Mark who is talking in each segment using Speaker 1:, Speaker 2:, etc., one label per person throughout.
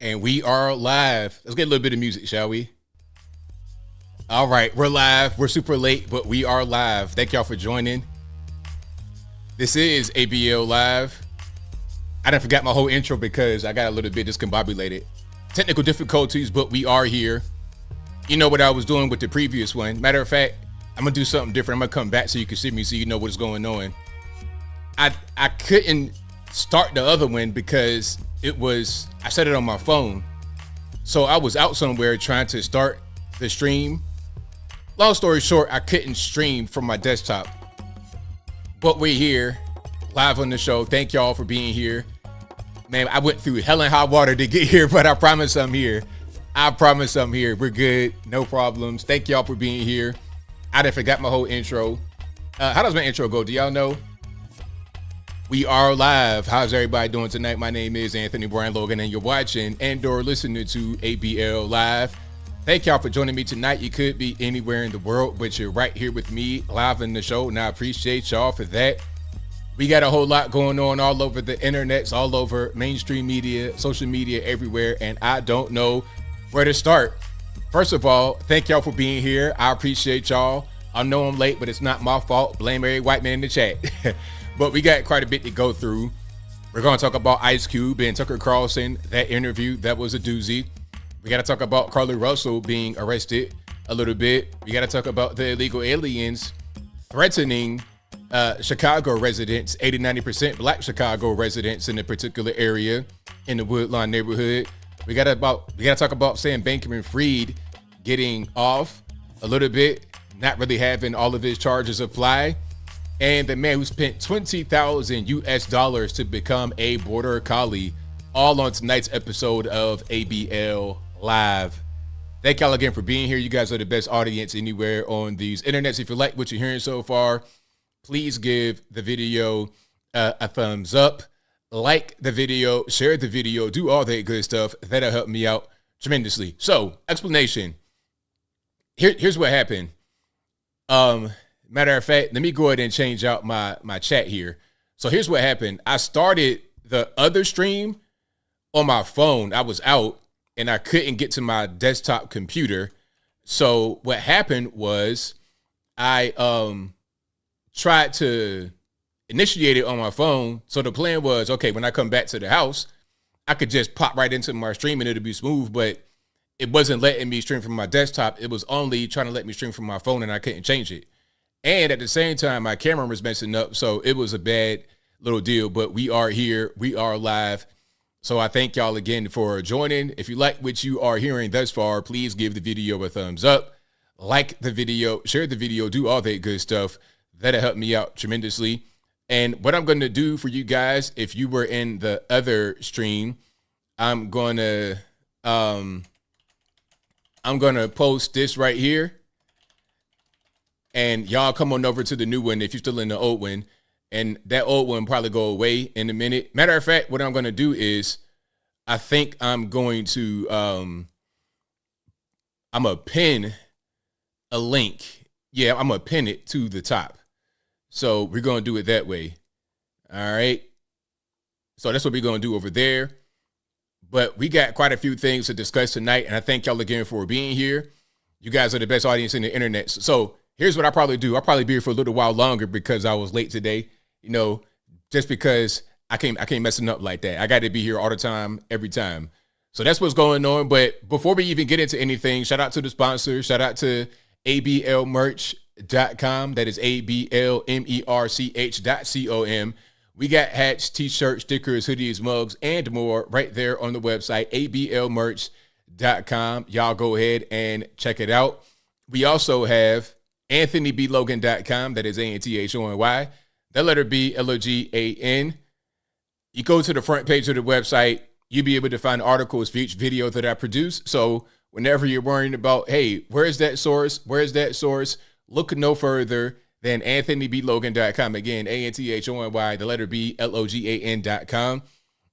Speaker 1: And we are live. Let's get a little bit of music, shall we? All right, we're live. We're super late, but we are live. Thank y'all for joining. This is ABL Live. I done forgot my whole intro because I got a little bit discombobulated. Technical difficulties, but we are here. You know what I was doing with the previous one. Matter of fact, I'm gonna do something different. I'm gonna come back so you can see me, so you know what's going on. I couldn't start the other one because I set it on my phone. So I was out somewhere trying to start the stream. Long story short, I couldn't stream from my desktop. But we're here, live on the show. Thank y'all for being here. Man, I went through hell and high water to get here, but I promise I'm here. I promise I'm here. We're good. No problems. Thank y'all for being here. I done forgot my whole intro. How does my intro go? Do y'all know? We are live. How's everybody doing tonight? My name is Anthony Brian Logan, and you're watching and/or listening to ABL Live. Thank y'all for joining me tonight. You could be anywhere in the world, but you're right here with me live in the show, and I appreciate y'all for that. We got a whole lot going on all over the internets, all over mainstream media, social media, everywhere, and I don't know where to start. First of all, thank y'all for being here. I appreciate y'all. I know I'm late, but it's not my fault. Blame every white man in the chat. But we got quite a bit to go through. We're going to talk about Ice Cube and Tucker Carlson, that interview. That was a doozy. We got to talk about Carlee Russell being arrested a little bit. We got to talk about the illegal aliens threatening Chicago residents, 80-90% black Chicago residents in a particular area in the Woodlawn neighborhood. We got to talk about Sam Bankman-Fried getting off a little bit, not really having all of his charges apply. And the man who spent $20,000 US to become a border collie, all on tonight's episode of ABL Live. Thank y'all again for being here. You guys are the best audience anywhere on these internets. If you like what you're hearing so far, please give the video a thumbs up, like the video, share the video, do all that good stuff. That'll help me out tremendously. So, explanation. Here's what happened. Matter of fact, let me go ahead and change out my chat here. So here's what happened. I started the other stream on my phone. I was out and I couldn't get to my desktop computer. So what happened was I tried to initiate it on my phone. So the plan was, okay, when I come back to the house, I could just pop right into my stream and it'll be smooth, but it wasn't letting me stream from my desktop. It was only trying to let me stream from my phone and I couldn't change it. And at the same time, my camera was messing up, so it was a bad little deal. But we are here. We are live. So I thank y'all again for joining. If you like what you are hearing thus far, please give the video a thumbs up. Like the video, share the video, do all that good stuff. That'll help me out tremendously. And what I'm going to do for you guys, if you were in the other stream, I'm going to post this right here. And y'all come on over to the new one if you're still in the old one. And that old one probably go away in a minute. Matter of fact, what I'm going to do is I think I'm going to I'm going to pin a link. Yeah, I'm going to pin it to the top. So we're going to do it that way. All right. So that's what we're going to do over there. But we got quite a few things to discuss tonight. And I thank y'all again for being here. You guys are the best audience in the internet. So here's what I probably do. I'll probably be here for a little while longer because I was late today, just because I can't messing up like that. I got to be here all the time, every time. So that's what's going on. But before we even get into anything, shout out to the sponsors. Shout out to ablmerch.com. That is ablmerch.com. We got hats, t-shirts, stickers, hoodies, mugs, and more right there on the website, ablmerch.com. Y'all go ahead and check it out. We also have AnthonyBLogan.com. That is ANTHONY. That letter B, LOGAN. You go to the front page of the website, you'll be able to find articles for each video that I produce. So whenever you're worrying about, hey, where's that source? Where's that source? Look no further than AnthonyBLogan.com. Again, ANTHONY, the letter B, LOGAN.com.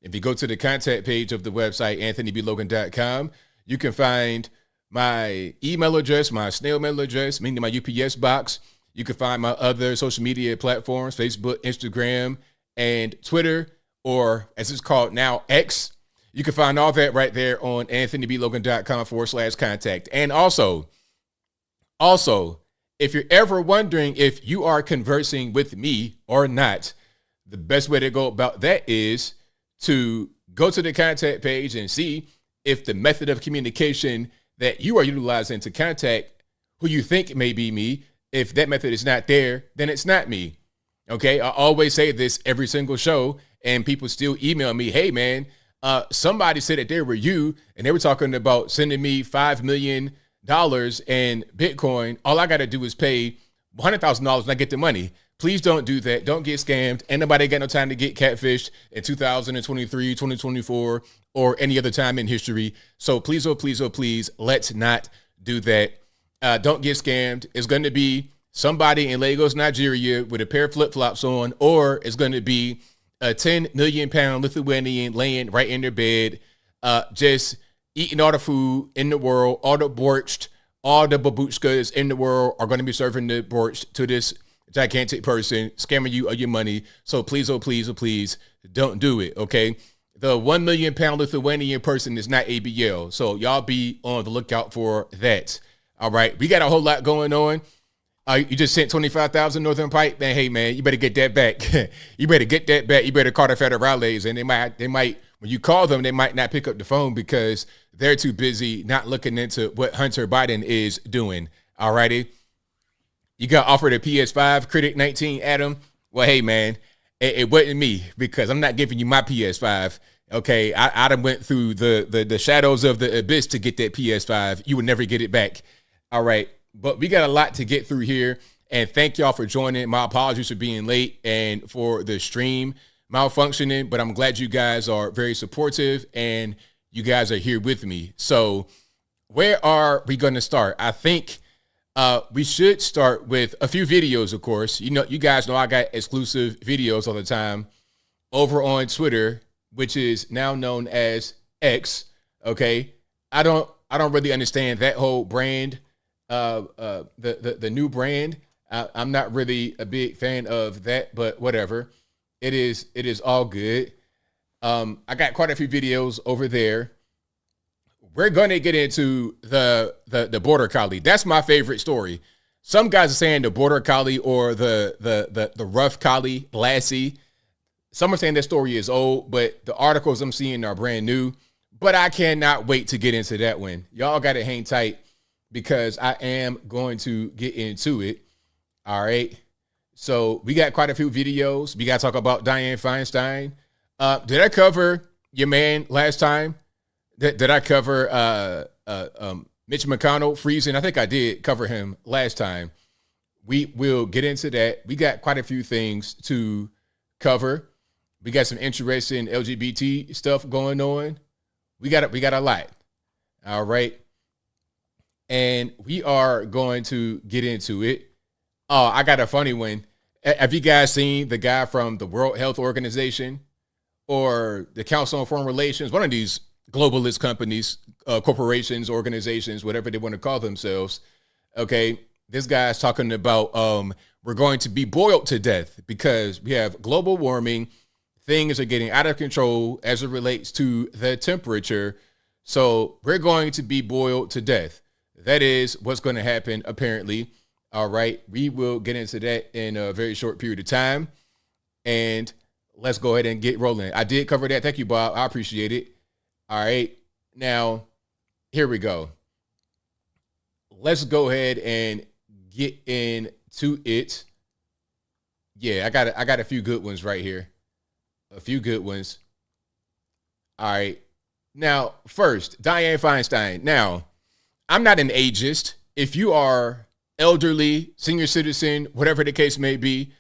Speaker 1: If you go to the contact page of the website, AnthonyBLogan.com, you can find my email address, my snail mail address, meaning my UPS box. You can find my other social media platforms, Facebook, Instagram, and Twitter, or as it's called now, X. You can find all that right there on anthonyblogan.com/contact. And also, if you're ever wondering if you are conversing with me or not, the best way to go about that is to go to the contact page and see if the method of communication that you are utilizing to contact who you think may be me, if that method is not there, then it's not me. Okay, I always say this every single show, and people still email me, hey man, somebody said that they were you, and they were talking about sending me $5 million in Bitcoin. All I got to do is pay $100,000 and I get the money. Please don't do that. Don't get scammed. Ain't nobody got no time to get catfished in 2023, 2024, or any other time in history. So please, oh, please, oh, please, let's not do that. Don't get scammed. It's going to be somebody in Lagos, Nigeria with a pair of flip-flops on, or it's going to be a 10 million pound Lithuanian laying right in their bed, just eating all the food in the world, all the borscht, all the babushkas in the world are going to be serving the borscht to this gigantic person, scamming you of your money. So please, oh, please, oh, please, don't do it, okay? The 1 million pound Lithuanian person is not ABL, so y'all be on the lookout for that. All right, we got a whole lot going on. You just sent 25,000 Northern Pipe, then hey man, you better get that back. You better get that back. You better call the federales, and they might when you call them, they might not pick up the phone because they're too busy not looking into what Hunter Biden is doing. All righty. You got offered a PS5, Critic 19, Adam. Well, hey, man, it wasn't me because I'm not giving you my PS5. Okay, I done went through the shadows of the abyss to get that PS5. You would never get it back. All right, but we got a lot to get through here. And thank y'all for joining. My apologies for being late and for the stream malfunctioning, but I'm glad you guys are very supportive and you guys are here with me. So where are we going to start? I think we should start with a few videos, of course. You know, you guys know I got exclusive videos all the time over on Twitter, which is now known as X. Okay, I don't really understand that whole brand, the new brand. I'm not really a big fan of that, but whatever. It is all good. I got quite a few videos over there. We're going to get into the border collie. That's my favorite story. Some guys are saying the border collie or the rough collie, Lassie. Some are saying that story is old, but the articles I'm seeing are brand new. But I cannot wait to get into that one. Y'all got to hang tight because I am going to get into it. All right. So we got quite a few videos. We got to talk about Dianne Feinstein. Did I cover your man last time? Did I cover Mitch McConnell freezing? I think I did cover him last time. We will get into that. We got quite a few things to cover. We got some interesting LGBT stuff going on. We got a lot. All right. And we are going to get into it. Oh, I got a funny one. Have you guys seen the guy from the World Health Organization or the Council on Foreign Relations? One of these globalist companies, corporations, organizations, whatever they want to call themselves. Okay, this guy's talking about we're going to be boiled to death because we have global warming. Things are getting out of control as it relates to the temperature. So we're going to be boiled to death. That is what's going to happen, apparently. All right, we will get into that in a very short period of time. And let's go ahead and get rolling. I did cover that. Thank you, Bob. I appreciate it. All right, now here we go. Let's go ahead and get into it. Yeah, I got a few good ones right here. A few good ones. All right. Now, first, Dianne Feinstein. Now, I'm not an ageist. If you are elderly, senior citizen, whatever the case may be,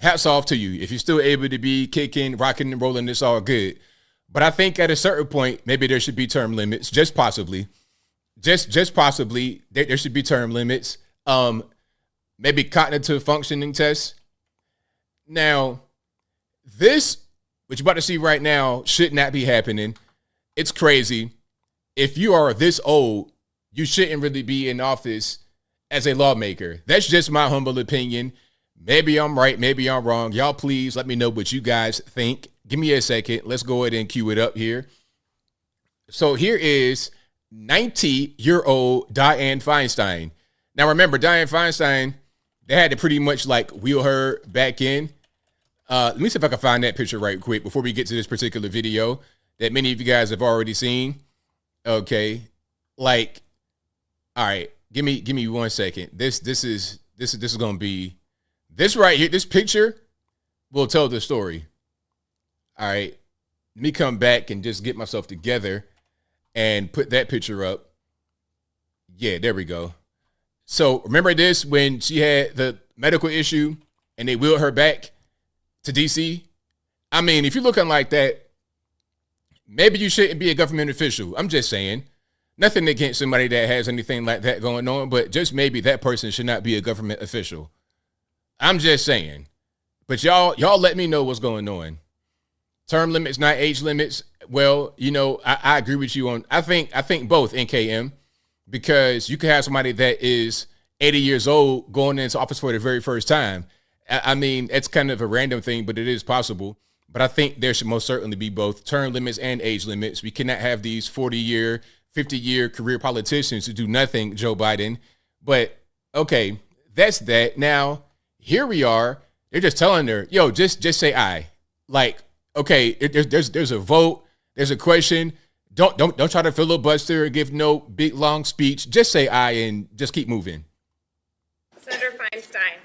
Speaker 1: hats off to you. If you're still able to be kicking, rocking, and rolling, it's all good. But I think at a certain point, maybe there should be term limits, just possibly. Just possibly, there should be term limits. Maybe cognitive functioning tests. Now, this, what you're about to see right now, should not be happening. It's crazy. If you are this old, you shouldn't really be in office as a lawmaker. That's just my humble opinion. Maybe I'm right, maybe I'm wrong. Y'all please let me know what you guys think. Give me a second. Let's go ahead and cue it up here. So here is 90-year-old Dianne Feinstein. Now remember, Dianne Feinstein, they had to pretty much like wheel her back in. Let me see if I can find that picture right quick before we get to this particular video that many of you guys have already seen. Okay, like, all right, give me 1 second. This is gonna be this right here. This picture will tell the story. All right, let me come back and just get myself together and put that picture up. Yeah, there we go. So remember this when she had the medical issue and they wheeled her back to DC? I mean, if you're looking like that, maybe you shouldn't be a government official. I'm just saying. Nothing against somebody that has anything like that going on, but just maybe that person should not be a government official. I'm just saying. But y'all let me know what's going on. Term limits, not age limits. Well, you know, I agree with you on, I think both, NKM, because you can have somebody that is 80 years old going into office for the very first time. I mean, it's kind of a random thing, but it is possible. But I think there should most certainly be both term limits and age limits. We cannot have these 40-year, 50-year career politicians who do nothing, Joe Biden. But, okay, that's that. Now, here we are. They're just telling her, yo, just say aye. Like, okay, there's a vote. There's a question. Don't try to filibuster or give no big, long speech. Just say aye and just keep moving.
Speaker 2: Senator Feinstein.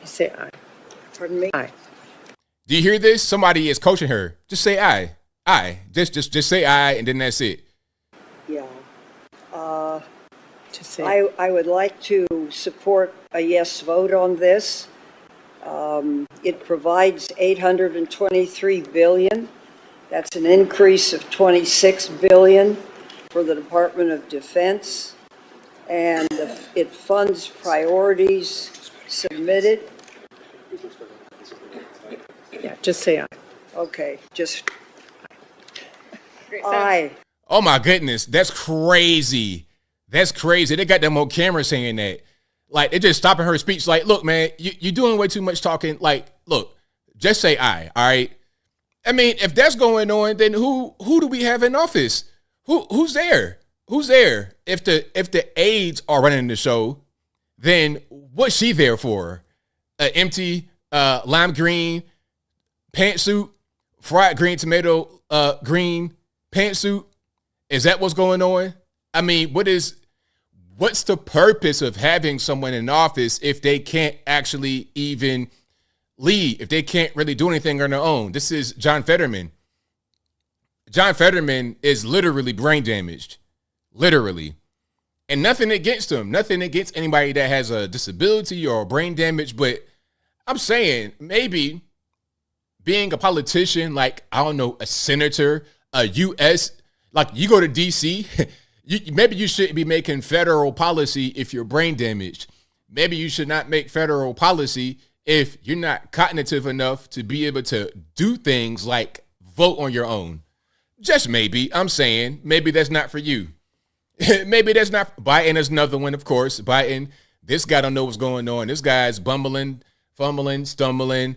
Speaker 3: Say aye. Pardon me? Aye.
Speaker 1: Do you hear this? Somebody is coaching her. Just say aye. Aye. Just say aye, and then that's it.
Speaker 3: Yeah.
Speaker 2: To say.
Speaker 3: I would like to support a yes vote on this. It provides $823 billion. That's an increase of $26 billion for the Department of Defense. And it funds priorities submitted.
Speaker 2: Yeah, just say aye.
Speaker 3: Okay, just
Speaker 2: Great,
Speaker 3: aye.
Speaker 1: Oh my goodness, that's crazy. That's crazy. They got them on camera saying that. Like, they're just stopping her speech. Like, look, man, you're doing way too much talking. Like, look, just say aye, all right? I mean, if that's going on, then who do we have in office? Who's there? Who's there? If the aides are running the show, then what's she there for? An empty lime green pantsuit, fried green tomato green pantsuit? Is that what's going on? I mean, what's the purpose of having someone in office if they can't actually even lead, if they can't really do anything on their own? This is John Fetterman. John Fetterman is literally brain damaged. Literally. And nothing against him. Nothing against anybody that has a disability or brain damage. But I'm saying maybe being a politician, like, I don't know, a senator, a U.S., like you go to D.C., maybe you shouldn't be making federal policy if you're brain damaged. Maybe you should not make federal policy if you're not cognitive enough to be able to do things like vote on your own. Just maybe. I'm saying maybe that's not for you. Maybe that's not. Biden is another one, of course. Biden, this guy don't know what's going on. This guy's bumbling, fumbling, stumbling,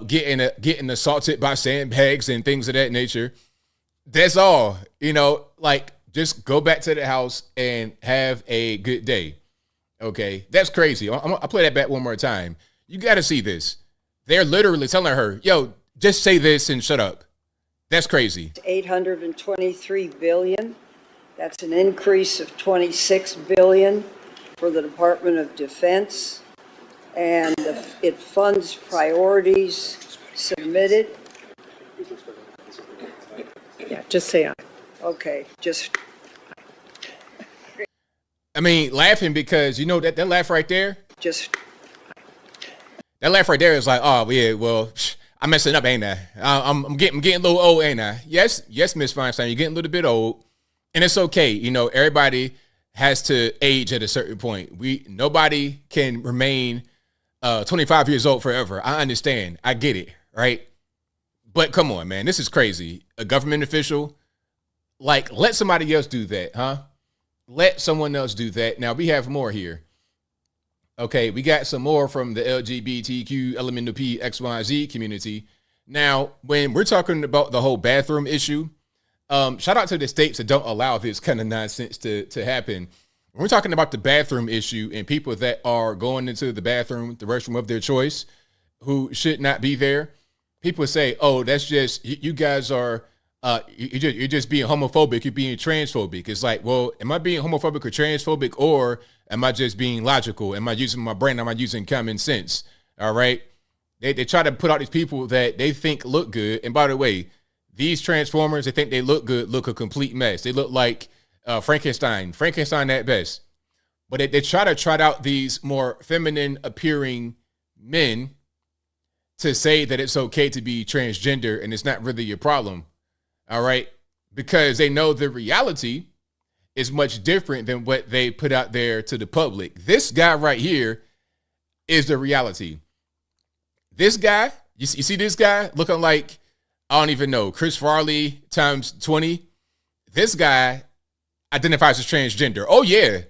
Speaker 1: getting assaulted by sandbags and things of that nature. That's all. You know, like, just go back to the house and have a good day. Okay, that's crazy. I'll play that back one more time. You got to see this. They're literally telling her, yo, just say this and shut up. That's crazy.
Speaker 3: $823 billion. That's an increase of $26 billion for the Department of Defense. And it funds priorities submitted.
Speaker 2: Yeah, just say aye.
Speaker 3: Okay, just.
Speaker 1: I mean, laughing because, you know, that laugh right there?
Speaker 3: Just.
Speaker 1: That laugh right there is like, oh, yeah, well, I'm messing up, ain't I? I'm getting a little old, ain't I? Yes, Miss Feinstein, you're getting a little bit old. And it's okay. You know, everybody has to age at a certain point. Nobody can remain 25 years old forever. I understand. I get it, right? But come on, man. This is crazy. A government official, like, let somebody else do that, huh? Let someone else do that. Now, we have more here. Okay, we got some more from the LGBTQ, LMNOP, XYZ community. Now, when we're talking about the whole bathroom issue, shout out to the states that don't allow this kind of nonsense to happen. When we're talking about the bathroom issue and people that are going into the bathroom, the restroom of their choice, who should not be there, people say, "Oh, that's just you guys are you're just being homophobic. You're being transphobic." It's like, well, am I being homophobic or transphobic, or am I just being logical? Am I using my brain? Am I using common sense? All right. They try to put out these people that they think look good. And by the way, these transformers, they think they look good, look a complete mess. They look like Frankenstein at best. But they try to trot out these more feminine appearing men to say that it's okay to be transgender and it's not really your problem. All right. Because they know the reality is much different than what they put out there to the public. This guy right here is the reality. This guy, you see this guy looking like, I don't even know, Chris Farley times 20. This guy identifies as transgender. Oh, yeah.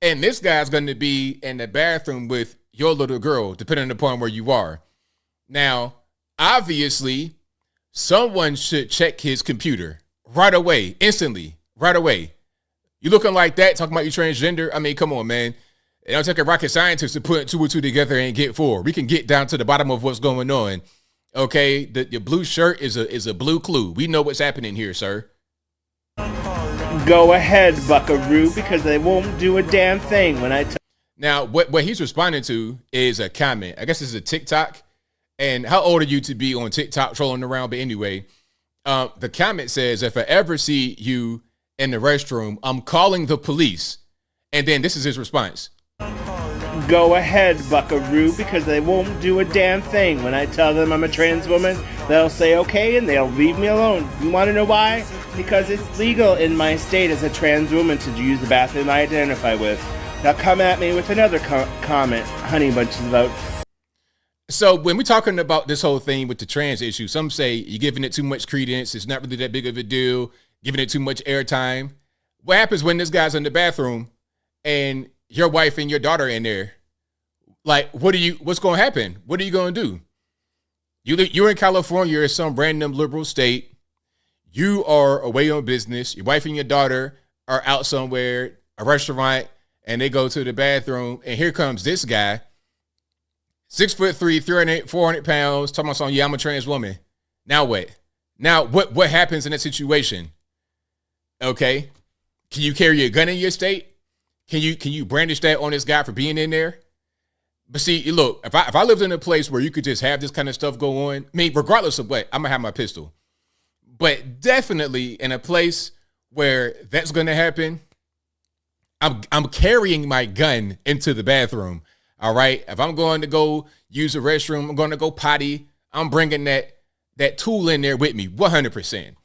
Speaker 1: And this guy's going to be in the bathroom with your little girl, depending upon where you are. Now, obviously, someone should check his computer right away, instantly, right away. You looking like that, talking about you transgender? I mean, come on, man. It don't take a rocket scientist to put 2 and 2 together and get 4. We can get down to the bottom of what's going on. Okay, your blue shirt is a blue clue. We know what's happening here, sir.
Speaker 4: Go ahead, buckaroo, because they won't do a damn thing when I
Speaker 1: Now, what he's responding to is a comment. I guess it's a TikTok. And how old are you to be on TikTok trolling around? But anyway, the comment says, if I ever see you in the restroom, I'm calling the police. And then this is his response.
Speaker 4: Go ahead, buckaroo, because they won't do a damn thing when I tell them I'm a trans woman. They'll say okay and they'll leave me alone. You want to know why? Because it's legal in my state as a trans woman to use the bathroom I identify with. Now come at me with another comment, honey bunches of oats.
Speaker 1: So when we're talking about this whole thing with the trans issue, some say you're giving it too much credence. It's not really that big of a deal. Giving it too much airtime. What happens when this guy's in the bathroom and your wife and your daughter in there? Like, what's going to happen? What are you going to do? You're in California or some random liberal state. You are away on business. Your wife and your daughter are out somewhere, a restaurant, and they go to the bathroom. And here comes this guy, 6'3", 300, 400 pounds, talking about something, yeah, I'm a trans woman. Now what? Now what happens in that situation? Okay. Can you carry a gun in your state? Can you brandish that on this guy for being in there? But see, look, if I lived in a place where you could just have this kind of stuff go on, I mean, regardless of what, I'm gonna have my pistol. But definitely in a place where that's gonna happen, I'm carrying my gun into the bathroom. All right. If I'm going to go use a restroom, I'm going to go potty, I'm bringing that tool in there with me, 100%,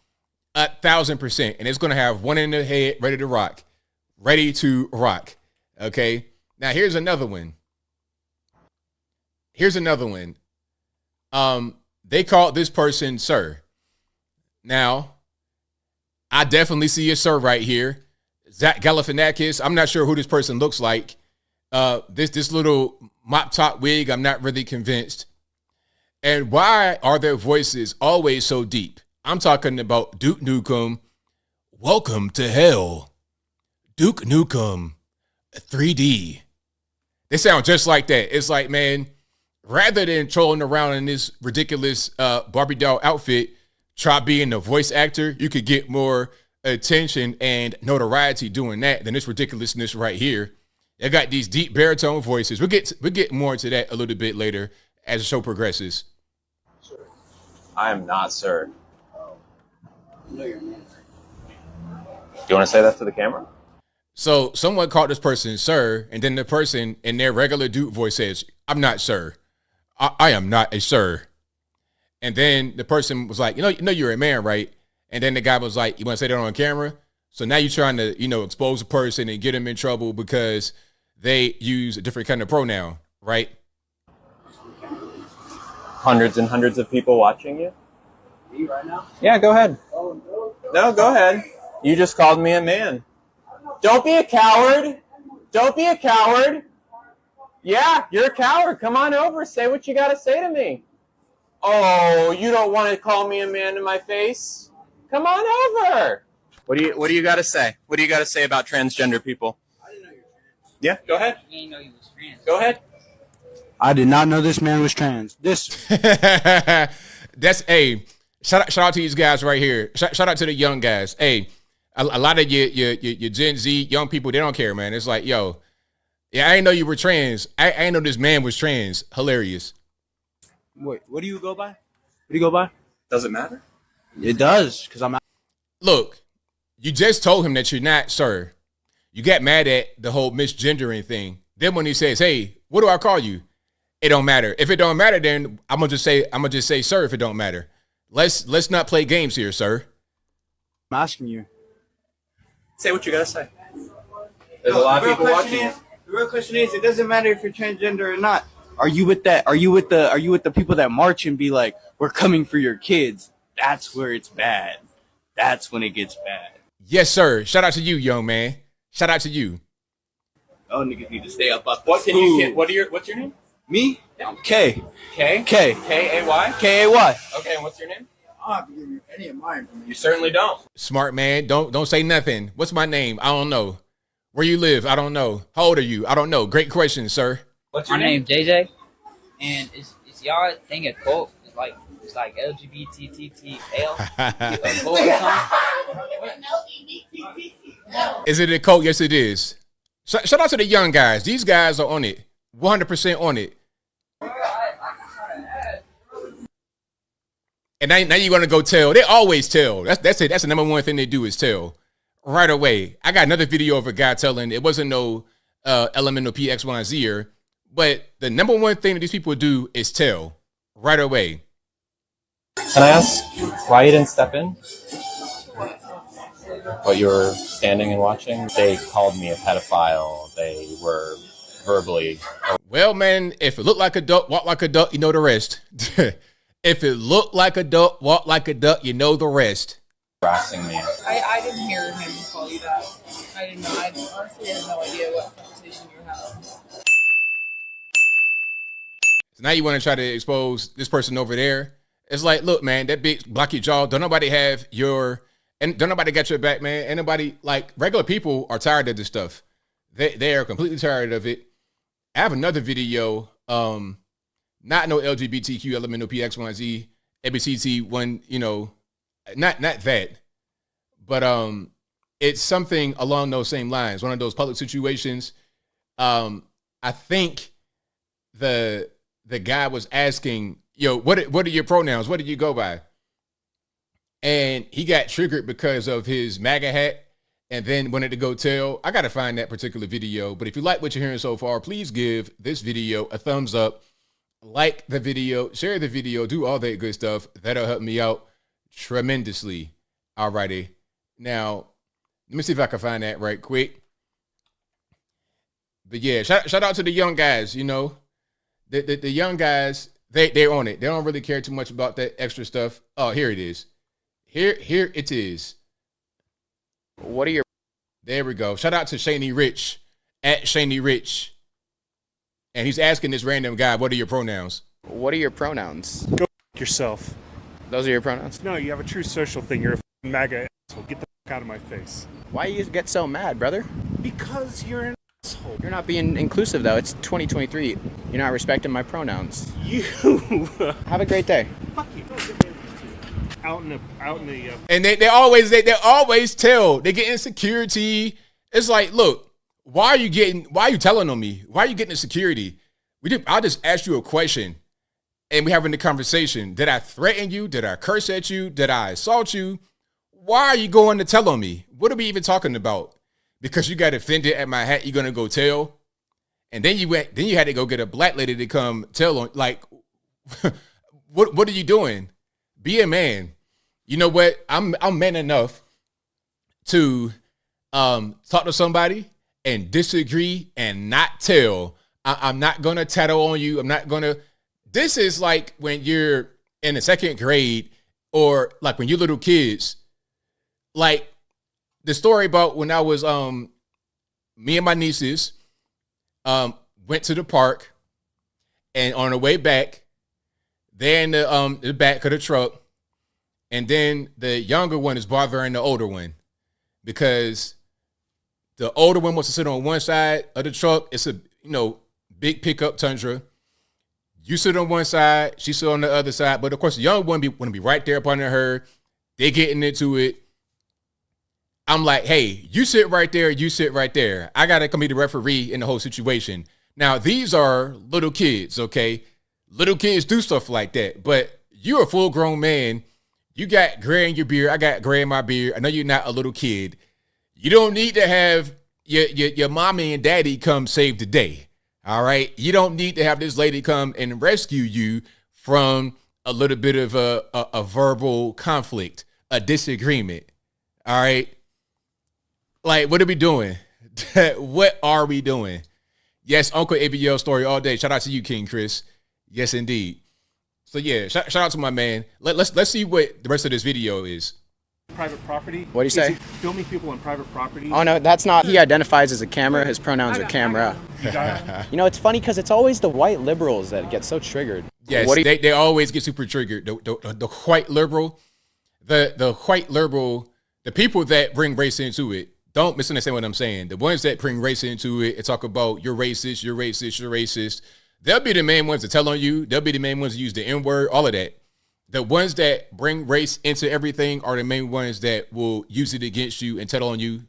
Speaker 1: 1,000%. And it's going to have one in the head, ready to rock. Okay. Now here's another one. They called this person sir. Now, I definitely see a sir right here. Zach Galifianakis. I'm not sure who this person looks like. This little mop top wig, I'm not really convinced. And why are their voices always so deep? I'm talking about Duke Nukem. Welcome to hell. Duke Nukem 3D. They sound just like that. It's like, man, rather than trolling around in this ridiculous Barbie doll outfit, try being a voice actor. You could get more attention and notoriety doing that than this ridiculousness right here. They got these deep baritone voices. We'll get more into that a little bit later as the show progresses.
Speaker 5: I am not, sir. You want to say that to the camera?
Speaker 1: So someone called this person sir, and then the person in their regular dude voice says, I'm not sir. I am not a sir. And then the person was like, you know you're a man, right? And then the guy was like, you want to say that on camera? So now you're trying to, expose a person and get them in trouble because they use a different kind of pronoun, right?
Speaker 5: Hundreds and hundreds of people watching you?
Speaker 6: Me right now?
Speaker 5: Yeah, go ahead.
Speaker 6: Oh, no.
Speaker 5: No, go ahead. You just called me a man. Don't be a coward. Don't be a coward. Yeah, you're a coward. Come on over. Say what you got to say to me. Oh, you don't want to call me a man to my face? Come on over. What do you got to say? What do you got to say about transgender people?
Speaker 6: I didn't know you were trans.
Speaker 5: Yeah, go ahead.
Speaker 6: You didn't know you was trans.
Speaker 5: Go ahead.
Speaker 7: I did not know this man was trans.
Speaker 1: That's a shout out to these guys right here. Shout out to the young guys. Hey, a lot of your Gen Z young people, they don't care, man. It's like, yo, yeah, I didn't know you were trans. I didn't know this man was trans. Hilarious.
Speaker 7: Wait, what do you go by? What do you go by?
Speaker 5: Does it matter?
Speaker 7: It does, because I'm out.
Speaker 1: Look, you just told him that you're not, sir. You got mad at the whole misgendering thing. Then when he says, hey, what do I call you? It don't matter. If it don't matter, then I'm gonna just say, sir, if it don't matter. Let's not play games here, sir.
Speaker 7: I'm asking you.
Speaker 5: Say what you gotta say. There's a lot of people watching.
Speaker 7: The real question is, it doesn't matter if you're transgender or not. Are you with that? Are you with the people that march and be like, we're coming for your kids? That's where it's bad. That's when it gets bad.
Speaker 1: Yes, sir. Shout out to you, young man. Shout out to you.
Speaker 7: Oh, niggas need to stay up.
Speaker 5: What's your name?
Speaker 7: Me? K.
Speaker 5: K?
Speaker 7: K.
Speaker 5: K-A-Y?
Speaker 7: K-A-Y.
Speaker 5: Okay, and what's your name?
Speaker 6: I don't have to give you any of my information.
Speaker 5: You certainly don't.
Speaker 1: Smart man. Don't say nothing. What's my name? I don't know. Where you live? I don't know. How old are you? I don't know. Great question, sir.
Speaker 5: What's
Speaker 6: My
Speaker 5: your name?
Speaker 6: name's JJ, and is y'all thing a cult? It's like LGBTTL a cult or something?
Speaker 1: Is it a cult? Yes, it is. Shout out to the young guys. These guys are on it. 100% on it. And now you're going to go tell. They always tell. That's it. That's the number one thing they do is tell. Right away. I got another video of a guy telling. It wasn't no elemental P, X, Y, and Z-er. But the number one thing that these people do is tell. Right away.
Speaker 5: Can I ask why you didn't step in? What you were standing and watching? They called me a pedophile. They were verbally.
Speaker 1: Well, man, if it looked like a duck, walk like a duck, you know the rest. If it looked like a duck, walk like a duck, you know the rest.
Speaker 5: Harassing me.
Speaker 8: I didn't hear him call you that. I didn't know. I honestly had no idea what conversation you were having.
Speaker 1: So now you want to try to expose this person over there. It's like, look, man, that big blocky jaw, don't nobody have your, and don't nobody got your back, man. And nobody, like, regular people are tired of this stuff. They are completely tired of it. I have another video, not no LGBTQ, elemental P, X, Y, Z, ABCT one, you know, not that, but it's something along those same lines. One of those public situations. I think the guy was asking, yo, what are your pronouns? What do you go by? And he got triggered because of his MAGA hat and then wanted to go tell. I got to find that particular video. But if you like what you're hearing so far, please give this video a thumbs up. Like the video, share the video, do all that good stuff. That'll help me out tremendously. Alrighty. Now, let me see if I can find that right quick. But yeah, shout out to the young guys, you know. The young guys, they're on it. They don't really care too much about that extra stuff. Oh, here it is. Here it is.
Speaker 9: What are your...
Speaker 1: There we go. Shout out to Shaney Rich, at Shaney Rich. And he's asking this random guy, what are your pronouns?
Speaker 9: What are your pronouns?
Speaker 10: Go yourself.
Speaker 9: Those are your pronouns?
Speaker 10: No, you have a true social thing. You're a MAGA asshole. Get the fuck out of my face.
Speaker 9: Why you get so mad, brother?
Speaker 10: Because you're an asshole.
Speaker 9: You're not being inclusive, though. It's 2023. You're not respecting my pronouns.
Speaker 10: You.
Speaker 9: Have a great day.
Speaker 10: Fuck you. Out in the.
Speaker 1: And they always tell. They get insecurity. It's like, look, why are you telling on me? Why are you getting insecurity? I just asked you a question and we're having the conversation. Did I threaten you? Did I curse at you? Did I assault you? Why are you going to tell on me? What are we even talking about? Because you got offended at my hat, you're gonna go tell? And then you had to go get a black lady to come tell on, like, what are you doing? Be a man. You know what? I'm man enough to talk to somebody and disagree and not tell. I'm not gonna tattle on you. I'm not gonna. This is like when you're in the second grade or like when you're little kids. Like the story about when I was me and my nieces went to the park, and on the way back, They're in the back of the truck. And then the younger one is bothering the older one because the older one wants to sit on one side of the truck. It's a, big pickup Tundra. You sit on one side, she sit on the other side. But of course, the young one want to be right there up under her. They're getting into it. I'm like, hey, you sit right there. You sit right there. I got to come be the referee in the whole situation. Now, these are little kids, okay? Little kids do stuff like that. But you're a full-grown man. You got gray in your beard. I got gray in my beard. I know you're not a little kid. You don't need to have your mommy and daddy come save the day. All right. You don't need to have this lady come and rescue you from a little bit of a verbal conflict, a disagreement. All right. Like, what are we doing? What are we doing? Yes, Uncle ABL story all day. Shout out to you, King Chris. Yes, indeed. So yeah, shout out to my man. Let's see what the rest of this video is.
Speaker 10: Private property.
Speaker 9: What do you say?
Speaker 10: Filming people on private property.
Speaker 9: Oh no, that's not. He identifies as a camera. His pronouns are camera. It's funny because it's always the white liberals that get so triggered.
Speaker 1: Yes, they always get super triggered. The white liberal, the white liberal, the people that bring race into it. Don't misunderstand what I'm saying. The ones that bring race into it and talk about you're racist, you're racist, you're racist. They'll be the main ones to tell on you. They'll be the main ones to use the N-word, all of that. The ones that bring race into everything are the main ones that will use it against you and tell on you.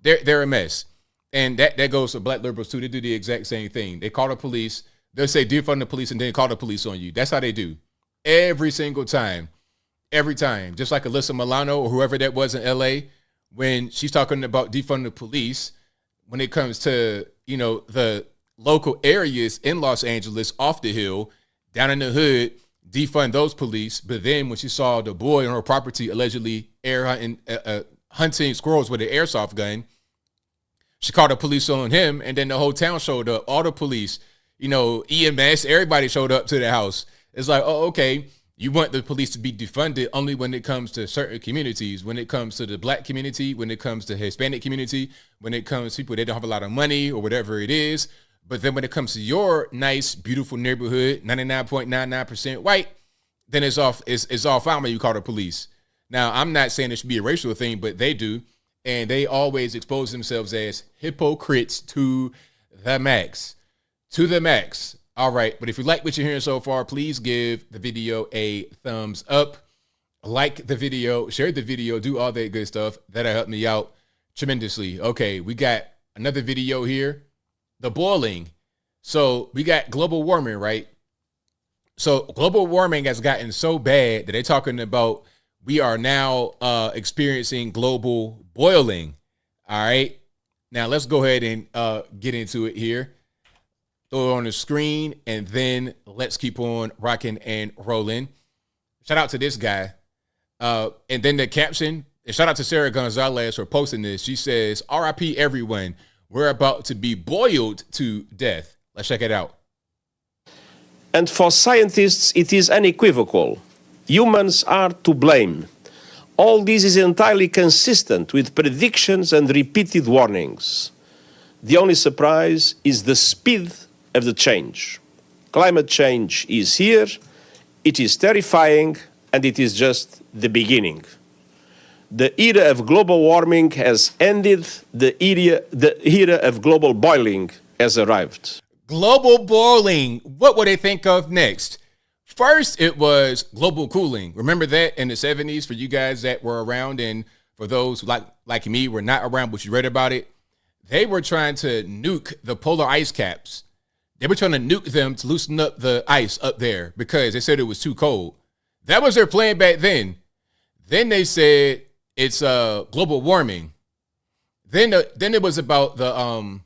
Speaker 1: They're a mess. And that goes for black liberals too. They do the exact same thing. They call the police. They'll say defund the police and then call the police on you. That's how they do. Every single time. Every time. Just like Alyssa Milano or whoever that was in LA, when she's talking about defund the police, when it comes to, the local areas in Los Angeles, off the hill, down in the hood, defund those police. But then when she saw the boy on her property allegedly hunting squirrels with an airsoft gun, she called the police on him, and then the whole town showed up. All the police, EMS, everybody showed up to the house. It's like, oh, okay, you want the police to be defunded only when it comes to certain communities, when it comes to the black community, when it comes to Hispanic community, when it comes to people that don't have a lot of money or whatever it is. But then when it comes to your nice, beautiful neighborhood, 99.99% white, then it's all fine when you call the police. Now, I'm not saying it should be a racial thing, but they do. And they always expose themselves as hypocrites to the max. To the max. All right. But if you like what you're hearing so far, please give the video a thumbs up. Like the video, share the video, do all that good stuff. That'll help me out tremendously. Okay, we got another video here. The boiling. So we got global warming, right? So global warming has gotten so bad that they're talking about we are now experiencing global boiling. All right. Now let's go ahead and get into it here. Throw it on the screen and then let's keep on rocking and rolling. Shout out to this guy. And then the caption, and shout out to Sarah Gonzalez for posting this. She says, RIP everyone. We're about to be boiled to death. Let's check it out.
Speaker 11: And for scientists, it is unequivocal. Humans are to blame. All this is entirely consistent with predictions and repeated warnings. The only surprise is the speed of the change. Climate change is here, it is terrifying, and it is just the beginning. The era of global warming has ended, the era of global boiling has arrived.
Speaker 1: Global boiling. What would they think of next? First, it was global cooling. Remember that in the 70s for you guys that were around, and for those like me were not around but you read about it? They were trying to nuke the polar ice caps. They were trying to nuke them to loosen up the ice up there because they said it was too cold. That was their plan back then. Then they said it's global warming. Then it was about the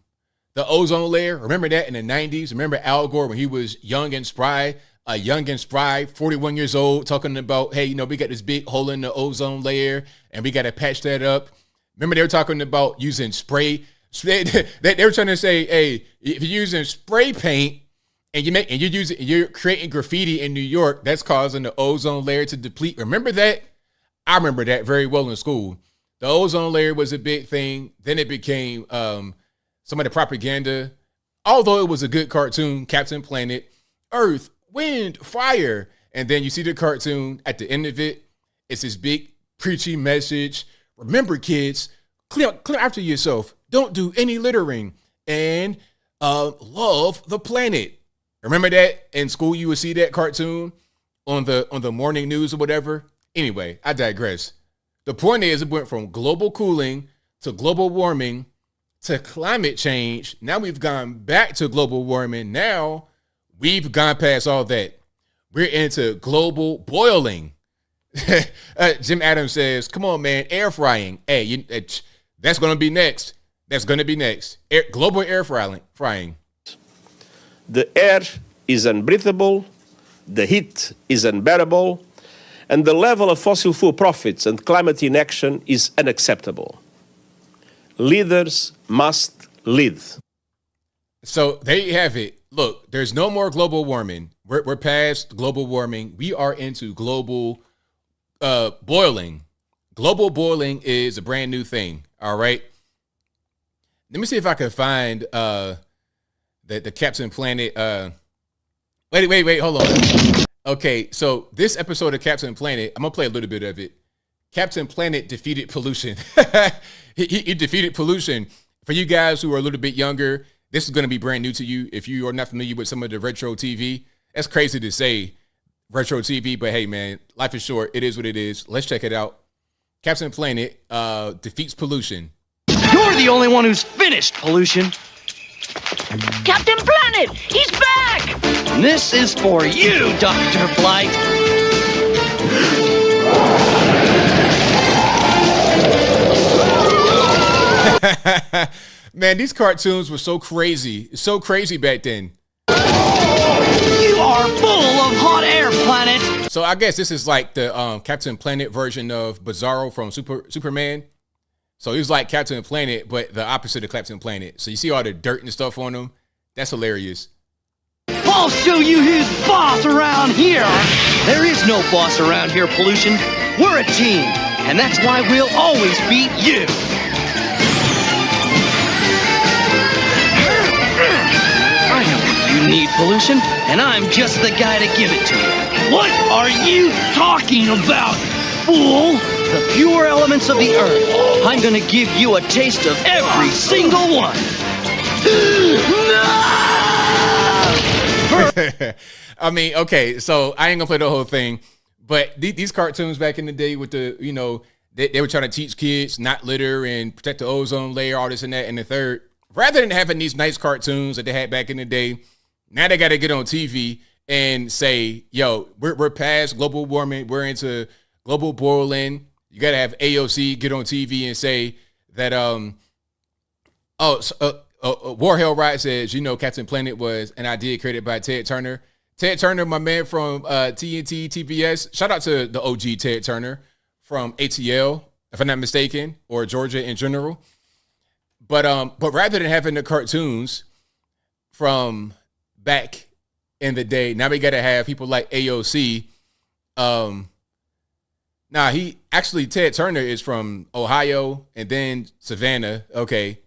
Speaker 1: ozone layer. Remember that in the 90s? Remember Al Gore when he was young and spry, 41 years old, talking about, hey, we got this big hole in the ozone layer and we got to patch that up. Remember they were talking about using spray. They were trying to say, hey, if you're using spray paint and you're creating graffiti in New York, that's causing the ozone layer to deplete. Remember that? I remember that very well in school. The ozone layer was a big thing. Then it became some of the propaganda. Although it was a good cartoon, Captain Planet, Earth, Wind, Fire. And then you see the cartoon at the end of it. It's this big preachy message. Remember, kids, clear after yourself. Don't do any littering and love the planet. Remember that in school you would see that cartoon on the morning news or whatever. Anyway, I digress. The point is, it went from global cooling to global warming to climate change. Now we've gone back to global warming. Now we've gone past all that. We're into global boiling. Jim Adams says, come on, man, air frying. Hey, that's going to be next. That's going to be next. Global air frying.
Speaker 11: The air is unbreathable, the heat is unbearable, and the level of fossil fuel profits and climate inaction is unacceptable. Leaders must lead.
Speaker 1: So there you have it. Look, there's no more global warming. We're past global warming. We are into global boiling. Global boiling is a brand new thing. All right. Let me see if I can find the Captain Planet. Wait, hold on. Okay, so this episode of Captain Planet, I'm gonna play a little bit of it. Captain Planet defeated pollution. he defeated pollution. For you guys who are a little bit younger, this is gonna be brand new to you. If you are not familiar with some of the retro TV, that's crazy to say retro TV, but hey man, life is short. It is what it is. Let's check it out. Captain Planet defeats pollution.
Speaker 12: You're the only one who's finished pollution. Captain Planet, he's back! And this is for you, Dr. Blight.
Speaker 1: Man, these cartoons were so crazy back then.
Speaker 12: You are full of hot air, Planet.
Speaker 1: So I guess this is like the Captain Planet version of Bizarro from Superman. So he was like Captain Planet, but the opposite of Captain Planet. So you see all the dirt and stuff on him. That's hilarious.
Speaker 12: I'll show you who's boss around here. There is no boss around here, Pollution. We're a team, and that's why we'll always beat you. I know what you need, Pollution, and I'm just the guy to give it to you. What are you talking about, fool? The pure elements of the earth. I'm gonna give you a taste of every single one.
Speaker 1: I mean, okay, so I ain't gonna play the whole thing, but these cartoons back in the day with the, you know, they were trying to teach kids not litter and protect the ozone layer, all this and that and the third. Rather than having these nice cartoons that they had back in the day, now they got to get on TV and say, yo, we're past global warming. We're into global boiling. You got to have AOC get on TV and say that, Warhill Wright says, you know, Captain Planet was an idea created by Ted Turner. Ted Turner, my man from TNT, TBS. Shout out to the OG Ted Turner from ATL, if I'm not mistaken, or Georgia in general. But rather than having the cartoons from back in the day, now we got to have people like AOC. Ted Turner is from Ohio and then Savannah. Okay.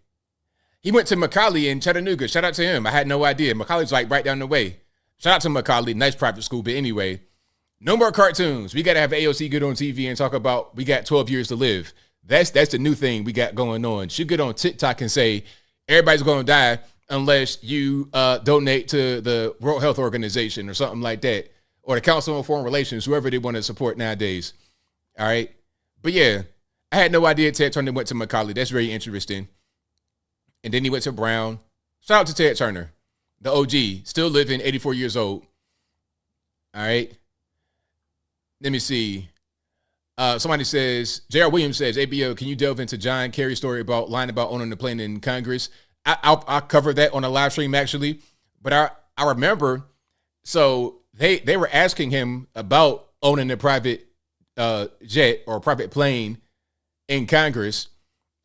Speaker 1: He went to Macaulay in Chattanooga. Shout out to him. I had no idea. Macaulay's like right down the way. Shout out to Macaulay. Nice private school. But anyway, no more cartoons. We got to have AOC get on TV and talk about we got 12 years to live. That's the new thing we got going on. She get on TikTok and say everybody's going to die unless you donate to the World Health Organization or something like that, or the Council on Foreign Relations, whoever they want to support nowadays. All right. But yeah, I had no idea Ted Turner went to Macaulay. That's very interesting. And then he went to Brown. Shout out to Ted Turner, the OG, still living, 84 years old. All right. Let me see. Somebody says, J.R. Williams says, ABL, can you delve into John Kerry's story about lying about owning the plane in Congress? I'll cover that on a live stream, actually. But I remember, so they were asking him about owning a private jet or private plane in Congress.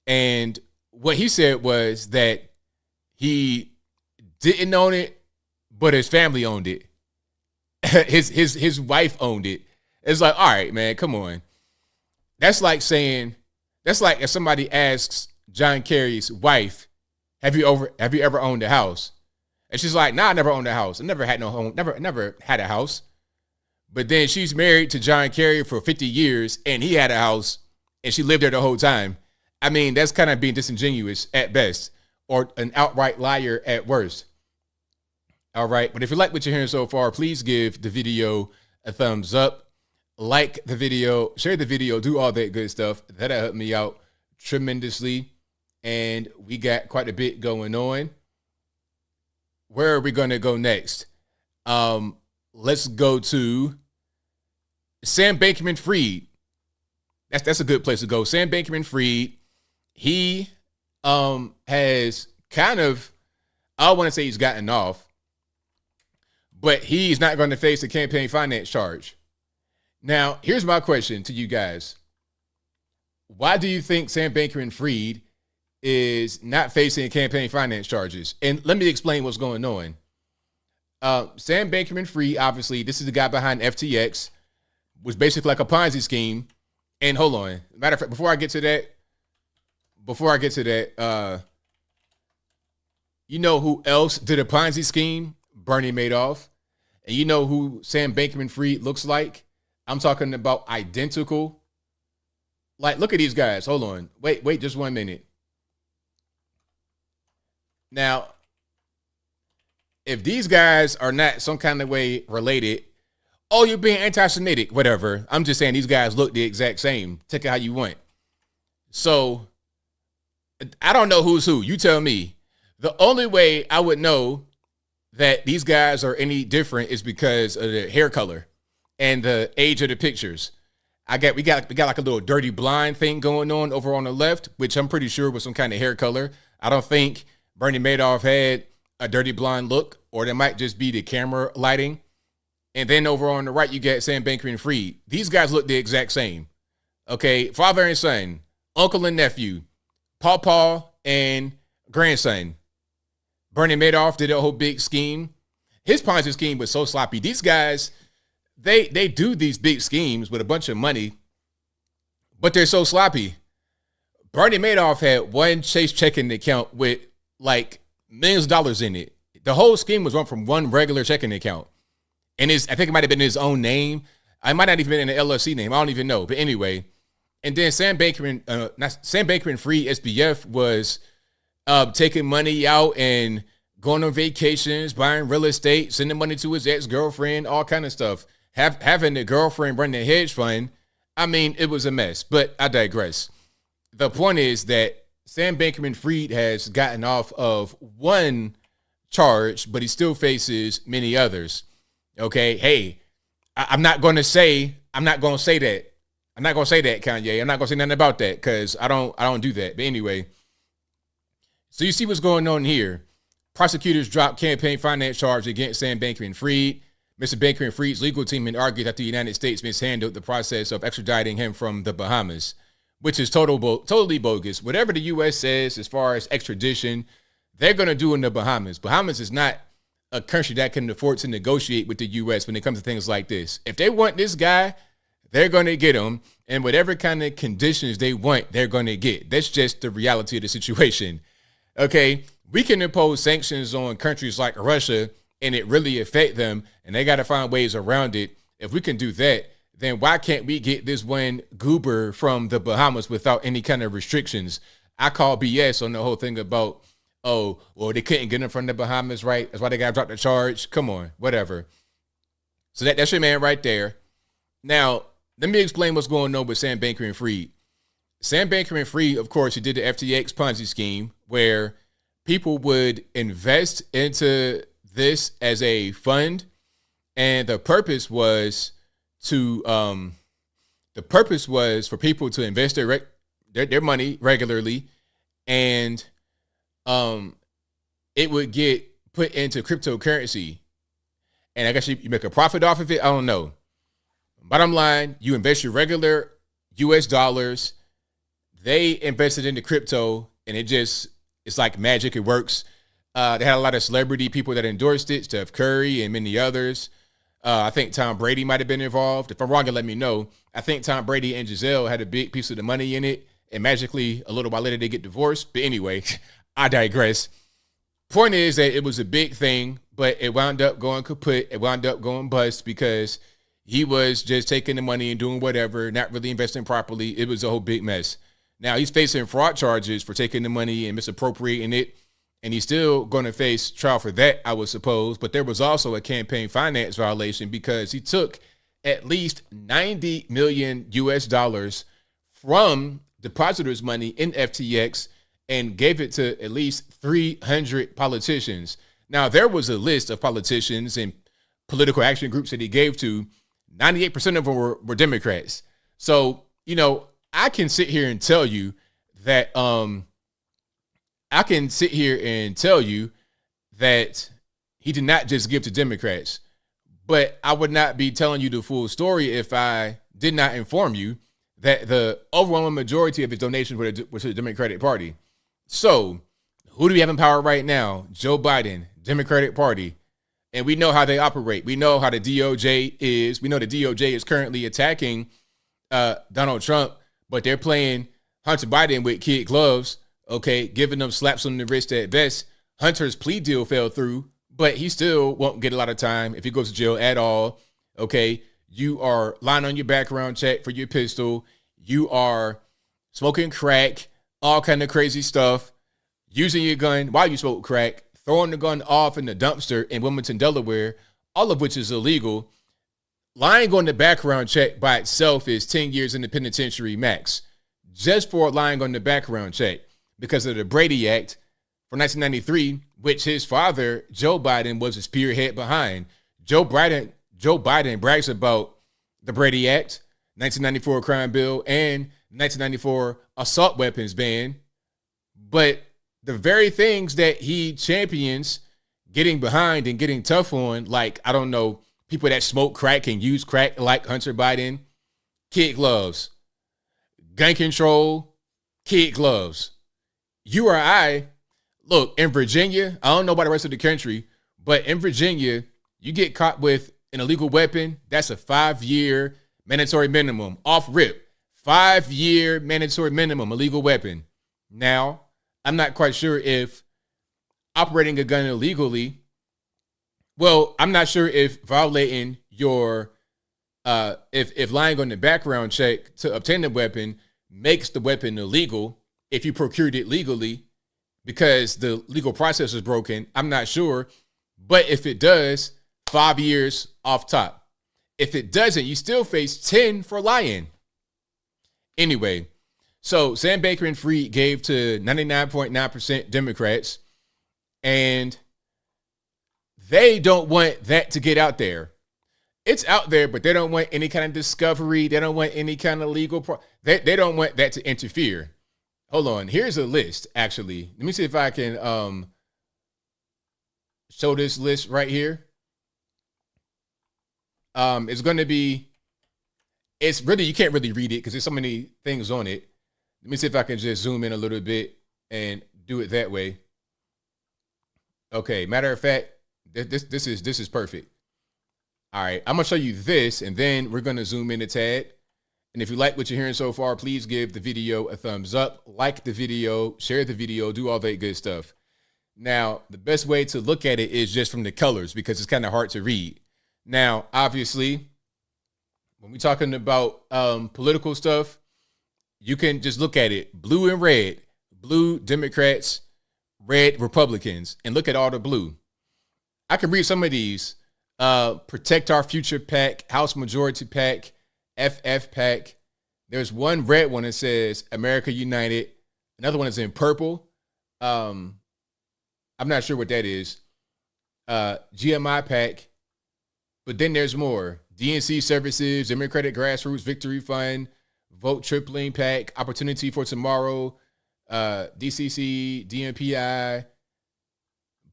Speaker 1: And what he said was that he didn't own it, but his family owned it. His wife owned it. It's like, all right, man, come on. That's like if somebody asks John Kerry's wife, have you ever owned a house? And she's like, nah, I never owned a house. I never had no home, never had a house. But then she's married to John Kerry for 50 years, and he had a house, and she lived there the whole time. I mean, that's kind of being disingenuous at best, or an outright liar at worst. All right, but if you like what you're hearing so far, please give the video a thumbs up, like the video, share the video, do all that good stuff. That'll help me out tremendously. And we got quite a bit going on. Where are we going to go next? Let's go to Sam Bankman-Fried. That's a good place to go. Sam Bankman-Fried, he has kind of, I don't want to say he's gotten off, but he's not going to face a campaign finance charge. Now, here's my question to you guys. Why do you think Sam Bankman-Fried is not facing campaign finance charges? And let me explain what's going on. Sam Bankman-Fried, obviously, this is the guy behind FTX, was basically like a Ponzi scheme. And hold on. Matter of fact, before I get to that, you know who else did a Ponzi scheme? Bernie Madoff. And you know who Sam Bankman-Fried looks like? I'm talking about identical. Like, look at these guys. Hold on. Wait just 1 minute. Now, if these guys are not some kind of way related, oh, you're being anti-Semitic, whatever. I'm just saying these guys look the exact same. Take it how you want. So, I don't know who's who. You tell me. The only way I would know that these guys are any different is because of the hair color and the age of the pictures. We got like a little dirty blind thing going on over on the left, which I'm pretty sure was some kind of hair color. I don't think Bernie Madoff had a dirty blonde look, or that might just be the camera lighting. And then over on the right, you get Sam Bankman-Fried. These guys look the exact same. Okay, father and son, uncle and nephew, pawpaw and grandson. Bernie Madoff did a whole big scheme. His Ponzi scheme was so sloppy. These guys, they do these big schemes with a bunch of money, but they're so sloppy. Bernie Madoff had one Chase checking account with like millions of dollars in it. The whole scheme was run from one regular checking account. And I think it might have been his own name. I might not even been in an LLC name. I don't even know. But anyway, and then Sam Bankman-Fried, SBF, was taking money out and going on vacations, buying real estate, sending money to his ex-girlfriend, all kind of stuff. Having the girlfriend run the hedge fund. I mean, it was a mess, but I digress. The point is that Sam Bankman-Fried has gotten off of one charge, but he still faces many others. Okay, hey, I'm not going to say that. I'm not going to say that, Kanye. I'm not going to say nothing about that because I don't do that. But anyway, so you see what's going on here. Prosecutors dropped campaign finance charge against Sam Bankman-Fried. Mr. Bankman-Fried's legal team had argued that the United States mishandled the process of extraditing him from the Bahamas, which is totally bogus. Whatever the U.S. says as far as extradition, they're going to do in the Bahamas. Bahamas is not a country that can afford to negotiate with the U.S. when it comes to things like this. If they want this guy, they're going to get him. And whatever kind of conditions they want, they're going to get. That's just the reality of the situation. Okay, we can impose sanctions on countries like Russia and it really affect them, and they got to find ways around it. If we can do that, then why can't we get this one goober from the Bahamas without any kind of restrictions? I call BS on the whole thing about, oh, well, they couldn't get him from the Bahamas, right? That's why they got to drop the charge. Come on, whatever. So that's your man right there. Now, let me explain what's going on with Sam Bankman-Fried. Sam Bankman-Fried, of course, he did the FTX Ponzi scheme where people would invest into this as a fund, and the purpose was for people to invest their money regularly, and it would get put into cryptocurrency, and I guess you make a profit off of it. I don't know. Bottom line, you invest your regular US dollars, they invested into crypto, and it's like magic. It works. They had a lot of celebrity people that endorsed it, Steph Curry and many others. I think Tom Brady might have been involved. If I'm wrong, let me know. I think Tom Brady and Giselle had a big piece of the money in it, and magically, a little while later, they get divorced. But anyway, I digress. Point is that it was a big thing, but it wound up going kaput. It wound up going bust because he was just taking the money and doing whatever, not really investing properly. It was a whole big mess. Now he's facing fraud charges for taking the money and misappropriating it. And he's still going to face trial for that, I would suppose. But there was also a campaign finance violation because he took at least 90 million US dollars from depositors' money in FTX and gave it to at least 300 politicians. Now, there was a list of politicians and political action groups that he gave to. 98% of them were Democrats. So, you know, I can sit here and tell you that he did not just give to Democrats, but I would not be telling you the full story if I did not inform you that the overwhelming majority of his donations were to the Democratic Party. So who do we have in power right now? Joe Biden, Democratic Party. And we know how they operate. We know how the DOJ is. We know the DOJ is currently attacking Donald Trump, but they're playing Hunter Biden with kid gloves, okay, giving them slaps on the wrist at best. Hunter's plea deal fell through, but he still won't get a lot of time if he goes to jail at all, okay? You are lying on your background check for your pistol. You are smoking crack, all kind of crazy stuff, using your gun while you smoke crack, throwing the gun off in the dumpster in Wilmington, Delaware, all of which is illegal. Lying on the background check by itself is 10 years in the penitentiary max, just for lying on the background check because of the Brady Act from 1993, which his father, Joe Biden, was a spearhead behind. Joe Biden brags about the Brady Act, 1994 crime bill, and 1994 assault weapons ban. But the very things that he champions getting behind and getting tough on, like, I don't know, people that smoke crack and use crack like Hunter Biden, kid gloves, gun control, kid gloves. You or I, look, in Virginia, I don't know about the rest of the country, but in Virginia, you get caught with an illegal weapon, that's a 5-year mandatory minimum, off rip. 5-year mandatory minimum, illegal weapon. Now, I'm not quite sure if operating a gun illegally, well, I'm not sure if violating your, if lying on the background check to obtain the weapon makes the weapon illegal if you procured it legally because the legal process is broken. I'm not sure. But if it does, 5 years off top. If it doesn't, you still face 10 for lying. Anyway, so Sam Bankman-Fried gave to 99.9% Democrats, and they don't want that to get out there. It's out there, but they don't want any kind of discovery. They don't want any kind of legal they don't want that to interfere. Hold on. Here's a list, actually. Let me see if I can show this list right here. It's going to be, it's really, you can't really read it because there's so many things on it. Let me see if I can just zoom in a little bit and do it that way. Okay, matter of fact, this is perfect. All right, I'm gonna show you this, and then we're gonna zoom in a tad. And if you like what you're hearing so far, please give the video a thumbs up, like the video, share the video, do all that good stuff. Now, the best way to look at it is just from the colors because it's kind of hard to read. Now, obviously, when we're talking about political stuff, you can just look at it, blue and red, blue Democrats, red Republicans, and look at all the blue. I can read some of these. Protect Our Future PAC, House Majority PAC, FF PAC. There's one red one that says America United. Another one is in purple. I'm not sure what that is. GMI PAC. But then there's more. DNC Services, Democratic Grassroots Victory Fund, Vote Tripling PAC, Opportunity for Tomorrow, DCC, DMPI.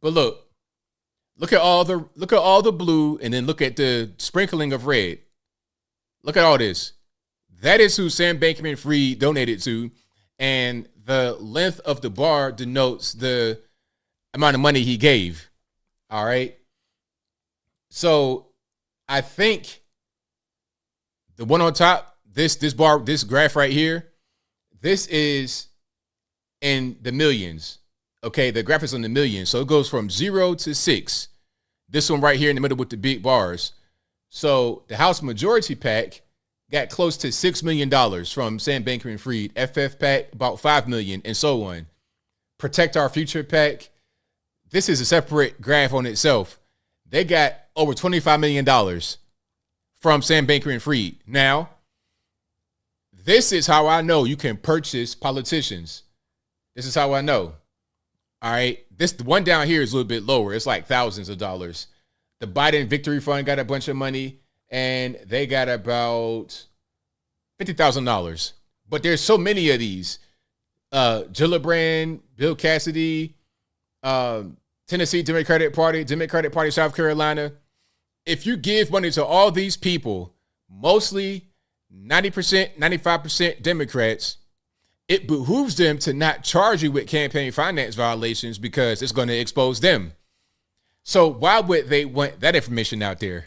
Speaker 1: But look at all the blue, and then look at the sprinkling of red. Look at all this. That is who Sam Bankman-Fried donated to, and the length of the bar denotes the amount of money he gave. All right. So I think the one on top, this graph right here, this is in the millions. Okay, the graph is in the millions. So it goes from 0 to 6. This one right here in the middle with the big bars. So the House Majority PAC got close to $6 million from Sam Bankman-Fried, FF PAC about $5 million, and so on. Protect Our Future PAC, this is a separate graph on itself. They got over $25 million from Sam Bankman-Fried. Now, this is how I know you can purchase politicians. This is how I know. All right. The one down here is a little bit lower. It's like thousands of dollars. The Biden Victory Fund got a bunch of money, and they got about $50,000. But there's so many of these. Gillibrand, Bill Cassidy, Tennessee Democratic Party, South Carolina. If you give money to all these people, mostly 90%, 95% Democrats, it behooves them to not charge you with campaign finance violations because it's going to expose them. So why would they want that information out there?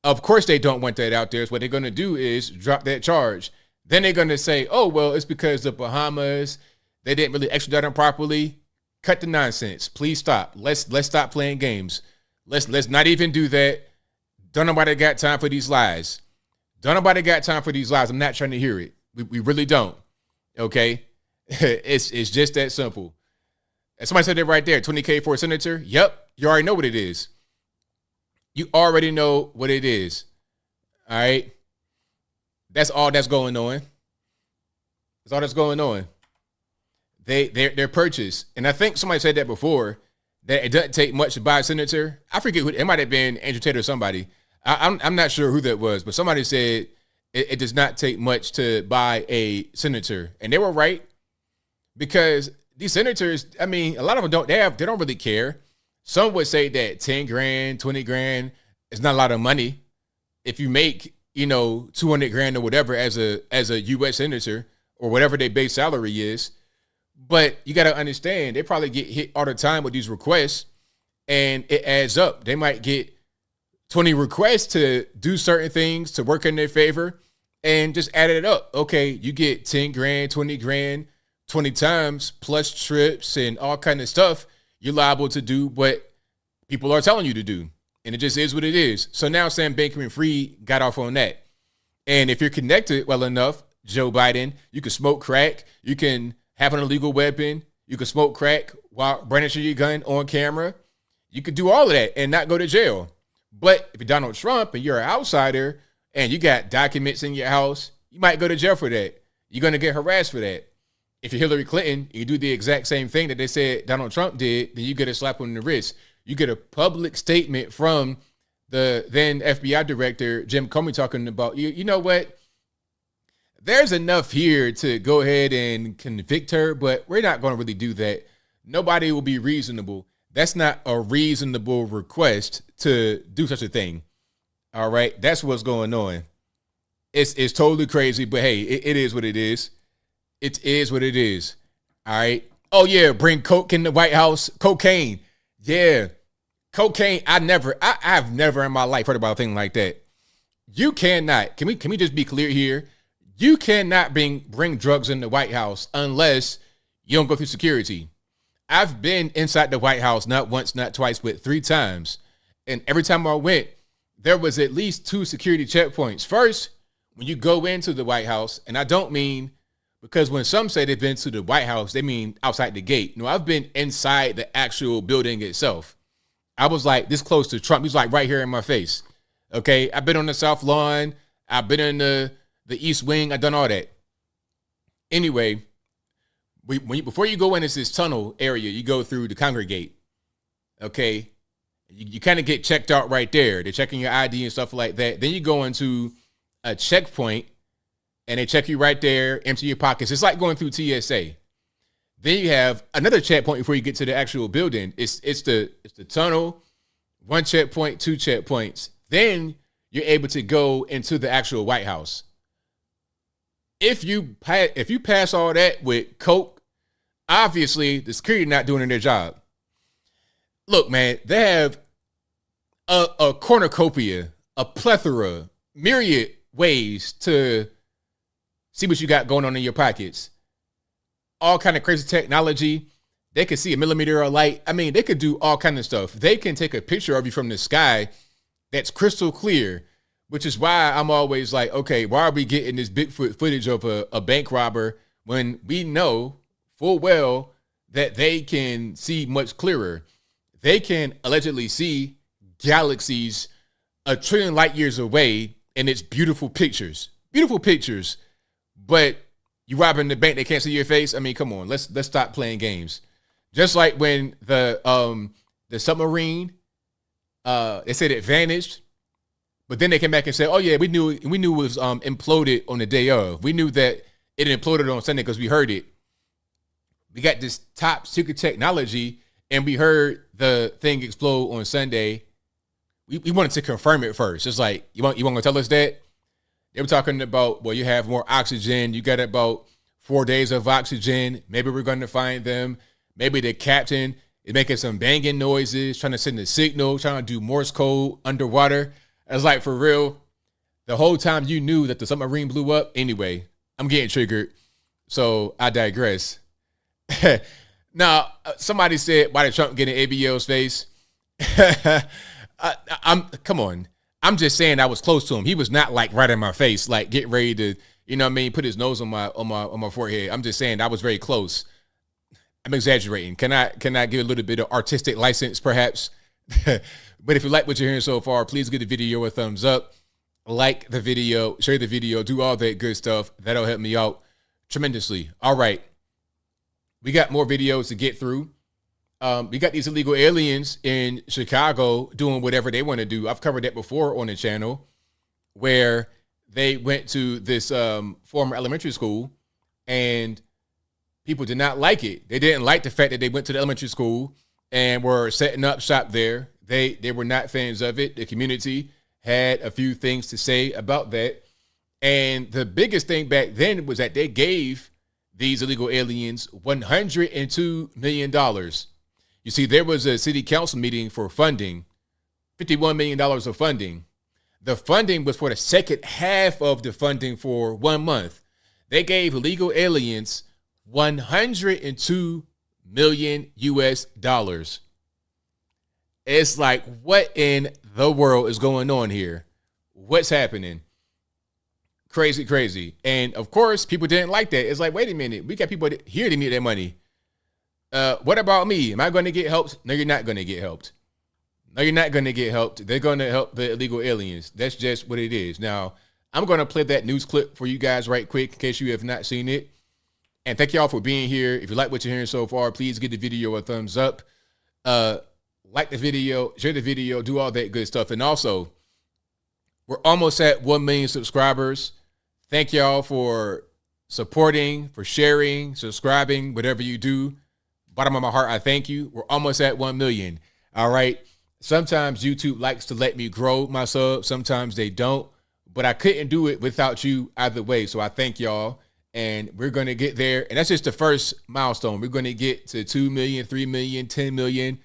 Speaker 1: Of course they don't want that out there. So what they're going to do is drop that charge. Then they're going to say, oh, well, it's because the Bahamas, they didn't really extradite them properly. Cut the nonsense. Please stop. Let's stop playing games. Let's not even do that. Don't nobody got time for these lies. Don't nobody got time for these lies. I'm not trying to hear it. We really don't. Okay? It's just that simple. And somebody said that right there. $20K for a senator? Yep. You already know what it is. You already know what it is. All right? That's all that's going on. That's all that's going on. They're purchased. And I think somebody said that before, that it doesn't take much to buy a senator. I forget who, it might have been Andrew Tate or somebody. I'm not sure who that was, but somebody said it does not take much to buy a senator. And they were right, because these senators, I mean, a lot of them they don't really care. Some would say that 10 grand, 20 grand is not a lot of money. If you make, 200 grand or whatever as a U.S. senator, or whatever their base salary is. But you got to understand, they probably get hit all the time with these requests, and it adds up. They might get 20 requests to do certain things to work in their favor, and just add it up. Okay, you get 10 grand, 20 grand, 20 times, plus trips and all kind of stuff. You're liable to do what people are telling you to do. And it just is what it is. So now Sam Bankman-Fried got off on that. And if you're connected well enough, Joe Biden, you can smoke crack. You can have an illegal weapon. You can smoke crack while brandishing your gun on camera. You could do all of that and not go to jail. But if you're Donald Trump and you're an outsider and you got documents in your house, you might go to jail for that. You're going to get harassed for that. If you're Hillary Clinton, you do the exact same thing that they said Donald Trump did, then you get a slap on the wrist. You get a public statement from the then FBI director, Jim Comey, talking about, you know what? There's enough here to go ahead and convict her, but we're not going to really do that. Nobody will be reasonable. That's not a reasonable request to do such a thing. All right. That's what's going on. It's totally crazy, but hey, it is what it is. It is what it is. All right. Oh yeah. Bring coke in the White House. Cocaine. Yeah. Cocaine. I've never in my life heard about a thing like that. You cannot. Can we just be clear here? You cannot bring drugs in the White House unless you don't go through security. I've been inside the White House not once, not twice, but 3 times. And every time I went, there was at least 2 security checkpoints. First, when you go into the White House, and I don't mean, because when some say they've been to the White House, they mean outside the gate. No, I've been inside the actual building itself. I was like this close to Trump. He's like right here in my face. Okay, I've been on the South Lawn. I've been in the East Wing. I've done all that. Anyway, before you go into this tunnel area, you go through the congregate. Okay, you kind of get checked out right there. They're checking your ID and stuff like that. Then you go into a checkpoint, and they check you right there, empty your pockets. It's like going through TSA. Then you have another checkpoint before you get to the actual building. It's the tunnel, 1 checkpoint, 2 checkpoints. Then you're able to go into the actual White House. If you pass all that with coke, obviously the security not doing their job. Look, man, they have a cornucopia, a plethora, myriad ways to see what you got going on in your pockets. All kind of crazy technology. They could see a millimeter of light. I mean, they could do all kind of stuff. They can take a picture of you from the sky. that's crystal clear, which is why I'm always like, okay, why are we getting this Bigfoot footage of a bank robber when we know full well that they can see much clearer? They can allegedly see galaxies a trillion light years away, and it's beautiful pictures, but you robbing the bank, they can't see your face. I mean, come on, let's stop playing games. Just like when the submarine, they said it vanished, but then they came back and said, oh yeah, we knew it was imploded on the day of. We knew that it imploded on Sunday because we heard it. We got this top secret technology, and we heard the thing explode on Sunday. We wanted to confirm it first. It's like, you want to tell us that? They were talking about, well, you have more oxygen. You got about 4 days of oxygen. Maybe we're going to find them. Maybe the captain is making some banging noises, trying to send a signal, trying to do Morse code underwater. I was like, for real, the whole time you knew that the submarine blew up. Anyway, I'm getting triggered, so I digress. Now, somebody said, why did Trump get in ABL's face? Come on. I'm just saying I was close to him. He was not like right in my face, like getting ready to, you know what I mean, put his nose on my forehead. I'm just saying I was very close. I'm exaggerating. Can I give a little bit of artistic license, perhaps? But if you like what you're hearing so far, please give the video a thumbs up, like the video, share the video, do all that good stuff. That'll help me out tremendously. All right. We got more videos to get through. We got these illegal aliens in Chicago doing whatever they want to do. I've covered that before on the channel, where they went to this former elementary school and people did not like it. They didn't like the fact that they went to the elementary school and were setting up shop there. They were not fans of it. The community had a few things to say about that. And the biggest thing back then was that they gave these illegal aliens $102 million. You see, there was a city council meeting for funding, $51 million of funding. The funding was for the second half of the funding for 1 month. They gave illegal aliens $102 million US. It's like, what in the world is going on here? What's happening? Crazy, crazy. And of course, people didn't like that. It's like, wait a minute, we got people here that need that money. What about me? Am I going to get helped? No, you're not going to get helped. No, you're not going to get helped. They're going to help the illegal aliens. That's just what it is. Now, I'm going to play that news clip for you guys right quick in case you have not seen it. And thank y'all for being here. If you like what you're hearing so far, please give the video a thumbs up. Like the video, share the video, do all that good stuff. And also, we're almost at 1 million subscribers. Thank y'all for supporting, for sharing, subscribing, whatever you do. Bottom of my heart, I thank you. We're almost at 1 million. All right. Sometimes YouTube likes to let me grow my subs. Sometimes they don't. But I couldn't do it without you either way. So I thank y'all. And we're going to get there. And that's just the first milestone. We're going to get to 2 million, 3 million, 10 million.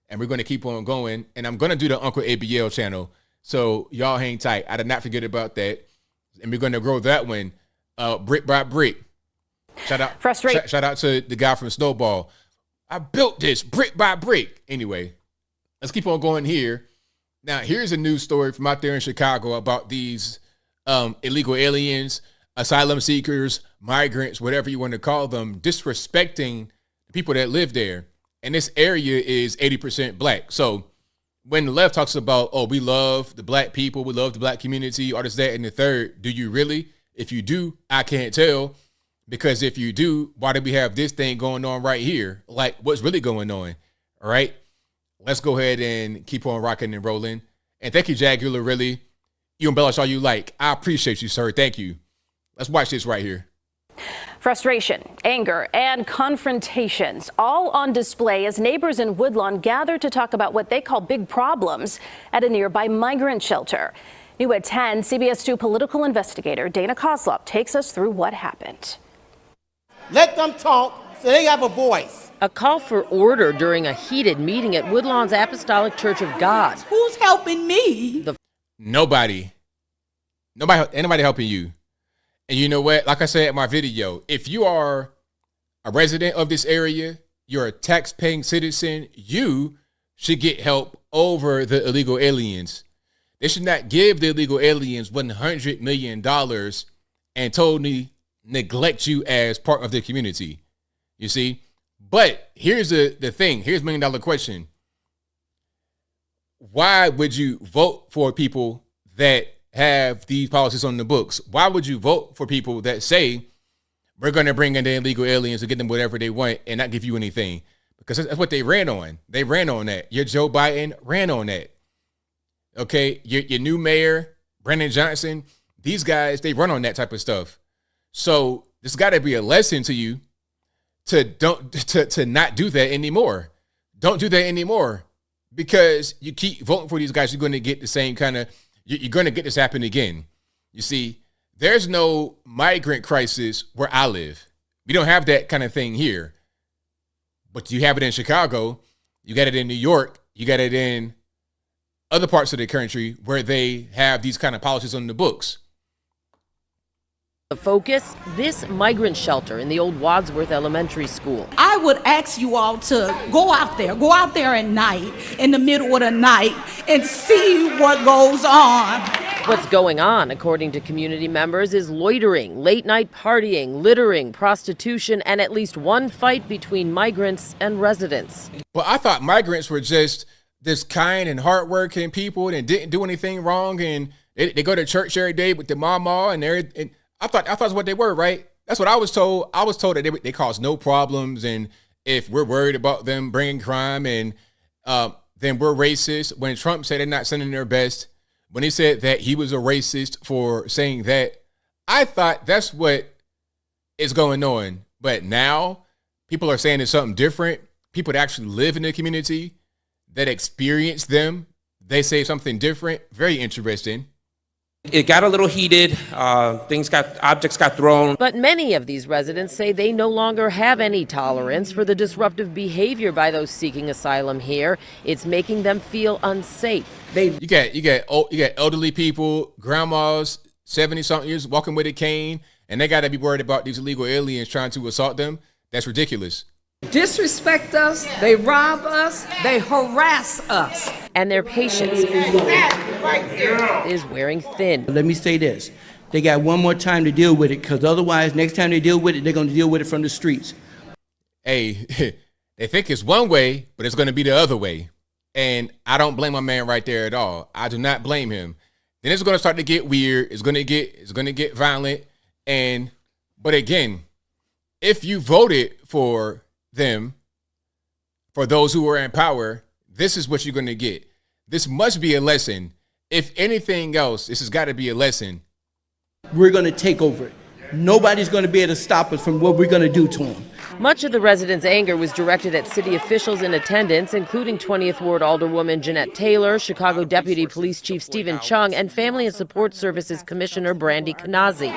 Speaker 1: And we're going to keep on going. And I'm going to do the Uncle ABL channel. So y'all hang tight. I did not forget about that. And we're going to grow that one brick by brick. Shout out to the guy from Snowball. I built this brick by brick. Anyway, let's keep on going here. Now, here's a news story from out there in Chicago about these illegal aliens, asylum seekers, migrants, whatever you want to call them, disrespecting the people that live there. And this area is 80% black. So when the left talks about, oh, we love the black people, we love the black community, all this, that, and the third, do you really? If you do, I can't tell. Because if you do, why do we have this thing going on right here? Like, what's really going on? All right. Let's go ahead and keep on rocking and rolling. And thank you, Jagular, really. You embellish all you like. I appreciate you, sir. Thank you. Let's watch this right here.
Speaker 13: Frustration, anger, and confrontations all on display as neighbors in Woodlawn gather to talk about what they call big problems at a nearby migrant shelter. New at 10, CBS 2 political investigator Dana Kozlov takes us through what happened.
Speaker 14: Let them talk so they have a voice.
Speaker 15: A call for order during a heated meeting at Woodlawn's Apostolic Church of God.
Speaker 14: Who's helping me?
Speaker 1: Nobody. Ain't nobody helping you. And you know what? Like I said in my video, if you are a resident of this area, you're a tax-paying citizen, you should get help over the illegal aliens. They should not give the illegal aliens $100 million and totally neglect you as part of the community. You see? But here's the thing. Here's $1 million question. Why would you vote for people that have these policies on the books? Why would you vote for people that say we're going to bring in the illegal aliens and get them whatever they want and not give you anything? Because that's what they ran on. They ran on that. Your Joe Biden ran on that. Okay, your new mayor, Brandon Johnson, these guys, they run on that type of stuff. So there's got to be a lesson to you to not do that anymore. Don't do that anymore, because you keep voting for these guys, you're going to get the same kind of, you're going to get this happen again. You see, there's no migrant crisis where I live. We don't have that kind of thing here. But you have it in Chicago, you got it in New York, you got it in other parts of the country where they have these kind of policies on the books.
Speaker 15: The focus, this migrant shelter in the old Wadsworth Elementary School.
Speaker 16: I would ask you all to go out there at night, in the middle of the night, and see what goes on.
Speaker 15: What's going on, according to community members, is loitering, late-night partying, littering, prostitution, and at least one fight between migrants and residents.
Speaker 1: Well, I thought migrants were just this kind and hardworking people and didn't do anything wrong, and they go to church every day with the mama, and I thought that's what they were, right? That's what I was told. I was told that they cause no problems, and if we're worried about them bringing crime, and then we're racist. When Trump said they're not sending their best, when he said that he was a racist for saying that, I thought that's what is going on. But now people are saying it's something different. People that actually live in the community, that experience them, they say something different. Very interesting.
Speaker 17: It got a little heated. Objects got thrown.
Speaker 15: But many of these residents say they no longer have any tolerance for the disruptive behavior by those seeking asylum here. It's making them feel unsafe.
Speaker 1: You got elderly people, grandmas, 70-something years walking with a cane, and they got to be worried about these illegal aliens trying to assault them. That's ridiculous.
Speaker 16: Disrespect us, they rob us, they harass us.
Speaker 15: And their patience is wearing thin.
Speaker 14: Let me say this. They got one more time to deal with it, because otherwise, next time they deal with it, they're going to deal with it from the streets.
Speaker 1: Hey, they think it's one way, but it's going to be the other way. And I don't blame my man right there at all. I do not blame him. Then it's going to start to get weird. It's going to get violent. But again, if you voted for them, for those who are in power, this is what you're going to get. This must be a lesson. If anything else, this has got to be a lesson.
Speaker 14: We're going to take over it. Nobody's going to be able to stop us from what we're going to do to them.
Speaker 15: Much of the residents' anger was directed at city officials in attendance, including 20th Ward Alderwoman Jeanette Taylor, Chicago Deputy Police Chief Stephen Chung, and Family and Support Services Commissioner Brandy Kanazi.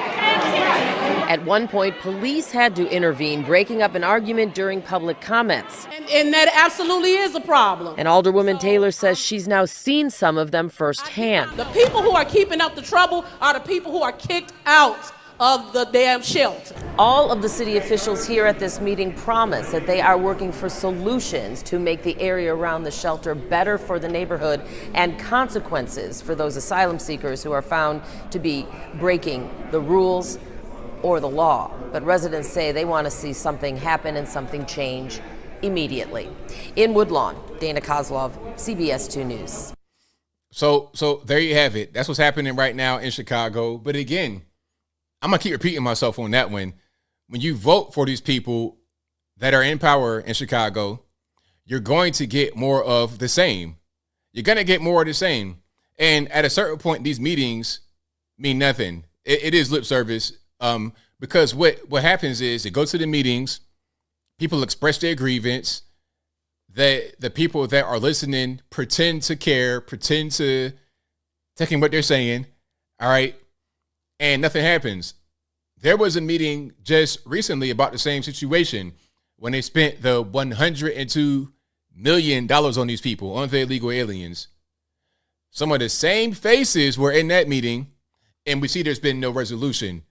Speaker 15: At one point, police had to intervene, breaking up an argument during public comments.
Speaker 16: And that absolutely is a problem.
Speaker 15: And Alderwoman Taylor says she's now seen some of them firsthand.
Speaker 16: The people who are keeping up the trouble are the people who are kicked out of the damn shelter.
Speaker 15: All of the city officials here at this meeting promise that they are working for solutions to make the area around the shelter better for the neighborhood and consequences for those asylum seekers who are found to be breaking the rules or the law. But residents say they want to see something happen and something change immediately. In Woodlawn, Dana Kozlov, CBS 2 News.
Speaker 1: So there you have it. That's what's happening right now in Chicago. But again, I'm going to keep repeating myself on that one. When you vote for these people that are in power in Chicago, you're going to get more of the same. You're going to get more of the same. And at a certain point, these meetings mean nothing. It is lip service. Because what happens is they go to the meetings, people express their grievance, the people that are listening pretend to care, pretend to take in what they're saying, all right, and nothing happens. There was a meeting just recently about the same situation when they spent the $102 million on these people, on the illegal aliens. Some of the same faces were in that meeting, and we see there's been no resolution.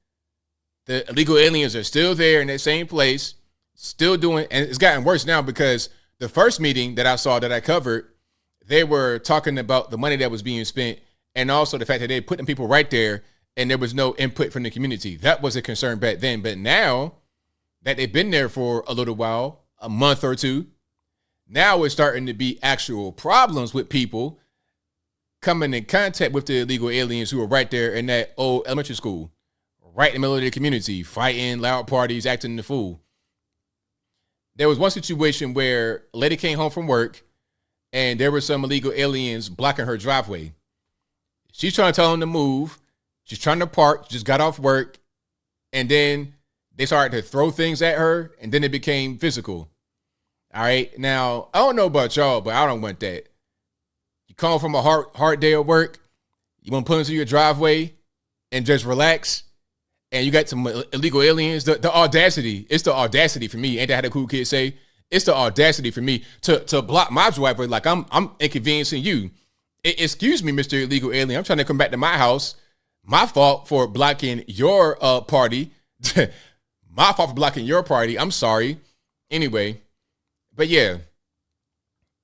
Speaker 1: The illegal aliens are still there in that same place, still doing, and it's gotten worse now because the first meeting that I saw that I covered, they were talking about the money that was being spent, and also the fact that they put them people right there and there was no input from the community. That was a concern back then. But now that they've been there for a little while, a month or two, now it's starting to be actual problems with people coming in contact with the illegal aliens who are right there in that old elementary school, right in the middle of the community, fighting, loud parties, acting the fool. There was one situation where a lady came home from work and there were some illegal aliens blocking her driveway. She's trying to tell them to move. She's trying to park, just got off work, and then they started to throw things at her, and then it became physical. All right. Now, I don't know about y'all, but I don't want that. You come from a hard day of work, you want to pull into your driveway and just relax, and you got some illegal aliens. The audacity, it's the audacity for me. Ain't that how the cool kids say? It's the audacity for me to block my driveway like I'm inconveniencing you. Excuse me, Mr. Illegal Alien. I'm trying to come back to my house. My fault for blocking your party. My fault for blocking your party. I'm sorry. Anyway, but yeah.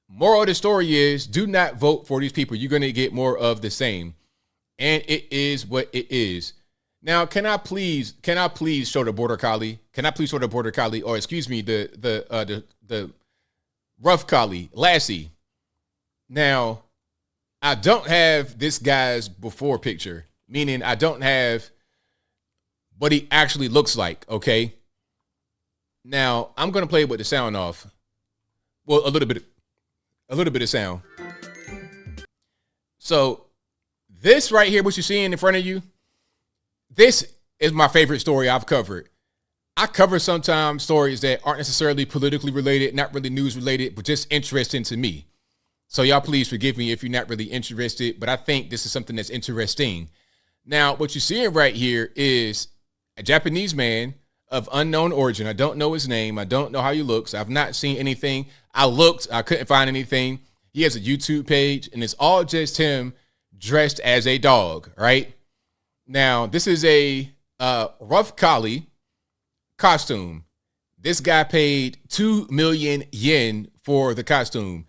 Speaker 1: Moral of the story is do not vote for these people. You're going to get more of the same. And it is what it is. Now, can I please show the border collie? Can I please show the border collie? Or excuse me, the rough collie, Lassie. Now, I don't have this guy's before picture, meaning I don't have what he actually looks like, okay? Now, I'm going to play with the sound off. Well, a little bit of sound. So, this right here, what you're seeing in front of you, this is my favorite story I've covered. I cover sometimes stories that aren't necessarily politically related, not really news related, but just interesting to me. So y'all please forgive me if you're not really interested, but I think this is something that's interesting. Now, what you're seeing right here is a Japanese man of unknown origin. I don't know his name. I don't know how he looks. I've not seen anything. I looked. I couldn't find anything. He has a YouTube page, and it's all just him dressed as a dog, right? Now, this is a rough collie costume. This guy paid 2 million yen for the costume.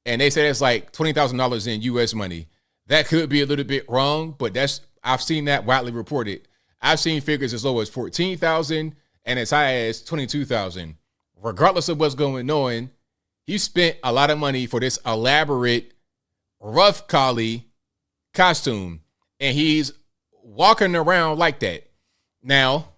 Speaker 1: And they said it's like $20,000 in US money. That could be a little bit wrong, but I've seen that widely reported. I've seen figures as low as 14,000 and as high as 22,000. Regardless of what's going on, he spent a lot of money for this elaborate rough collie costume, and he's walking around like that. Now,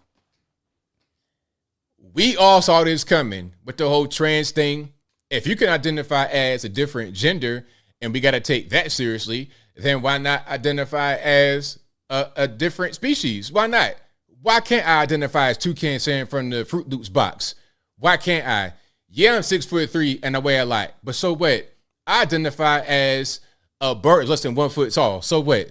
Speaker 1: we all saw this coming with the whole trans thing. If you can identify as a different gender and we got to take that seriously, then why not identify as a different species? Why not? Why can't I identify as Toucan Sam from the Fruit Loops box? Why can't I? Yeah, I'm 6'3" and I weigh a lot, but so what? I identify as a bird less than 1 foot tall. So what?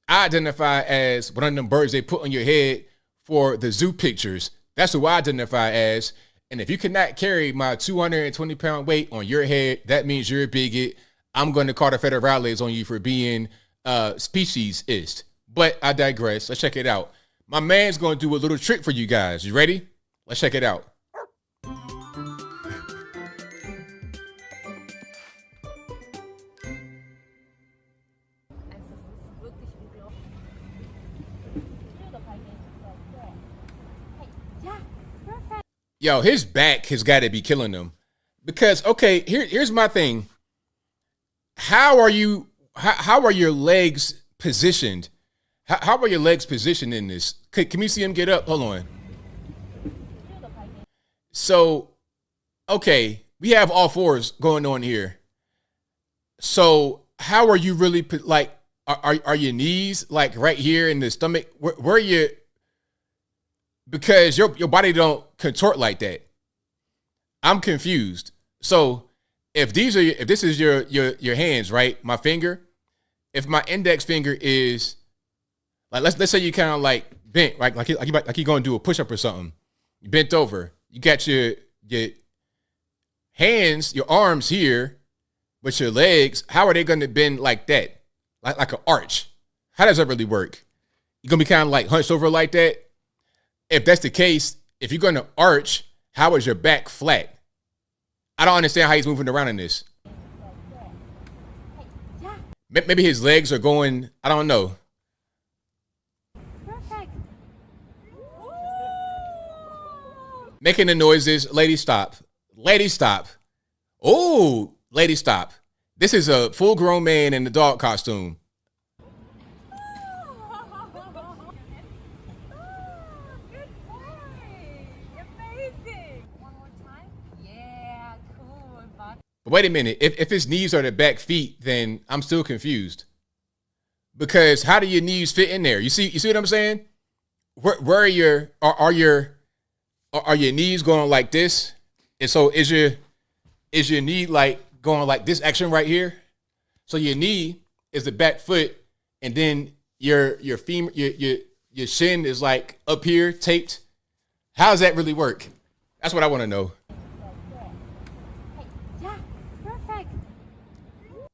Speaker 1: I identify as one of them birds they put on your head for the zoo pictures. That's who I identify as. And if you cannot carry my 220-pound weight on your head, that means you're a bigot. I'm going to call the federales on you for being speciesist. But I digress. Let's check it out. My man's going to do a little trick for you guys. You ready? Let's check it out. Yo, his back has got to be killing him. Because, okay, here's my thing. How are your legs positioned? How are your legs positioned in this? Can we see him get up? Hold on. So, okay, we have all fours going on here. So, how are you really, like, are your knees, like, right here in the stomach? Where are you? Because your body don't contort like that. I'm confused. So if this is your hands, right? My finger, if my index finger is like, let's say you kind of like bent, right? Like you're going to do a push up or something. You bent over. You got your hands, your arms here, but your legs, how are they going to bend like that? Like an arch. How does that really work? You're going to be kind of like hunched over like that? If that's the case, if you're going to arch, how is your back flat? I don't understand how he's moving around in this. Maybe his legs are going, I don't know. Making the noises. Lady, stop. Lady, stop. Oh, lady, stop. This is a full-grown man in the dog costume. But wait a minute. If his knees are the back feet, then I'm still confused. Because how do your knees fit in there? You see what I'm saying? Where are your knees going like this? And so is your knee like going like this action right here? So your knee is the back foot, and then your femur, your shin is like up here taped. How does that really work? That's what I want to know.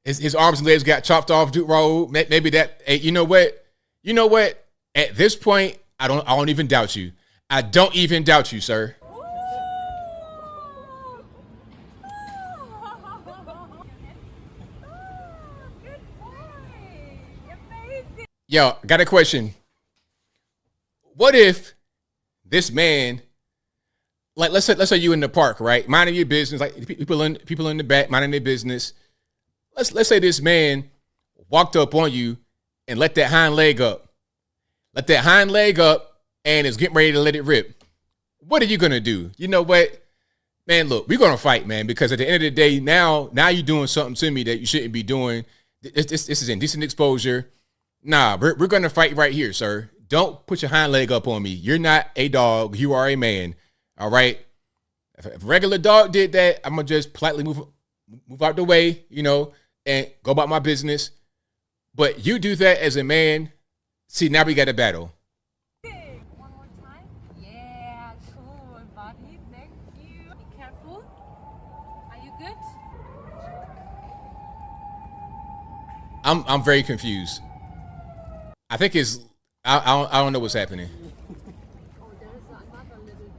Speaker 1: His arms and legs got chopped off, dude. Raul. Maybe that. Hey, you know what? At this point, I don't even doubt you. I don't even doubt you, sir. Yo, got a question. What if this man, like, let's say you in the park, right, minding your business, like people in the back minding their business. Let's say this man walked up on you and let that hind leg up. Let that hind leg up and is getting ready to let it rip. What are you going to do? You know what? Man, look, we're going to fight, man, because at the end of the day, now you're doing something to me that you shouldn't be doing. This is indecent exposure. Nah, we're going to fight right here, sir. Don't put your hind leg up on me. You're not a dog. You are a man. All right? If a regular dog did that, I'm going to just politely move out the way, and go about my business. But you do that as a man. See, now we got a battle.
Speaker 18: One more time. Yeah, cool, buddy. Thank you. Be careful. Are you good?
Speaker 1: I'm very confused. I think I don't know what's happening.
Speaker 18: Oh, there's another little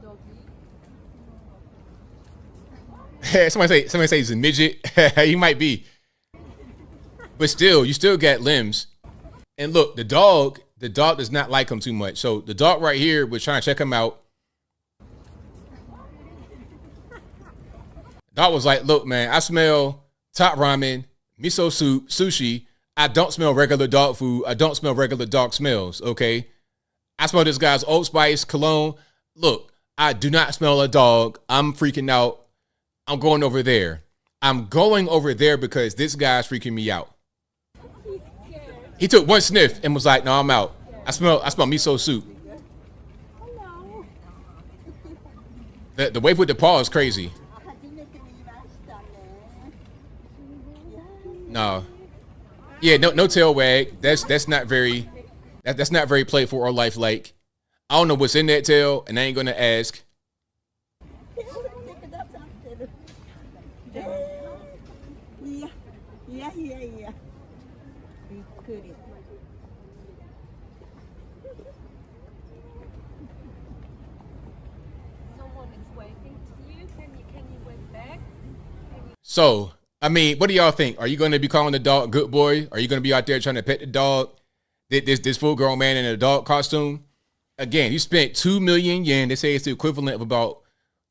Speaker 18: doggy.
Speaker 1: Somebody say he's a midget. He might be. But still, you still got limbs. And look, the dog does not like him too much. So the dog right here was trying to check him out. Dog was like, look, man, I smell top ramen, miso soup, sushi. I don't smell regular dog food. I don't smell regular dog smells, okay? I smell this guy's Old Spice, cologne. Look, I do not smell a dog. I'm freaking out. I'm going over there. I'm going over there because this guy's freaking me out. He took one sniff and was like, no, I'm out. I smell miso soup. The wave with the paw is crazy. No. Yeah, no tail wag. That's not very playful or lifelike. I don't know what's in that tail, and I ain't gonna ask.
Speaker 18: Yeah. Someone is waving to you. Can you wave back?
Speaker 1: So, I mean, what do y'all think? Are you going to be calling the dog good boy? Are you going to be out there trying to pet the dog? This full-grown man in a dog costume? Again, you spent 2 million yen. They say it's the equivalent of about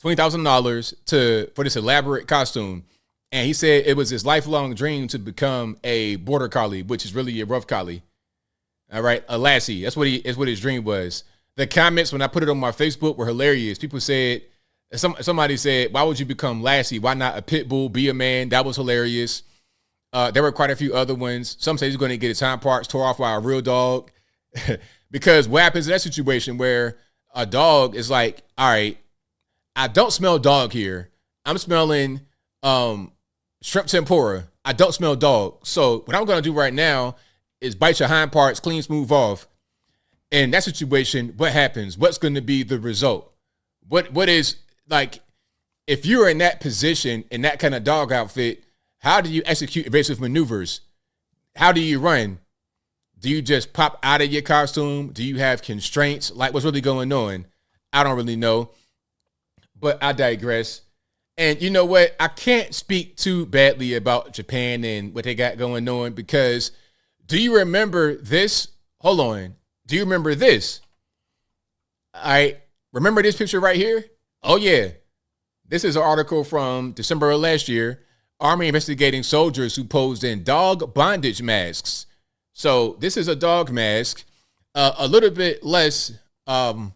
Speaker 1: $20,000 for this elaborate costume. And he said it was his lifelong dream to become a border collie, which is really a rough collie. All right, a lassie. That's what his dream was. The comments when I put it on my Facebook were hilarious. People said, somebody said, why would you become lassie? Why not a pit bull? Be a man. That was hilarious. There were quite a few other ones. Some say he's going to get his hind parts tore off by a real dog. Because what happens in that situation where a dog is like, all right, I don't smell dog here. I'm smelling shrimp tempura. I don't smell dog. So what I'm going to do right now is bite your hind parts, clean, smooth off. In that situation, what happens? What's going to be the result? What is, like, if you're in that position, in that kind of dog outfit, how do you execute evasive maneuvers? How do you run? Do you just pop out of your costume? Do you have constraints? Like, what's really going on? I don't really know. But I digress. And you know what? I can't speak too badly about Japan and what they got going on because Do you remember this? Hold on. Do you remember this? All right. Remember this picture right here? Oh, yeah. This is an article from December of last year. Army investigating soldiers who posed in dog bondage masks. So this is a dog mask, a little bit less, how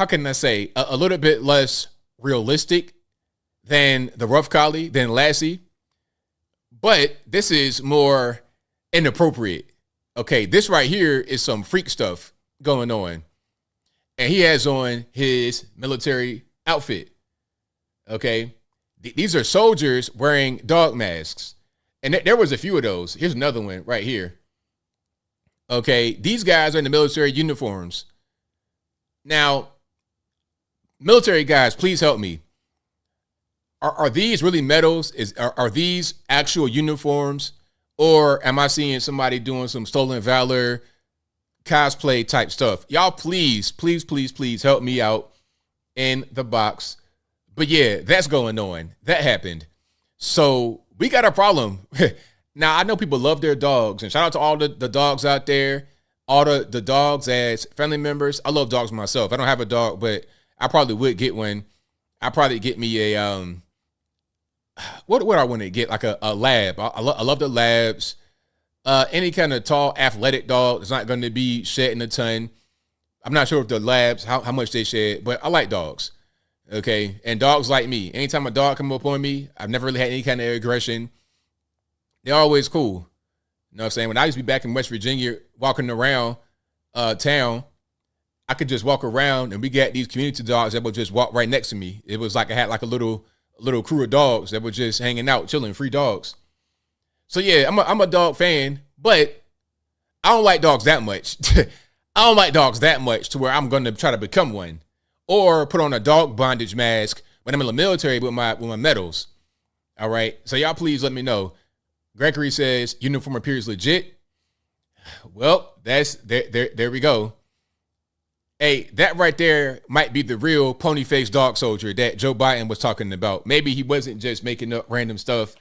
Speaker 1: can I say, a little bit less realistic than the rough collie, than Lassie. But this is more inappropriate. Okay, this right here is some freak stuff going on. And he has on his military outfit. Okay, these are soldiers wearing dog masks. And there was a few of those. Here's another one right here. Okay, these guys are in the military uniforms. Now, military guys, please help me. Are these really medals? Are these actual uniforms? Or am I seeing somebody doing some stolen valor, cosplay type stuff? Y'all, please, please, please, please help me out in the box. But yeah, that's going on. That happened. So we got a problem. Now, I know people love their dogs, and shout out to all the dogs out there, all the dogs as family members. I love dogs myself. I don't have a dog, but I probably would get one. I probably get me a, what I want to get, like a lab. I love the labs. Any kind of tall, athletic dog is not going to be shedding a ton. I'm not sure if the labs, how much they shed, but I like dogs. Okay, and dogs like me. Anytime a dog come up on me, I've never really had any kind of aggression. They're always cool. You know what I'm saying? When I used to be back in West Virginia, walking around town, I could just walk around, and we got these community dogs that would just walk right next to me. It was like I had like a little crew of dogs that were just hanging out, chilling, free dogs. So yeah, I'm a dog fan, but I don't like dogs that much. I don't like dogs that much to where I'm going to try to become one or put on a dog bondage mask when I'm in the military with my medals. All right. So y'all please let me know. Gregory says uniform appears legit. Well, that's there we go. Hey, that right there might be the real pony face dog soldier that Joe Biden was talking about. Maybe he wasn't just making up random stuff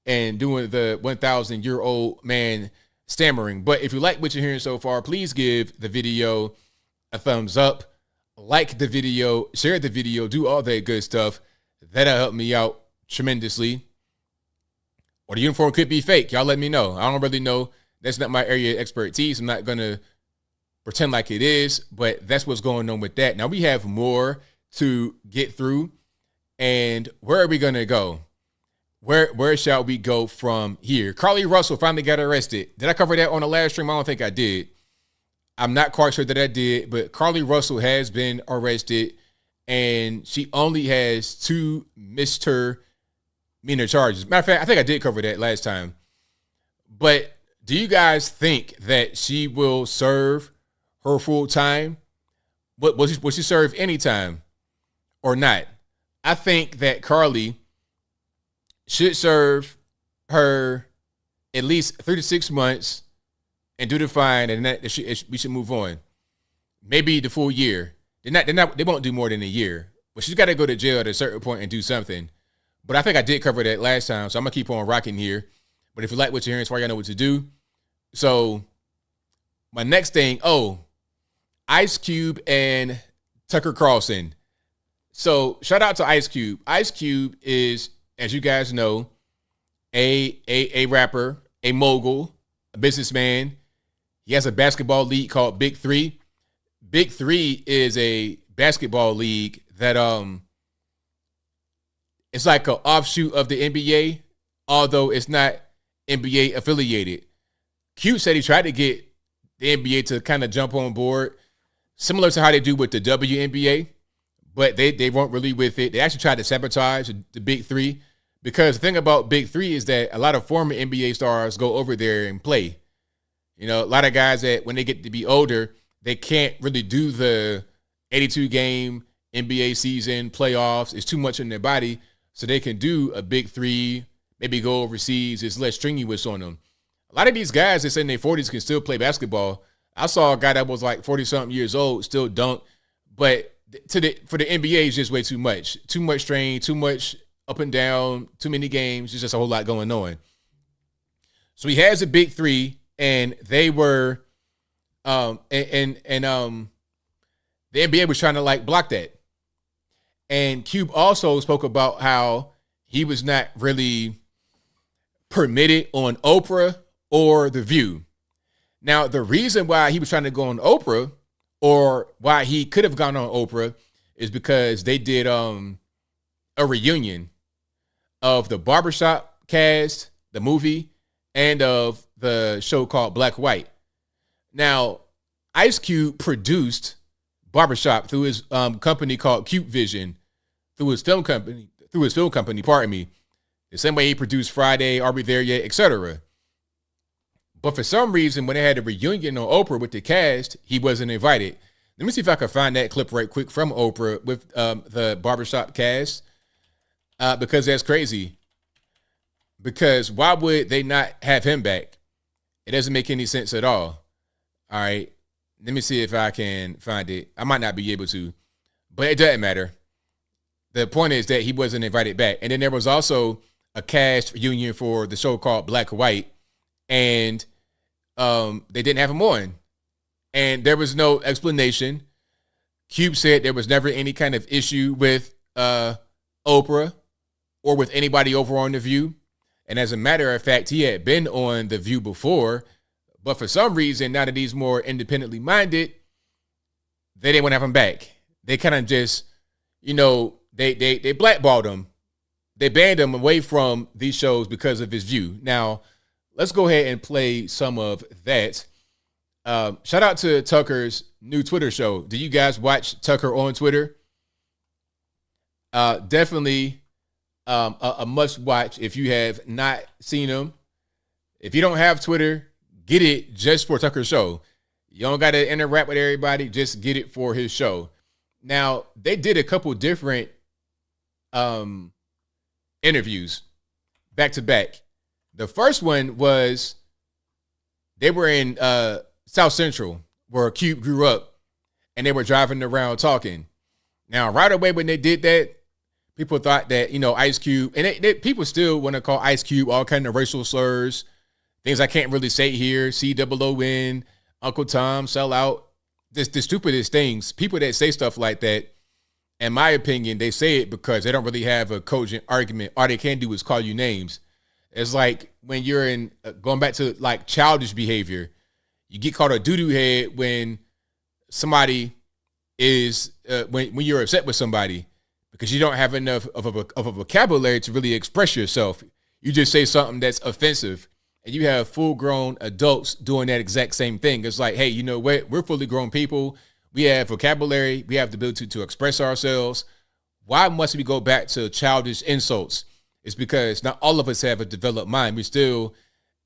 Speaker 1: and doing the 1,000-year-old man stammering. But if you like what you're hearing so far, please give the video a thumbs up, like the video, share the video, do all that good stuff. That'll help me out tremendously. Or the uniform could be fake. Y'all let me know. I don't really know. That's not my area of expertise. I'm not going to pretend like it is, but that's what's going on with that. Now we have more to get through. And where are we going to go? Where shall we go from here? Carlee Russell finally got arrested. Did I cover that on the last stream? I don't think I did. I'm not quite sure that I did, but Carlee Russell has been arrested, and she only has 2 misdemeanor charges. Matter of fact, I think I did cover that last time. But do you guys think that she will serve her full time? Will she serve any time or not? I think that Carlee should serve her at least 3 to 6 months and do the fine, and that we should move on. Maybe the full year. They won't do more than a year. But she's got to go to jail at a certain point and do something. But I think I did cover that last time, so I'm going to keep on rocking here. But if you like what you're hearing, it's why y'all know what to do. So my next thing, Ice Cube and Tucker Carlson. So shout out to Ice Cube. Ice Cube is, as you guys know, a rapper, a mogul, a businessman. He has a basketball league called Big 3. Big 3 is a basketball league that it's like an offshoot of the NBA, although it's not NBA affiliated. Cube said he tried to get the NBA to kind of jump on board, similar to how they do with the WNBA, but they weren't really with it. They actually tried to sabotage the Big 3, because the thing about Big 3 is that a lot of former NBA stars go over there and play. You know, a lot of guys that when they get to be older, they can't really do the 82-game NBA season playoffs. It's too much in their body, so they can do a Big 3, maybe go overseas. It's less strenuous on them. A lot of these guys that's in their 40s can still play basketball. I saw a guy that was like 40-something years old still dunk, but for the NBA, it's just way too much. Too much strain, too much up and down, too many games. There's just a whole lot going on. So he has a Big 3 and they were, the NBA was trying to like block that. And Cube also spoke about how he was not really permitted on Oprah or The View. Now, the reason why he was trying to go on Oprah, or why he could have gone on Oprah, is because they did a reunion of the Barbershop cast, the movie, and of the show called Black White. Now, Ice Cube produced Barbershop through his company called Cube Vision, through his film company, pardon me. The same way he produced Friday, Are We There Yet, etc. But for some reason, when they had a reunion on Oprah with the cast, he wasn't invited. Let me see if I can find that clip right quick from Oprah with the Barbershop cast, because that's crazy. Because why would they not have him back? It doesn't make any sense at all. All right. Let me see if I can find it. I might not be able to, but it doesn't matter. The point is that he wasn't invited back. And then there was also a cast reunion for the show called Black White, and they didn't have him on. And there was no explanation. Cube said there was never any kind of issue with Oprah or with anybody over on The View. And as a matter of fact, he had been on The View before, but for some reason, now that he's more independently minded, they didn't want to have him back. They kind of just, they blackballed him. They banned him away from these shows because of his view. Now, let's go ahead and play some of that. Shout out to Tucker's new Twitter show. Do you guys watch Tucker on Twitter? Definitely a must watch if you have not seen him. If you don't have Twitter, get it just for Tucker's show. You don't got to interact with everybody. Just get it for his show. Now, they did a couple different interviews back to back. The first one was they were in South Central, where Cube grew up, and they were driving around talking. Now, right away when they did that, people thought that, Ice Cube, and people still want to call Ice Cube all kind of racial slurs, things I can't really say here, COON, Uncle Tom, sell out, the stupidest things. People that say stuff like that, in my opinion, they say it because they don't really have a cogent argument. All they can do is call you names. It's like when you're in, going back to like childish behavior, you get called a doo-doo head when somebody is, when you're upset with somebody, because you don't have enough of a vocabulary to really express yourself. You just say something that's offensive, and you have full-grown adults doing that exact same thing. It's like, hey, you know what? We're fully grown people. We have vocabulary. We have the ability to express ourselves. Why must we go back to childish insults? It's because not all of us have a developed mind. We're still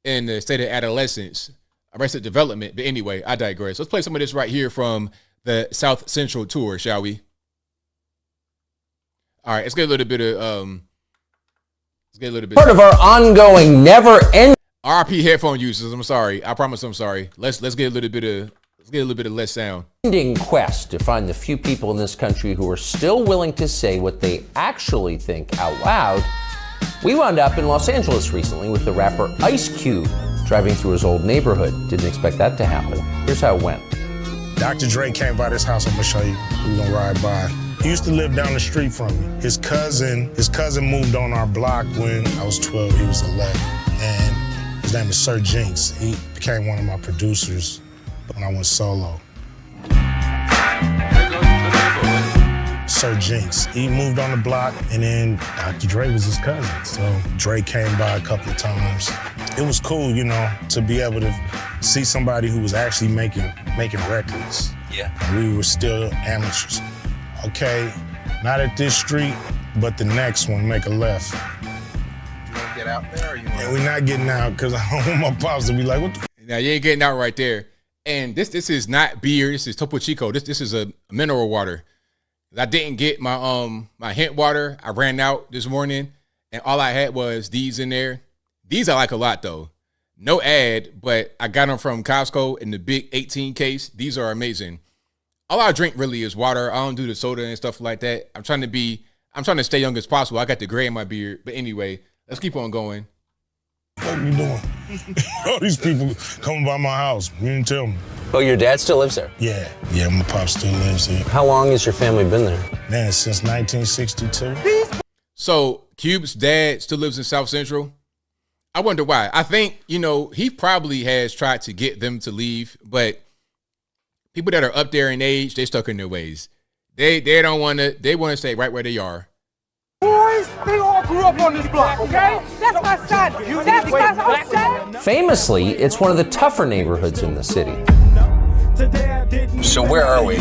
Speaker 1: in the state of adolescence, arrested development. But anyway, I digress. Let's play some of this right here from the South Central tour, shall we? All right, let's get a little bit of part
Speaker 19: of our ongoing never-ending
Speaker 1: RP headphone users. I'm sorry. I promise I'm sorry. Let's get a little bit of less sound.
Speaker 19: Quest to find the few people in this country who are still willing to say what they actually think out loud. We wound up in Los Angeles recently with the rapper Ice Cube driving through his old neighborhood. Didn't expect that to happen. Here's how it went.
Speaker 20: Dr. Dre came by this house. I'm gonna show you. We're gonna ride by. He used to live down the street from me. His cousin moved on our block when I was 12. He was 11, and his name is Sir Jinx. He became one of my producers when I went solo. Sir Jinx. He moved on the block, and then Dr. Dre was his cousin. So Dre came by a couple of times. It was cool, to be able to see somebody who was actually making records. Yeah. We were still amateurs. Okay, not at this street, but the next one, make a left.
Speaker 1: You want to get out there? Or you want
Speaker 20: we're not getting out because I don't want my pops to be like, what the?
Speaker 1: Now, you ain't getting out right there. And this is not beer. This is Topo Chico. This is a mineral water. I didn't get my my hint water. I ran out this morning, and all I had was these in there. These I like a lot, though. No ad, but I got them from Costco in the big 18 case. These are amazing. All I drink really is water. I don't do the soda and stuff like that. I'm trying to stay young as possible. I got the gray in my beard. But anyway, let's keep on going.
Speaker 20: What are you doing? All these people coming by my house. You didn't tell me.
Speaker 19: Oh, your dad still lives there?
Speaker 20: Yeah, my pop still lives here.
Speaker 19: How long has your family been there?
Speaker 20: Man, since 1962.
Speaker 1: So Cube's dad still lives in South Central. I wonder why. I think, he probably has tried to get them to leave, but people that are up there in age, they stuck in their ways. They don't want to, they want to stay right where they are.
Speaker 12: Boys, they all grew up on this block, okay? That's my son. That's my son.
Speaker 19: Famously, it's one of the tougher neighborhoods in the city. So where are we?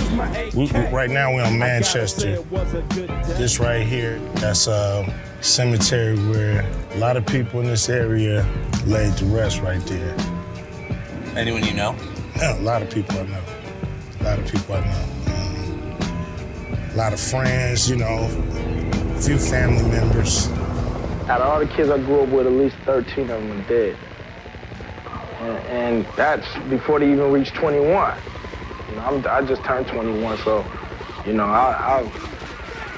Speaker 20: Right now we're on Manchester. This right here, that's a cemetery where a lot of people in this area laid to rest right there.
Speaker 19: Anyone you know?
Speaker 20: Yeah, a lot of people I know. A lot of friends, a few family members.
Speaker 21: Out of all the kids I grew up with, at least 13 of them are dead. And that's before they even reached 21. I just turned 21, so, I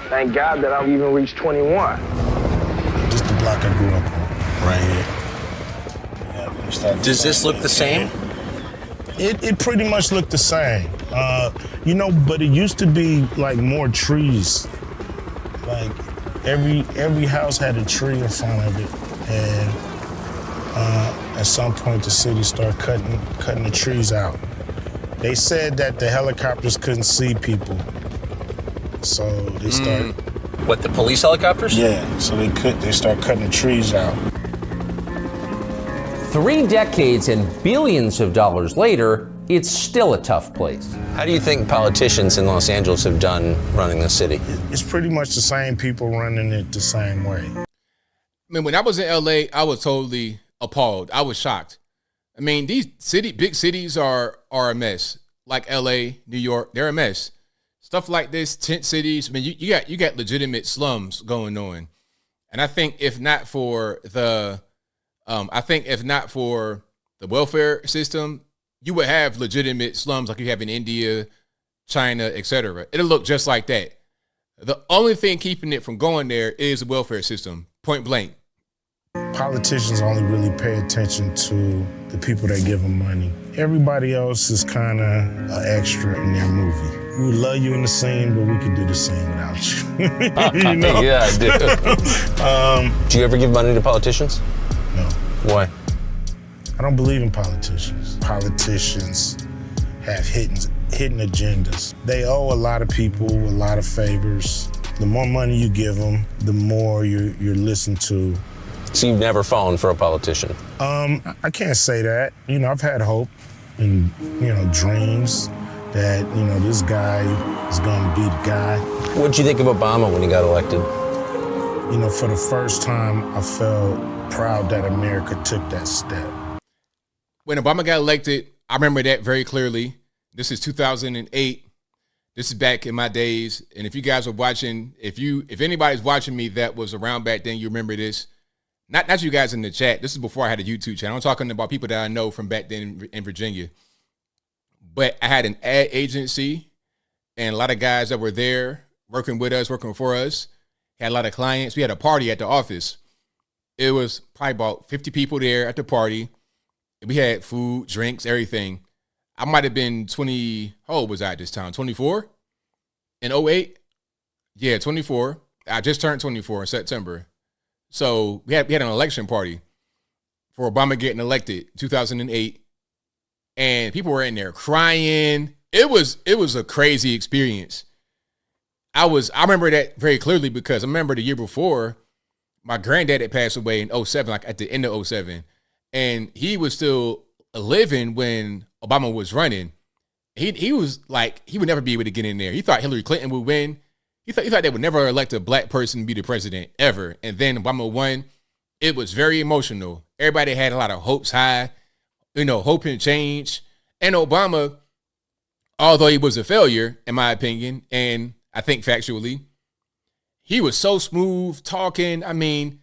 Speaker 21: thank God that I've even reached 21.
Speaker 20: Just the block I grew up on, right here. Yeah,
Speaker 19: does this look the same?
Speaker 20: It pretty much looked the same. But it used to be like more trees. Like every house had a tree in front of it, and at some point the city started cutting the trees out. They said that the helicopters couldn't see people, so they started.
Speaker 19: What, the police helicopters?
Speaker 20: Yeah, so they start cutting the trees out.
Speaker 19: 3 decades and billions of dollars later, it's still a tough place. How do you think politicians in Los Angeles have done running the city?
Speaker 20: It's pretty much the same people running it the same way.
Speaker 1: I mean, when I was in LA, I was totally appalled. I was shocked. I mean, these big cities are a mess. Like LA, New York, they're a mess. Stuff like this, tent cities. I mean, you got legitimate slums going on. And I think if not for the welfare system, you would have legitimate slums like you have in India, China, etc. It'll look just like that. The only thing keeping it from going there is the welfare system, point blank.
Speaker 20: Politicians only really pay attention to the people that give them money. Everybody else is kind of an extra in their movie. We would love you in the scene, but we could do the scene without you.
Speaker 19: Yeah, I do. Do you ever give money to politicians?
Speaker 20: No.
Speaker 19: Why?
Speaker 20: I don't believe in politicians. Politicians have hidden agendas. They owe a lot of people a lot of favors. The more money you give them, the more you're listened to.
Speaker 19: So you've never fallen for a politician?
Speaker 20: I can't say that. I've had hope and, dreams that, this guy is going to be the guy.
Speaker 19: What'd you think of Obama when he got elected?
Speaker 20: For the first time, I felt proud that America took that step.
Speaker 1: When Obama got elected, I remember that very clearly. This is 2008. This is back in my days. And if you guys are watching, if anybody's watching me that was around back then, you remember this. Not you guys in the chat. This is before I had a YouTube channel. I'm talking about people that I know from back then in Virginia. But I had an ad agency and a lot of guys that were there working with us, working for us. Had a lot of clients. We had a party at the office. It was probably about 50 people there at the party. We had food, drinks, everything. I might have been 20. How old was I at this time? 24? In 08? Yeah, 24. I just turned 24 in September. So we had an election party for Obama getting elected 2008. And people were in there crying. It was a crazy experience. I remember that very clearly because I remember the year before, my granddad had passed away in 07, like at the end of 07. And he was still living when Obama was running. He was like, he would never be able to get in there. He thought Hillary Clinton would win. He thought they would never elect a black person to be the president ever. And then Obama won. It was very emotional. Everybody had a lot of hopes high, hope and change. And Obama, although he was a failure, in my opinion, and I think factually, he was so smooth talking. I mean,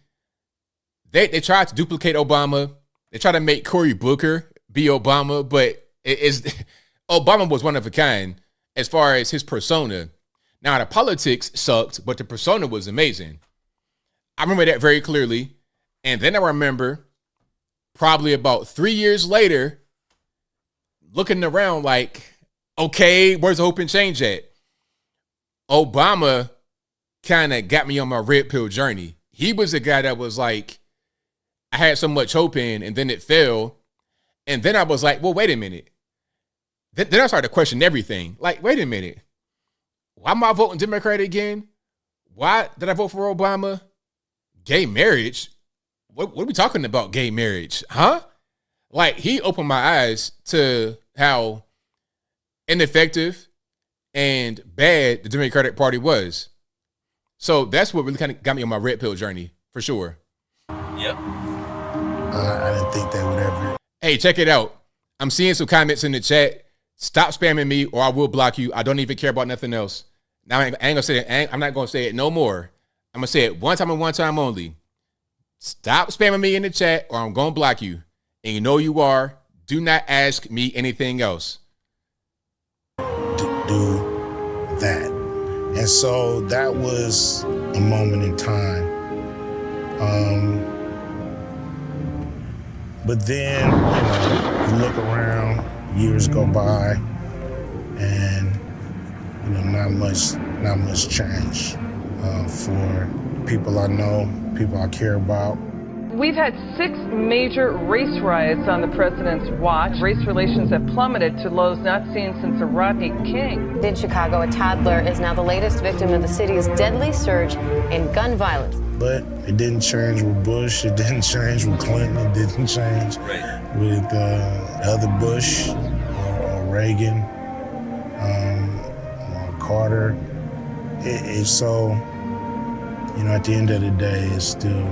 Speaker 1: they tried to duplicate Obama. They tried to make Cory Booker be Obama, but Obama was one of a kind as far as his persona. Now, the politics sucked, but the persona was amazing. I remember that very clearly. And then I remember probably about 3 years later, looking around like, okay, where's the hope and change at? Obama kind of got me on my red pill journey. He was the guy that was like, I had so much hope in, and then it fell. And then I was like, well, wait a minute. Then I started to question everything. Like, wait a minute. Why am I voting Democrat again? Why did I vote for Obama? Gay marriage? What are we talking about, gay marriage? Huh? Like, he opened my eyes to how ineffective and bad the Democratic Party was. So that's what really kind of got me on my red pill journey, for sure.
Speaker 20: Yep. I didn't think they would ever.
Speaker 1: Hey, check it out. I'm seeing some comments in the chat. Stop spamming me or I will block you. I don't even care about nothing else. Now, I ain't gonna say it. I'm not gonna say it no more. I'm gonna say it one time and one time only. Stop spamming me in the chat or I'm gonna block you. And you know you are. Do not ask me anything else.
Speaker 20: Do that. And so that was a moment in time. But then, you look around, years go by, and not much change for people I know, people I care about.
Speaker 2: We've had 6 major race riots on the president's watch. Race relations have plummeted to lows not seen since the Rodney King.
Speaker 22: In Chicago, a toddler is now the latest victim of the city's deadly surge in gun violence.
Speaker 20: But it didn't change with Bush, it didn't change with Clinton, it didn't change with other Bush or Reagan or Carter. So, at the end of the day, it's still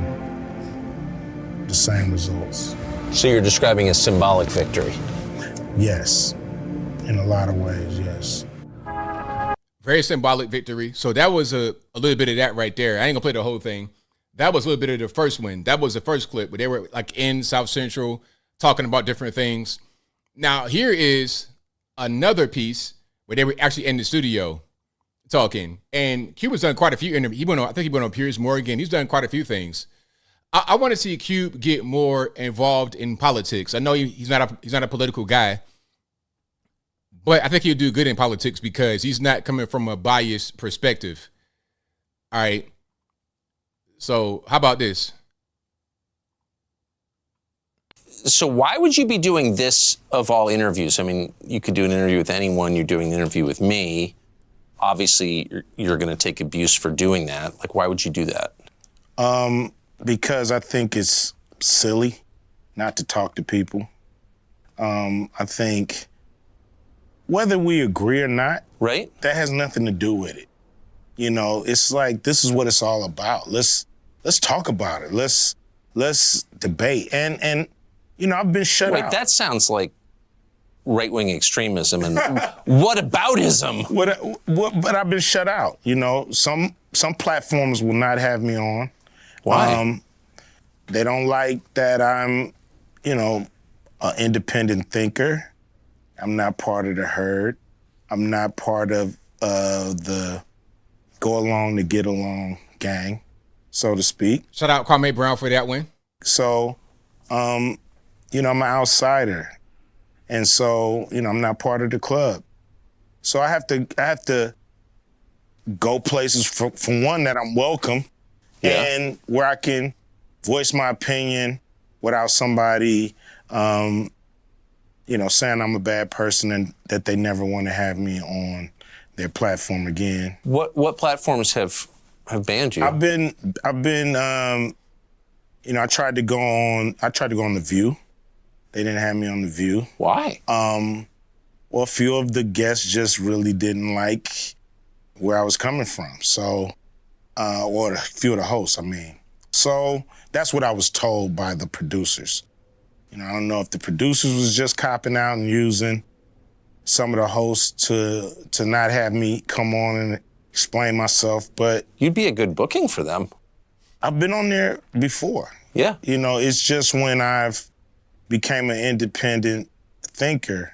Speaker 20: the same results.
Speaker 19: So you're describing a symbolic victory?
Speaker 20: Yes, in a lot of ways, yes.
Speaker 1: Very symbolic victory. So that was a little bit of that right there. I ain't gonna play the whole thing. That was a little bit of the first one. That was the first clip where they were like in South Central talking about different things. Now here is another piece where they were actually in the studio talking. And Cuba's done quite a few interviews. I think he went on Piers Morgan. He's done quite a few things. I want to see Cube get more involved in politics. I know he's not a political guy, but I think he'll do good in politics because he's not coming from a biased perspective. All right. So how about this?
Speaker 19: So why would you be doing this of all interviews? I mean, you could do an interview with anyone. You're doing an interview with me. Obviously, you're going to take abuse for doing that. Like, why would you do that?
Speaker 20: Because I think it's silly not to talk to people. I think whether we agree or not,
Speaker 19: right? That
Speaker 20: has nothing to do with it. It's like, this is what it's all about. Let's talk about it. Let's debate. And I've been shut out.
Speaker 19: Wait, that sounds like right-wing extremism and whataboutism.
Speaker 20: But I've been shut out. Some platforms will not have me on.
Speaker 19: Why?
Speaker 20: They don't like that I'm, an independent thinker. I'm not part of the herd. I'm not part of the go along to get along gang, so to speak.
Speaker 1: Shout out Kwame Brown for that one.
Speaker 20: So, I'm an outsider. And so, I'm not part of the club. So I have to go places for one that I'm welcome. Yeah. And where I can voice my opinion without somebody, saying I'm a bad person and that they never want to have me on their platform again.
Speaker 19: What platforms have banned you?
Speaker 20: I've been I tried to go on The View. They didn't have me on The View.
Speaker 19: Why?
Speaker 20: Well, a few of the guests just really didn't like where I was coming from. So, or a few of the hosts, I mean. So that's what I was told by the producers. I don't know if the producers was just copping out and using some of the hosts to not have me come on and explain myself, but...
Speaker 19: You'd be a good booking for them.
Speaker 20: I've been on there before.
Speaker 19: Yeah.
Speaker 20: It's just when I've became an independent thinker,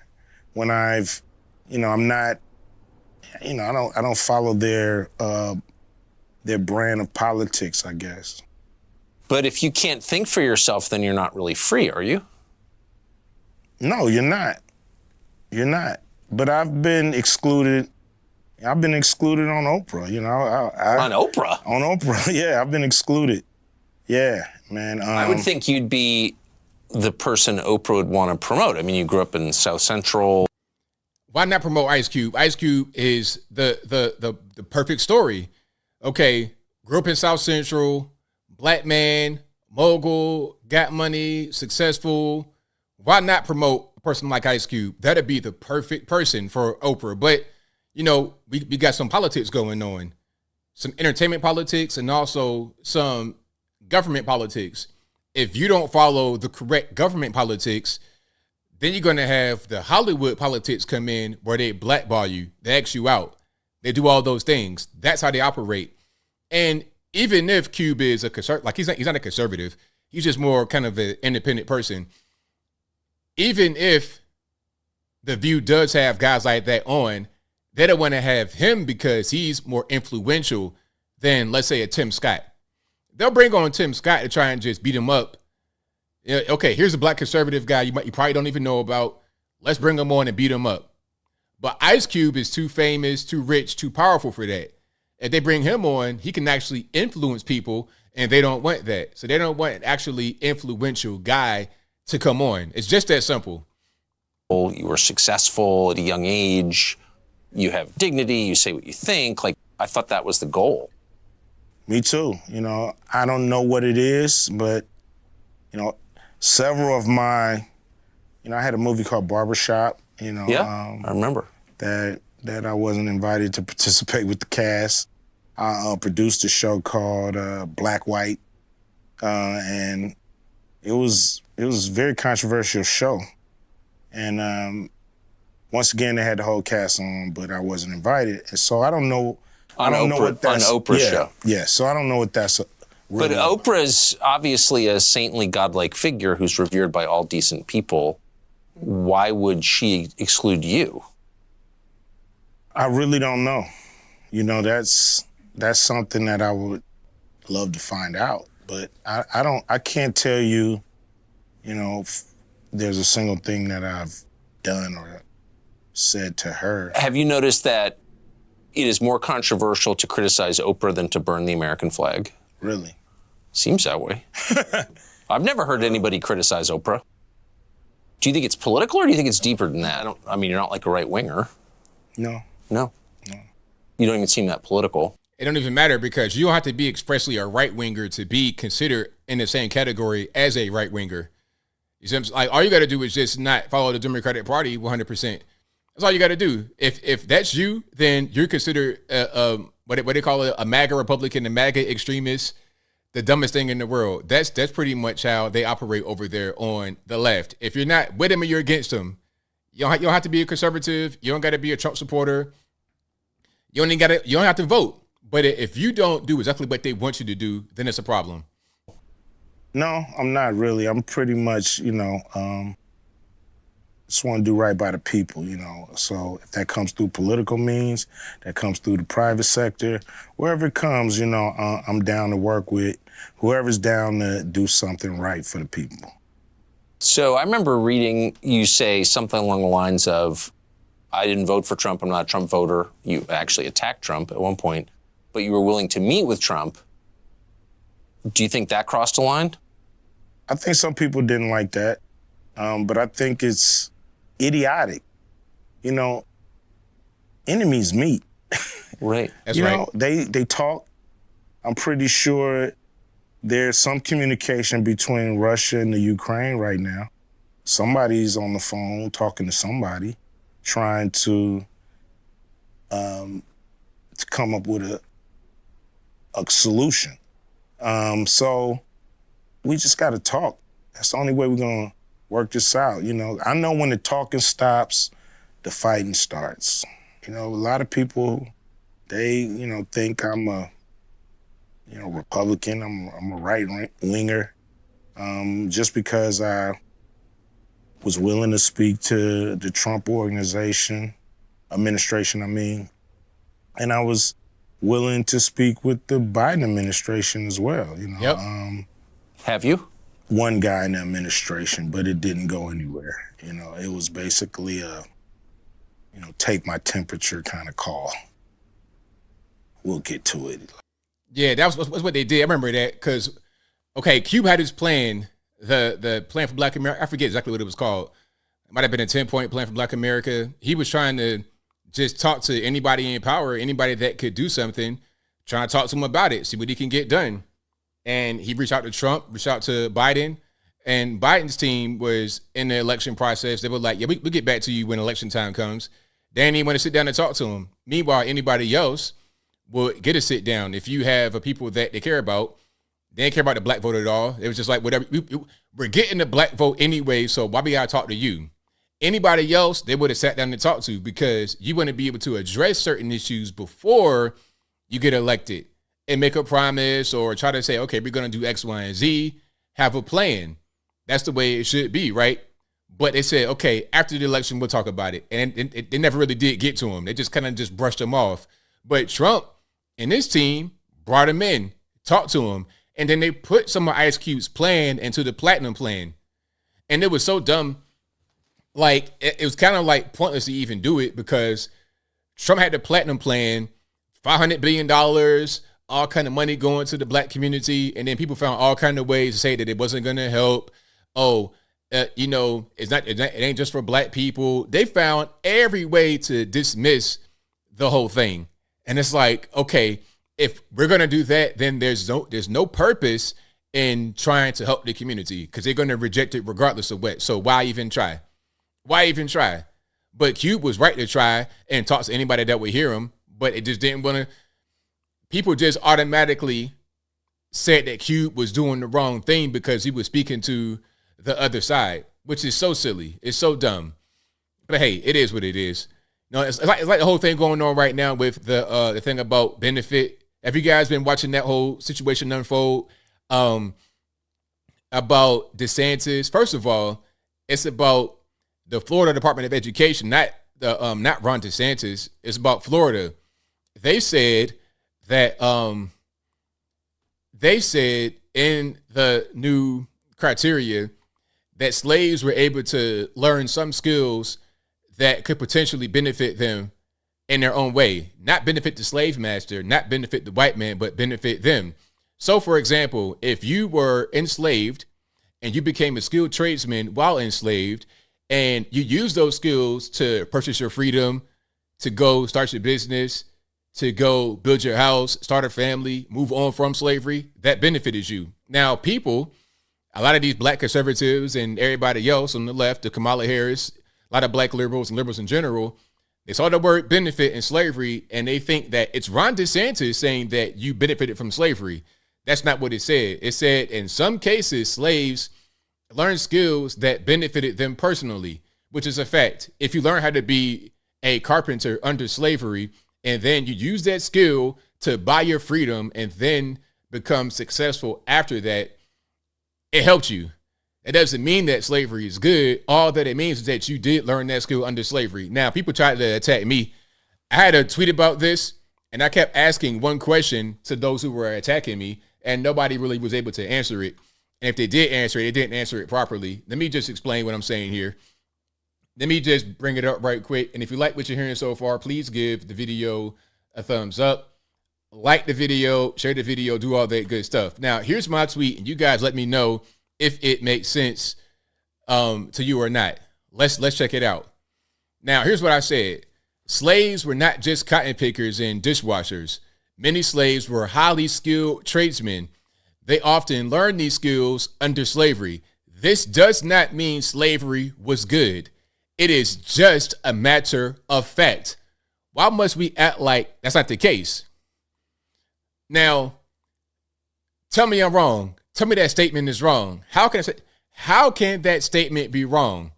Speaker 20: when I've, I'm not, I don't follow their brand of politics, I guess.
Speaker 19: But if you can't think for yourself, then you're not really free, are you?
Speaker 20: No, you're not. You're not. But I've been excluded. I've been excluded on Oprah, you know.
Speaker 19: On Oprah?
Speaker 20: On Oprah, yeah, I've been excluded. Yeah, man.
Speaker 19: I would think you'd be the person Oprah would want to promote. I mean, you grew up in South Central.
Speaker 1: Why not promote Ice Cube? Ice Cube is the perfect story. Okay, grew up in South Central, black man, mogul, got money, successful. Why not promote a person like Ice Cube? That'd be the perfect person for Oprah. But, you know, we got some politics going on, some entertainment politics and also some government politics. If you don't follow the correct government politics, then you're going to have the Hollywood politics come in where they blackball you. They X you out. They do all those things. That's how they operate. And even if Cube is a conservative, like he's not a conservative, he's just more kind of an independent person. Even if The View does have guys like that on, they don't want to have him because he's more influential than, let's say, a Tim Scott. They'll bring on Tim Scott to try and just beat him up. Okay, here's a black conservative guy you probably don't even know about. Let's bring him on and beat him up. But Ice Cube is too famous, too rich, too powerful for that. If they bring him on, he can actually influence people, and they don't want that. So they don't want an actually influential guy to come on. It's just that simple.
Speaker 19: You were successful at a young age. You have dignity. You say what you think. Like, I thought that was the goal.
Speaker 20: Me too. You know, I don't know what it is, but, you know, several of my, you know, I had a movie called Barbershop, you know.
Speaker 19: Yeah, I remember.
Speaker 20: That I wasn't invited to participate with the cast. I produced a show called Black White, and it was a very controversial show. And once again, they had the whole cast on, but I wasn't invited. And so I don't know. I don't know what that's
Speaker 19: on Oprah's show.
Speaker 20: Yeah, so I don't know what that's.
Speaker 19: But Oprah's obviously a saintly, godlike figure who's revered by all decent people. Why would she exclude you?
Speaker 20: I really don't know. You know, that's something that I would love to find out. But I can't tell you, you know, if there's a single thing that I've done or said to her.
Speaker 19: Have you noticed that it is more controversial to criticize Oprah than to burn the American flag?
Speaker 20: Really?
Speaker 19: Seems that way. I've never heard anybody criticize Oprah. Do you think it's political or do you think it's deeper than that? I mean, you're not like a right-winger.
Speaker 20: No.
Speaker 19: No. You don't even seem that political.
Speaker 1: It don't even matter because you don't have to be expressly a right-winger to be considered in the same category as a right-winger. You see what I'm saying? Like, all you got to do is just not follow the Democratic Party 100%. That's all you got to do. If that's you, then you're considered what they call a MAGA Republican, a MAGA extremist, the dumbest thing in the world. That's pretty much how they operate over there on the left. If you're not with them or you're against them, you don't have to be a conservative. You don't got to be a Trump supporter. You don't have to vote. But if you don't do exactly what they want you to do, then it's a problem.
Speaker 20: No, I'm not really. I'm pretty much, you know, just want to do right by the people, you know. So if that comes through political means, that comes through the private sector, wherever it comes, you know, I'm down to work with whoever's down to do something right for the people.
Speaker 19: So I remember reading you say something along the lines of, I didn't vote for Trump, I'm not a Trump voter. You actually attacked Trump at one point, but you were willing to meet with Trump. Do you think that crossed a line?
Speaker 20: I think some people didn't like that, but I think it's idiotic. You know, enemies meet.
Speaker 19: Right.
Speaker 1: That's
Speaker 20: you
Speaker 1: right.
Speaker 20: know, they talk. I'm pretty sure there's some communication between Russia and the Ukraine right now. Somebody's on the phone talking to somebody, trying to come up with a solution. So we just got to talk. That's the only way we're going to work this out. You know, I know when the talking stops, the fighting starts. You know, a lot of people, they, you know, think I'm a, you know, Republican. I'm a right-winger. Just because I was willing to speak to the Trump administration, and I was willing to speak with the Biden administration as well, you know.
Speaker 1: Yep.
Speaker 11: Have you?
Speaker 20: One guy in the administration, but it didn't go anywhere. You know, it was basically a, take my temperature kind of call. We'll get to it.
Speaker 1: Yeah, that was what they did. I remember that because, okay, Cube had his plan, the plan for Black America. I forget exactly what it was called. It might have been a 10-point plan for Black America. He was trying to just talk to anybody in power, anybody that could do something, trying to talk to him about it, see what he can get done. And he reached out to Trump, reached out to Biden, and Biden's team was in the election process. They were like, yeah, we'll get back to you when election time comes. They didn't even want to sit down and talk to him. Meanwhile, anybody else will get a sit down. If you have a people that they care about, they didn't care about the black vote at all. It was just like, whatever, we're getting the black vote anyway, so why we gotta talk to you? Anybody else, they would have sat down and talked to, because you want to be able to address certain issues before you get elected and make a promise or try to say, okay, we're going to do X, Y, and Z, have a plan. That's the way it should be, right? But they said, okay, after the election, we'll talk about it. And they never really did get to him. They just kind of just brushed him off. But Trump and his team brought him in, talked to him, and then they put some of Ice Cube's plan into the platinum plan. And it was so dumb. Like, it was kind of like pointless to even do it, because Trump had the platinum plan, $500 billion, all kind of money going to the black community. And then people found all kind of ways to say that it wasn't going to help. It ain't just for black people. They found every way to dismiss the whole thing. And it's like, okay, if we're going to do that, then there's no purpose in trying to help the community, because they're going to reject it regardless of what. So why even try? Why even try? But Cube was right to try and talk to anybody that would hear him, but it just didn't want to. People just automatically said that Cube was doing the wrong thing because he was speaking to the other side, which is so silly. It's so dumb. But hey, it is what it is. No, it's like the whole thing going on right now with the thing about benefit. Have you guys been watching that whole situation unfold about DeSantis? First of all, it's about the Florida Department of Education, not Ron DeSantis. It's about Florida. They said that in the new criteria that slaves were able to learn some skills that could potentially benefit them in their own way. Not benefit the slave master, not benefit the white man, but benefit them. So, for example, if you were enslaved and you became a skilled tradesman while enslaved, and you use those skills to purchase your freedom, to go start your business, to go build your house, start a family, move on from slavery, that benefited you. Now, people, a lot of these black conservatives and everybody else on the left, the Kamala Harris, a lot of black liberals and liberals in general, they saw the word benefit in slavery, and they think that it's Ron DeSantis saying that you benefited from slavery. That's not what it said. It said in some cases, slaves learn skills that benefited them personally, which is a fact. If you learn how to be a carpenter under slavery, and then you use that skill to buy your freedom and then become successful after that, it helped you. It doesn't mean that slavery is good. All that it means is that you did learn that skill under slavery. Now, people tried to attack me. I had a tweet about this, and I kept asking one question to those who were attacking me, and nobody really was able to answer it. And if they did answer it, they didn't answer it properly. Let me just explain what I'm saying here. Let me just bring it up right quick. And if you like what you're hearing so far, please give the video a thumbs up. Like the video, share the video, do all that good stuff. Now, here's my tweet, and you guys let me know if it makes sense to you or not. Let's check it out. Now, here's what I said. Slaves were not just cotton pickers and dishwashers. Many slaves were highly skilled tradesmen. They often learned these skills under slavery. This does not mean slavery was good. It is just a matter of fact. Why must we act like that's not the case? Now, tell me I'm wrong. Tell me that statement is wrong. How can that statement be wrong?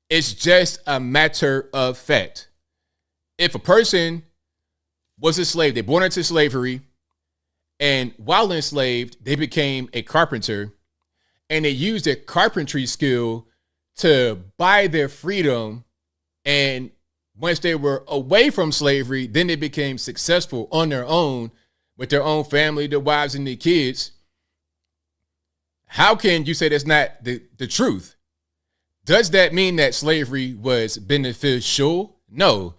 Speaker 1: It's just a matter of fact. If a person was a slave, they born into slavery, and while enslaved, they became a carpenter, and they used their carpentry skill to buy their freedom. And once they were away from slavery, then they became successful on their own with their own family, their wives and their kids. how can you say that's not the truth? Does that mean that slavery was beneficial? No.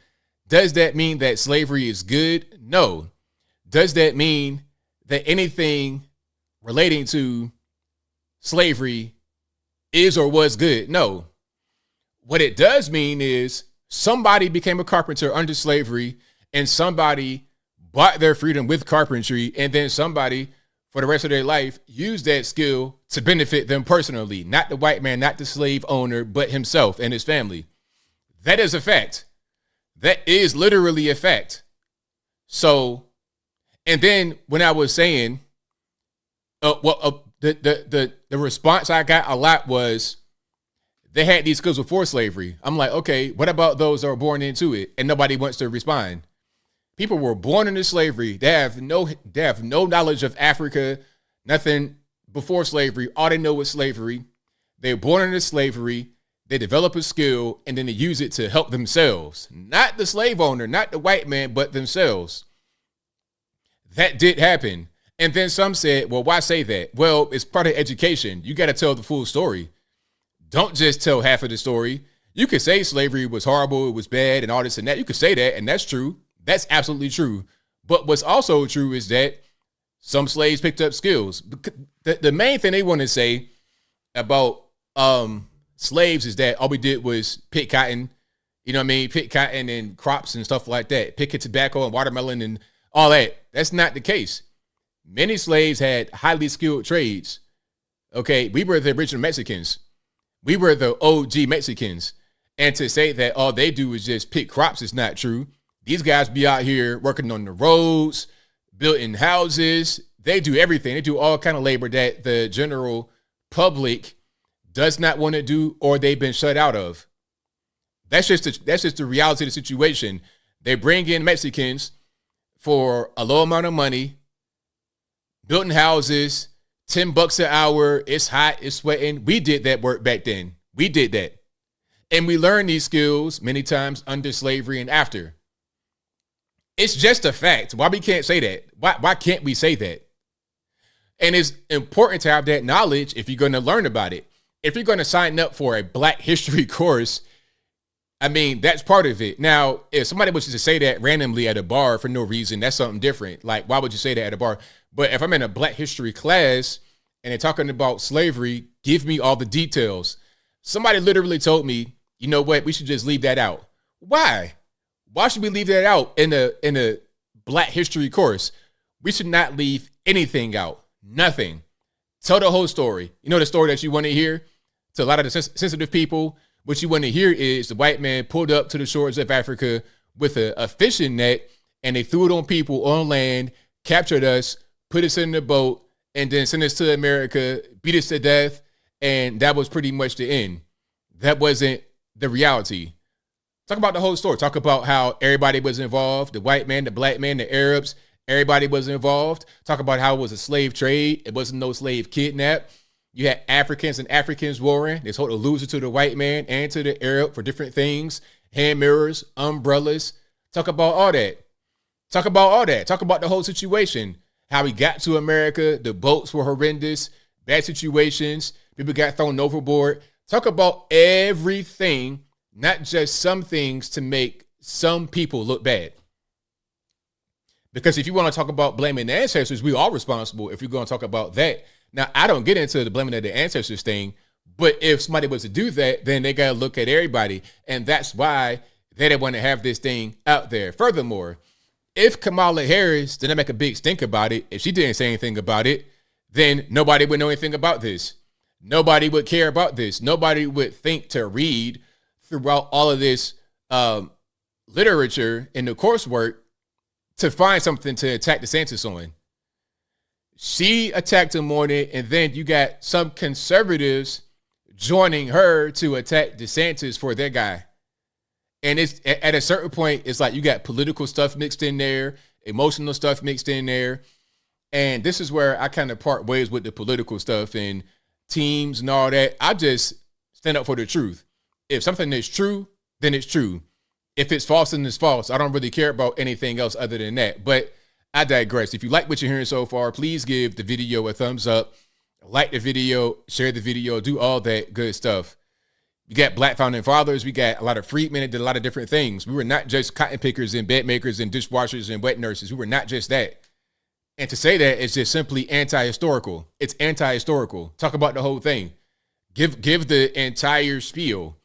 Speaker 1: Does that mean that slavery is good? No. Does that mean that anything relating to slavery is or was good? No. What it does mean is somebody became a carpenter under slavery, and somebody bought their freedom with carpentry, and then somebody for the rest of their life used that skill to benefit them personally. Not the white man, not the slave owner, but himself and his family. That is a fact. That is literally a fact. So, and then when I was saying, the response I got a lot was, they had these skills before slavery. I'm like, okay, what about those that were born into it? And nobody wants to respond. People were born into slavery. They have no knowledge of Africa, nothing before slavery. All they know is slavery. They're born into slavery. They develop a skill, and then they use it to help themselves. Not the slave owner, not the white man, but themselves. That did happen. And then some said, well, why say that? Well, it's part of education. You got to tell the full story. Don't just tell half of the story. You could say slavery was horrible, it was bad, and all this and that. You could say that, and that's true. That's absolutely true. But what's also true is that some slaves picked up skills. The main thing they want to say about slaves is that all we did was pick cotton, you know what I mean? Pick cotton and crops and stuff like that. Pick tobacco and watermelon and all that. That's not the case. Many slaves had highly skilled trades. Okay, we were the original Mexicans. We were the OG Mexicans. And to say that all they do is just pick crops is not true. These guys be out here working on the roads, building houses. They do everything. They do all kind of labor that the general public does not want to do, or they've been shut out of. That's just the reality of the situation. They bring in Mexicans for a low amount of money, building houses, $10 an hour. It's hot, it's sweating. We did that work back then. We did that. And we learned these skills many times under slavery and after. It's just a fact. Why we can't say that? Why can't we say that? And it's important to have that knowledge if you're going to learn about it. If you're going to sign up for a Black History course, I mean, that's part of it. Now, if somebody was to say that randomly at a bar for no reason, that's something different. Like, why would you say that at a bar? But if I'm in a Black History class and they're talking about slavery, give me all the details. Somebody literally told me, you know what, we should just leave that out. Why? Why should we leave that out in a Black History course? We should not leave anything out. Nothing. Tell the whole story. You know the story that you want to hear? To a lot of the sensitive people, what you want to hear is the white man pulled up to the shores of Africa with a fishing net, and they threw it on people on land, captured us, put us in the boat, and then sent us to America, beat us to death, and that was pretty much the end. That wasn't the reality. Talk about the whole story. Talk about how everybody was involved, the white man, the black man, the Arabs, everybody was involved. Talk about how it was a slave trade. It wasn't no slave kidnap. You had Africans and Africans warring. They sold a loser to the white man and to the Arab for different things. Hand mirrors, umbrellas. Talk about all that. Talk about all that. Talk about the whole situation. How we got to America. The boats were horrendous. Bad situations. People got thrown overboard. Talk about everything, not just some things to make some people look bad. Because if you want to talk about blaming the ancestors, we are responsible if you're going to talk about that. Now, I don't get into the blaming of the ancestors thing, but if somebody was to do that, then they got to look at everybody. And that's why they didn't want to have this thing out there. Furthermore, if Kamala Harris didn't make a big stink about it, if she didn't say anything about it, then nobody would know anything about this. Nobody would care about this. Nobody would think to read throughout all of this literature in the coursework to find something to attack DeSantis on. She attacked him on it, and then you got some conservatives joining her to attack DeSantis for their guy. And it's at a certain point, it's like you got political stuff mixed in there, emotional stuff mixed in there. And this is where I kind of part ways with the political stuff and teams and all that. I just stand up for the truth. If something is true, then it's true. If it's false, then it's false. I don't really care about anything else other than that. But I digress. If you like what you're hearing so far, please give the video a thumbs up. like the video, share the video, do all that good stuff. We got Black founding fathers. We got a lot of freedmen that did a lot of different things. We were not just cotton pickers and bed makers and dishwashers and wet nurses. We were not just that. And to say that is just simply anti-historical. It's anti-historical. Talk about the whole thing. Give the entire spiel.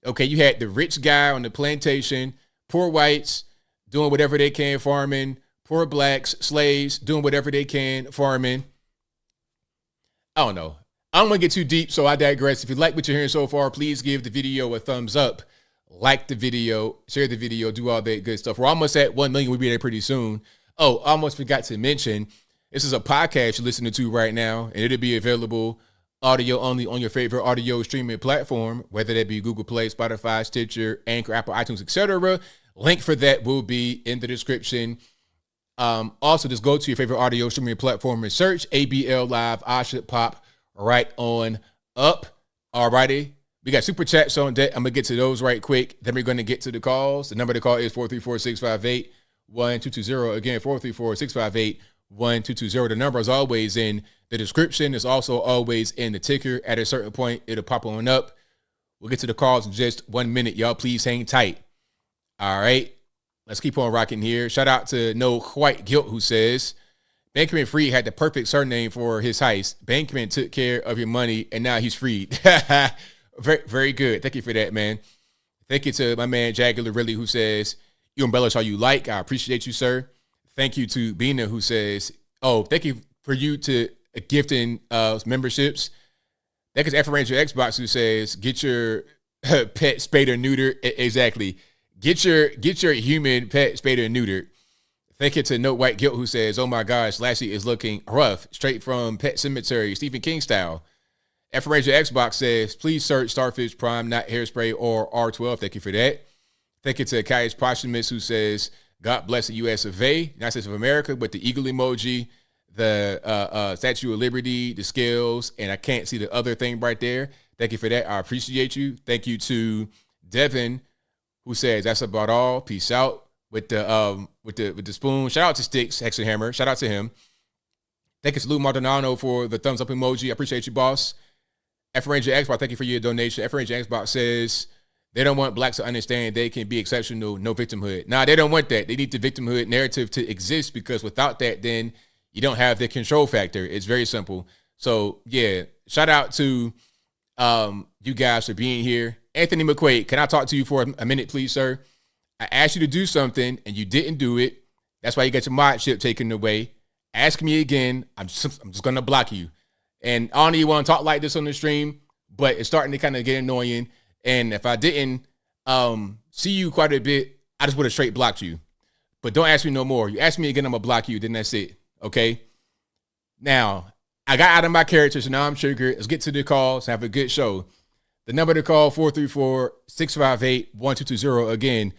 Speaker 1: Okay, you had the rich guy on the plantation, poor whites doing whatever they can farming, poor blacks, slaves doing whatever they can farming. I don't know. I don't want to get too deep, so I digress. If you like what you're hearing so far, please give the video a thumbs up. Like the video, share the video, do all that good stuff. We're almost at 1 million. We'll be there pretty soon. Oh, I almost forgot to mention, this is a podcast you're listening to right now, and it'll be available audio only on your favorite audio streaming platform, whether that be Google Play, Spotify, Stitcher, Anchor, Apple, iTunes, etc. Link for that will be in the description. Also, just go to your favorite audio streaming platform and search ABL Live. I should pop right on up. Alrighty. We got super chats on deck. I'm going to get to those right quick. Then we're going to get to the calls. The number to call is 434-658-1220. Again, 434-658-1220. The number is always in the description. It's also always in the ticker. At a certain point, it'll pop on up. We'll get to the calls in just 1 minute. Y'all, please hang tight. All right. Let's keep on rocking here. Shout out to No White Guilt, who says, Bankman-Fried had the perfect surname for his heist. Bankman took care of your money, and now he's freed. Very, very good. Thank you for that, man. Thank you to my man, Jagular Riley, who says, you embellish all you like. I appreciate you, sir. Thank you to Bina, who says, oh, thank you for you to gifting memberships. Thank you to F Ranger Xbox, who says, get your pet spayed or neutered. Exactly. Get your human pet spayed or neutered. Thank you to No White Guilt, who says, oh my gosh, Lassie is looking rough, straight from Pet Cemetery, Stephen King style. F Ranger Xbox says, please search Starfish Prime, not Hairspray or R12. Thank you for that. Thank you to Caius Posthumous, who says, God bless the U.S. of A, United States of America, with the eagle emoji, the Statue of Liberty, the scales, and I can't see the other thing right there. Thank you for that. I appreciate you. Thank you to Devin, who says, that's about all. Peace out. With the spoon. Shout out to Sticks, Hex and Hammer. Shout out to him. Thank you to Lou Maldonado for the thumbs up emoji. I appreciate you, boss. F Ranger Xbox, thank you for your donation. F Ranger Xbox says they don't want blacks to understand they can be exceptional, no victimhood. Nah, they don't want that. They need the victimhood narrative to exist, because without that, then you don't have the control factor. It's very simple. So yeah, shout out to you guys for being here. Anthony McQuaid, can I talk to you for a minute, please, sir? I asked you to do something and you didn't do it. That's why you got your mod ship taken away. Ask me again. I'm just going to block you. And I don't even want to talk like this on the stream, but it's starting to kind of get annoying. And if I didn't see you quite a bit, I just would have straight blocked you. But don't ask me no more. You ask me again, I'm going to block you. Then that's it. Okay? Now, I got out of my character, so now I'm triggered. Let's get to the calls and have a good show. The number to call, 434-658-1220. Again,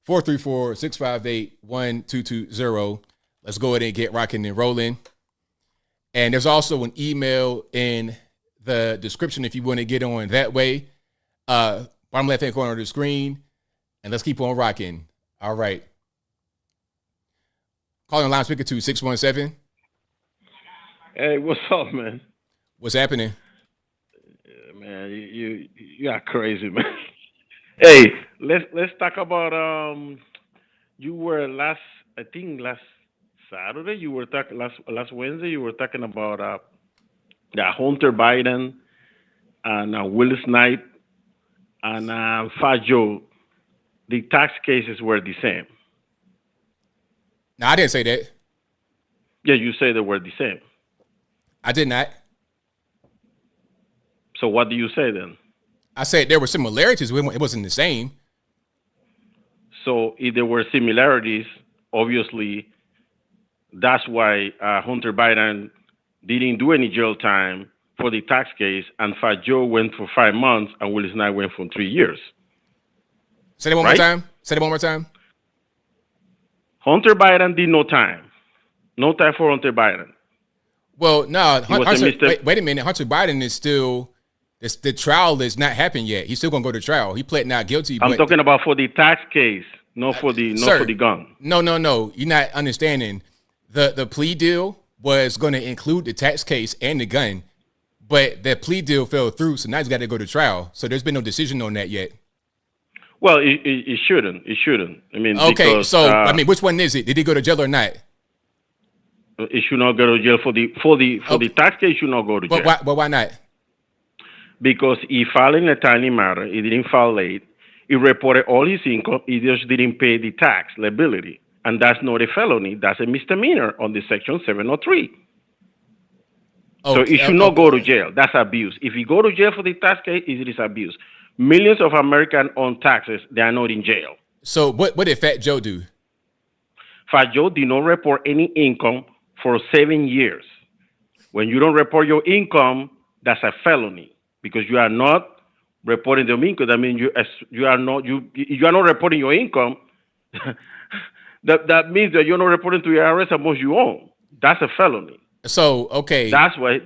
Speaker 1: 434-658-1220. Let's go ahead and get rocking and rolling. And there's also an email in the description if you want to get on that way. Bottom left-hand corner of the screen. And let's keep on rocking. All right. Calling line speaker to 617.
Speaker 3: Hey, what's up, man?
Speaker 1: What's happening?
Speaker 3: Yeah, man, you are crazy, man. Hey, let's talk about you were last Saturday, you were talking last Wednesday, you were talking about Hunter Biden and Will Snipe and Fat Joe. The tax cases were the same.
Speaker 1: No, I didn't say that.
Speaker 3: Yeah, you say they were the same.
Speaker 1: I did not.
Speaker 3: So what do you say then?
Speaker 1: I said there were similarities. It wasn't the same.
Speaker 3: So if there were similarities, obviously, that's why Hunter Biden didn't do any jail time for the tax case, and Fat Joe went for 5 months, and Will Snipe went for 3 years.
Speaker 1: Say that one more time. Say that one more time.
Speaker 3: Hunter Biden did no time. No time for Hunter Biden.
Speaker 1: Well, no. Wait a minute. Hunter Biden is still... The trial is not happened yet. He's still gonna go to trial. He pled not guilty.
Speaker 3: I'm talking about for the tax case, not for the gun.
Speaker 1: No. You're not understanding. The plea deal was going to include the tax case and the gun. But that plea deal fell through, so now he's got to go to trial. So there's been no decision on that yet.
Speaker 3: Well, it shouldn't. It shouldn't. I mean,
Speaker 1: okay.
Speaker 3: Because,
Speaker 1: so I mean, which one is it? Did he go to jail or not?
Speaker 3: It should not go to jail for the tax case. Should not go to jail.
Speaker 1: But why not?
Speaker 3: Because he filed in a timely manner. He didn't file late. He reported all his income. He just didn't pay the tax liability, and that's not a felony. That's a misdemeanor on the Section 703. So he should not go to jail. That's abuse. If you go to jail for the tax case, it is abuse. Millions of Americans on taxes, they are not in jail.
Speaker 1: So what did Fat Joe do?
Speaker 3: Fat Joe did not report any income for 7 years. When you don't report your income, that's a felony because you are not reporting the income. That means you are not reporting your income. that means that you're not reporting to the IRS how much you own. That's a felony.
Speaker 1: So okay,
Speaker 3: that's why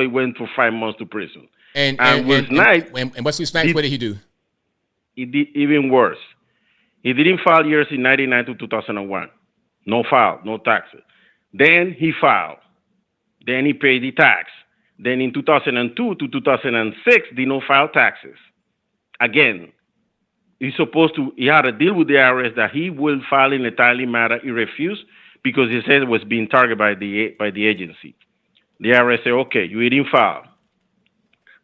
Speaker 3: he went for 5 months to prison.
Speaker 1: And Wesley Snipes, what did he do?
Speaker 3: He did even worse. He didn't file years in 1999 to 2001. No file, no taxes. Then he filed. Then he paid the tax. Then in 2002 to 2006, did not file taxes. Again, he had a deal with the IRS that he will file in a timely manner. He refused because he said it was being targeted by the agency. The IRS said, okay, you didn't file.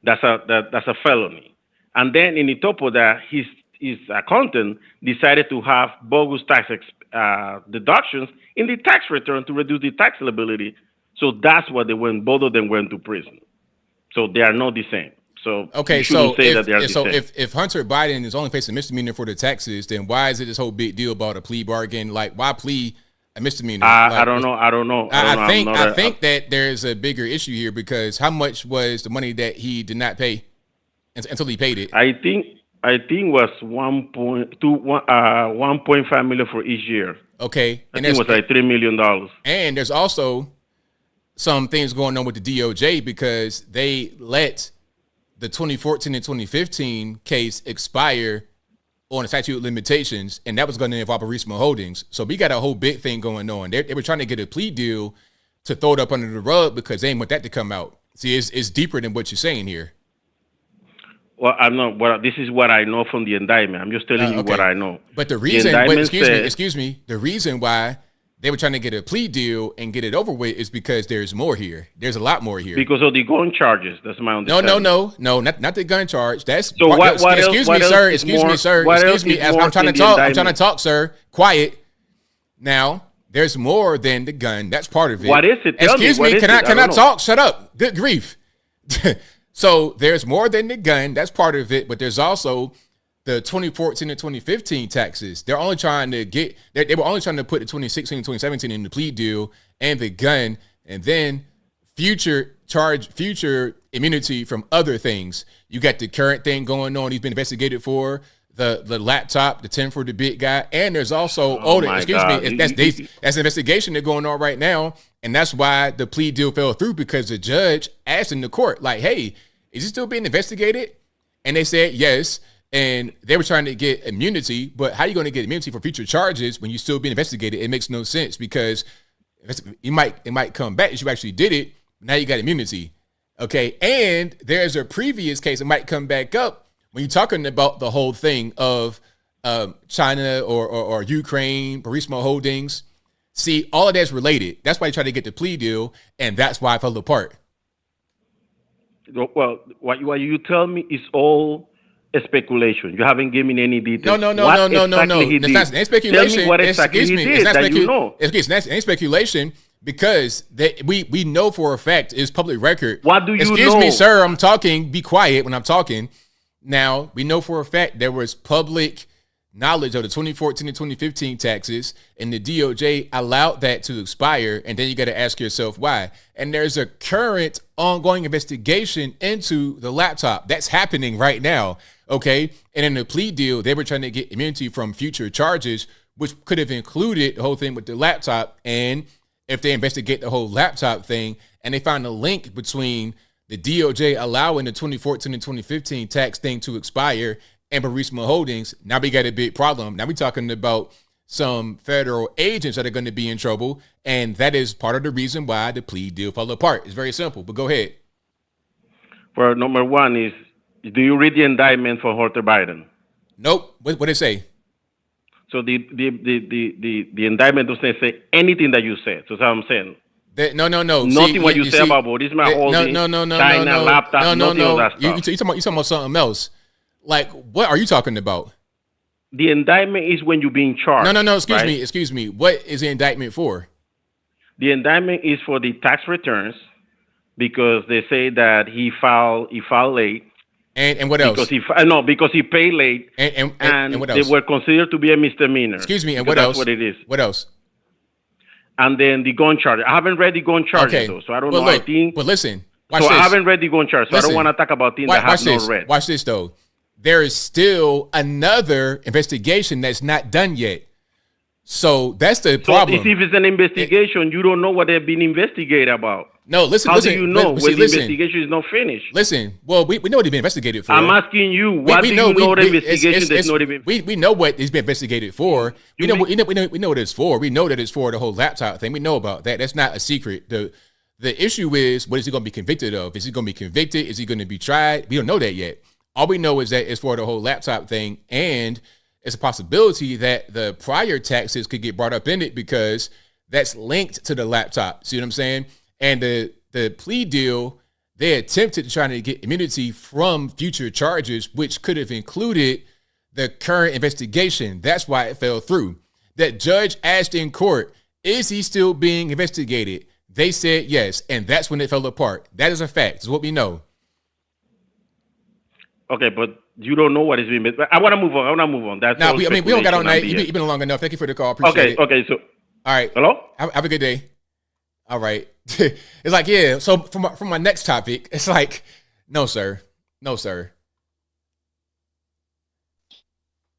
Speaker 3: That's a felony. And then in the top of that, his accountant decided to have bogus tax deductions in the tax return to reduce the tax liability. So that's why both of them went to prison. So they are not the same. So
Speaker 1: okay, so if Hunter Biden is only facing misdemeanor for the taxes, then why is it this whole big deal about a plea bargain? Like, why plea a misdemeanor?
Speaker 3: I don't know.
Speaker 1: I think that there's a bigger issue here because how much was the money that he did not pay until he paid it?
Speaker 3: I think was 1.5 million for each year.
Speaker 1: Okay,
Speaker 3: I think it was like $3 million.
Speaker 1: And there's also some things going on with the DOJ because they let the 2014 and 2015 case expire on the statute of limitations, and that was going to involve Burisma Holdings. So we got a whole big thing going on. They were trying to get a plea deal to throw it up under the rug because they didn't want that to come out. See, it's deeper than what you're saying here.
Speaker 3: Well, I'm not. Well, this is what I know from the indictment. I'm just telling you what I know.
Speaker 1: But the reason, excuse me, the reason why they were trying to get a plea deal and get it over with is because there's more here. There's a lot more here.
Speaker 3: Because of the gun charges. That's my understanding.
Speaker 1: No, not the gun charge. That's
Speaker 3: so.
Speaker 1: Excuse me, sir. I'm trying to talk, sir. Quiet. Now, there's more than the gun. That's part of it.
Speaker 3: What is it?
Speaker 1: Excuse me. Can I talk? Shut up. Good grief. So there's more than the gun. That's part of it. But there's also the 2014 and 2015 taxes. They're only trying to get. They were only trying to put the 2016 and 2017 in the plea deal and the gun, and then future immunity from other things. You got the current thing going on. He's been investigated for the laptop, the 10 for the big guy, and there's also that's an investigation that's going on right now, and that's why the plea deal fell through because the judge asked in the court, like, "Hey, is he still being investigated?" And they said yes, and they were trying to get immunity. But how are you going to get immunity for future charges when you're still being investigated? It makes no sense because it might come back that you actually did it. Now you got immunity, okay? And there's a previous case that might come back up. When you're talking about the whole thing of China or Ukraine, Burisma Holdings, see, all of that's related. That's why you try to get the plea deal, and that's why it fell apart.
Speaker 3: Well, what you tell me is all a speculation. You haven't given me any details.
Speaker 1: No. It's not speculation.
Speaker 3: Tell me what exactly he did that you know.
Speaker 1: It's not speculation because we know for a fact it's public record.
Speaker 3: What do you know?
Speaker 1: Excuse me, sir. I'm talking. Be quiet when I'm talking. Now, we know for a fact there was public knowledge of the 2014 and 2015 taxes, and the DOJ allowed that to expire, and then you got to ask yourself why. And there's a current ongoing investigation into the laptop. That's happening right now, okay? And in the plea deal, they were trying to get immunity from future charges, which could have included the whole thing with the laptop, and if they investigate the whole laptop thing, and they find a link between the DOJ allowing the 2014 and 2015 tax thing to expire and Burisma Holdings, now we got a big problem. Now we're talking about some federal agents that are going to be in trouble, and that is part of the reason why the plea deal fell apart. It's very simple, but go ahead.
Speaker 3: For number one is, do you read the indictment for Hunter Biden?
Speaker 1: Nope. What did it say?
Speaker 3: So the indictment doesn't say anything that you said. So that's what I'm saying.
Speaker 1: No.
Speaker 3: Nothing what you say about Burisma holding, China, laptop, nothing of that
Speaker 1: You
Speaker 3: stuff.
Speaker 1: talking about something else. Like, what are you talking about?
Speaker 3: The indictment is when you're being charged.
Speaker 1: No.
Speaker 3: right?
Speaker 1: Excuse me. What is the indictment for?
Speaker 3: The indictment is for the tax returns because they say that he filed late.
Speaker 1: And what else?
Speaker 3: Because he paid late.
Speaker 1: And what else?
Speaker 3: They were considered to be a misdemeanor.
Speaker 1: Excuse me. And
Speaker 3: what
Speaker 1: what
Speaker 3: else?
Speaker 1: else?
Speaker 3: That's what it is.
Speaker 1: What else?
Speaker 3: And then the gun charge. I haven't read the gun charges though, so I don't know.
Speaker 1: Look, but listen. Watch
Speaker 3: so
Speaker 1: this.
Speaker 3: I haven't read the gun charge, so
Speaker 1: Listen.
Speaker 3: I don't want to talk about things that I have not read.
Speaker 1: Watch this though. There is still another investigation that's not done yet. So that's the problem.
Speaker 3: So if it's an investigation, you don't know what they've been investigated about.
Speaker 1: No, listen.
Speaker 3: How do you know when the investigation is not finished?
Speaker 1: Listen. Well, we know what he's been investigated for.
Speaker 3: I'm asking you, what do you know the investigation that's not even?
Speaker 1: We know what he's been investigated for. We know what it's for. We know that it's for the whole laptop thing. We know about that. That's not a secret. The issue is, what is he going to be convicted of? Is he going to be convicted? Is he going to be tried? We don't know that yet. All we know is that it's for the whole laptop thing, and it's a possibility that the prior taxes could get brought up in it because that's linked to the laptop. See what I'm saying? And the plea deal, they attempted to try to get immunity from future charges, which could have included the current investigation. That's why it fell through. That judge asked in court, is he still being investigated? They said yes, and that's when it fell apart. That is a fact. It's what we know.
Speaker 3: Okay, but you don't know what is being. I want to move on. That's
Speaker 1: now. We don't got all night. You've been long enough. Thank you for the call. Appreciate it.
Speaker 3: Okay. So,
Speaker 1: all right.
Speaker 3: Hello.
Speaker 1: Have a good day. All right. It's like, yeah. So from my next topic, it's like, no, sir.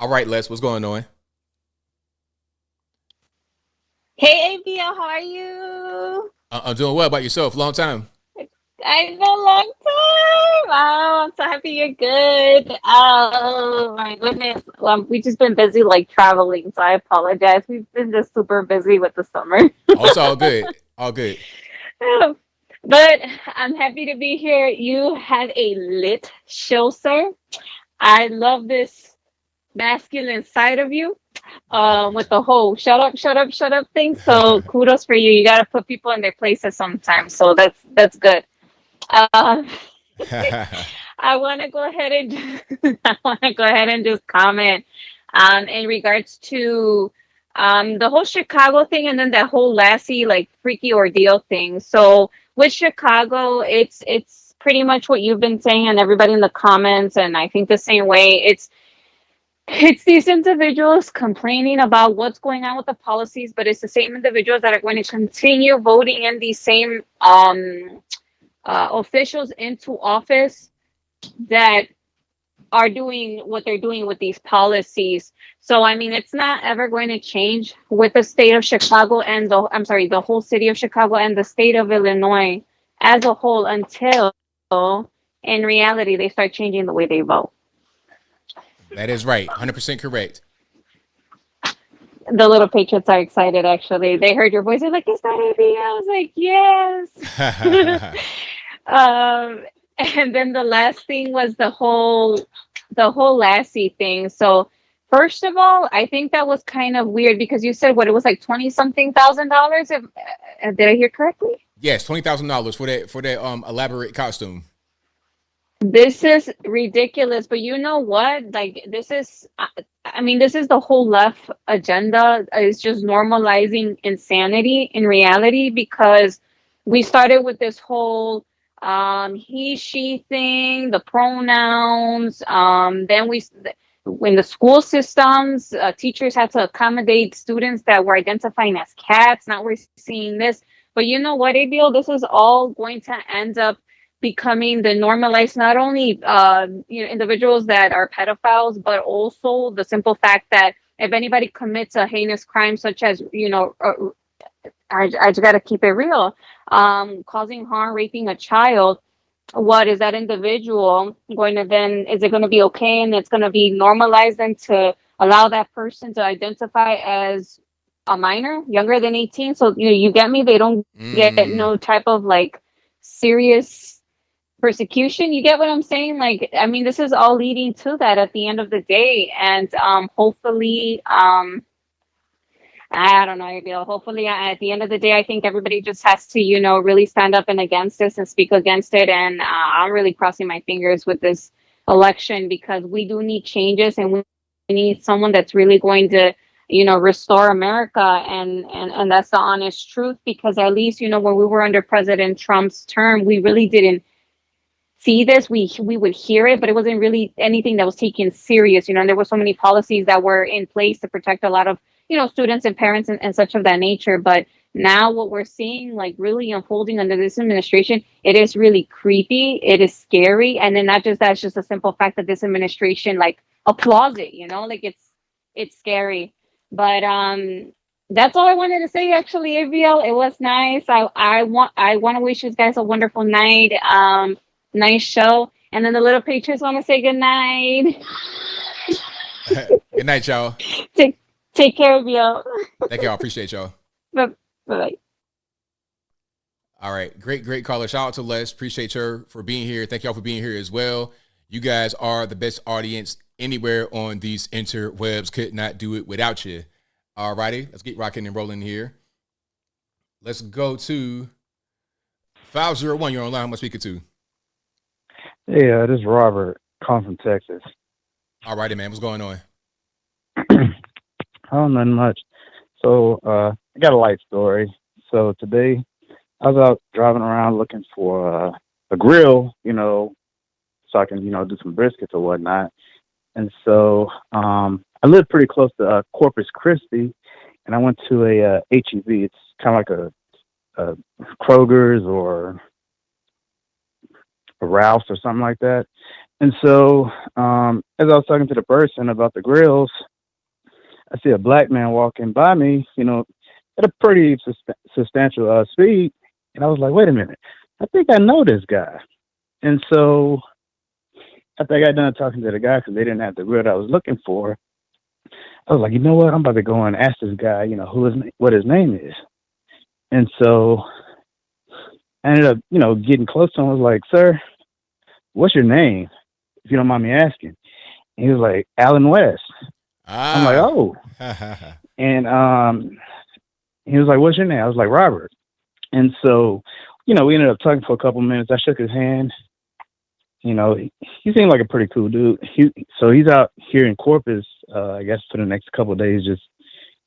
Speaker 1: All right, Les, what's going on?
Speaker 4: Hey, ABL, how are you?
Speaker 1: I'm doing well. About yourself? Long time.
Speaker 4: I know, long time. Oh, I'm so happy you're good. Oh my goodness. We've just been busy like traveling, so I apologize. We've been just super busy with the summer.
Speaker 1: Oh, it's all good. All good.
Speaker 4: But I'm happy to be here. You had a lit show, sir. I love this masculine side of you. With the whole shut up thing. So kudos for you. You gotta put people in their places sometimes. So that's good. I want to go ahead and just comment in regards to the whole Chicago thing, and then that whole Lassie like freaky ordeal thing. So with Chicago, it's pretty much what you've been saying, and everybody in the comments, and I think the same way. It's these individuals complaining about what's going on with the policies, but it's the same individuals that are going to continue voting in these same officials into office that are doing what they're doing with these policies. So, I mean, it's not ever going to change with the state of Chicago and the whole city of Chicago and the state of Illinois as a whole until, in reality, they start changing the way they vote.
Speaker 1: That is right. 100% correct.
Speaker 4: The little patriots are excited, actually. They heard your voice. They're like, is that ABL? I was like, yes. And then the last thing was the whole Lassie thing. So first of all, I think that was kind of weird because you said it was like $20-something thousand. Did I hear correctly?
Speaker 1: Yes, $20,000 for that elaborate costume.
Speaker 4: This is ridiculous, but you know what? Like, this is the whole left agenda. Is just normalizing insanity in reality, because we started with this whole he, she thing, the pronouns. Then when the school systems, teachers had to accommodate students that were identifying as cats. Now we're seeing this. But you know what, ABL? This is all going to end up becoming the normalized, not only individuals that are pedophiles, but also the simple fact that if anybody commits a heinous crime, such as, I just got to keep it real, causing harm, raping a child, what is that individual going to then, is it going to be okay and it's going to be normalized and to allow that person to identify as a minor, younger than 18? So, you get me? They don't get no type of like serious persecution. You get what I'm saying? Like, I mean, this is all leading to that at the end of the day. And hopefully, I don't know, ABL. Hopefully, at the end of the day, I think everybody just has to, really stand up and against this and speak against it. And I'm really crossing my fingers with this election, because we do need changes, and we need someone that's really going to, restore America. And that's the honest truth, because at least, when we were under President Trump's term, we really didn't see this. We would hear it, but it wasn't really anything that was taken serious. And there were so many policies that were in place to protect a lot of students and parents and such of that nature. But now what we're seeing, like, really unfolding under this administration, it is really creepy. It is scary. And then not just that, it's just a simple fact that this administration, like, applauds it, like, it's scary. But that's all I wanted to say, actually, ABL. It was nice. I want to wish you guys a wonderful night. Nice show. And then the little patriots want to say good night.
Speaker 1: Good night, y'all.
Speaker 4: Take care of y'all.
Speaker 1: Thank y'all. Appreciate y'all.
Speaker 4: Bye.
Speaker 1: All right. Great caller. Shout out to Les. Appreciate her for being here. Thank y'all for being here as well. You guys are the best audience anywhere on these interwebs. Could not do it without you. All righty. Let's get rocking and rolling here. Let's go to 501. You're online. Who am I speaking to?
Speaker 6: Hey, this is Robert, calling from Texas.
Speaker 1: All righty, man. What's going on?
Speaker 6: Oh, nothing much. So I got a light story. So today I was out driving around looking for a grill, so I can, do some briskets or whatnot. And so I live pretty close to Corpus Christi, and I went to a HEB. It's kind of like a Kroger's or a Ralph's or something like that. And so as I was talking to the person about the grills, I see a black man walking by me, at a pretty substantial speed. And I was like, wait a minute, I think I know this guy. And so after I got done talking to the guy, because they didn't have the grill I was looking for, I was like, you know what, I'm about to go and ask this guy, what his name is. And so I ended up, getting close to him. I was like, sir, what's your name, if you don't mind me asking? And he was like, Alan West. I'm like, oh. And he was like, what's your name? I was like, Robert. And so, we ended up talking for a couple minutes. I shook his hand. He seemed like a pretty cool dude. So he's out here in Corpus, I guess, for the next couple of days, just,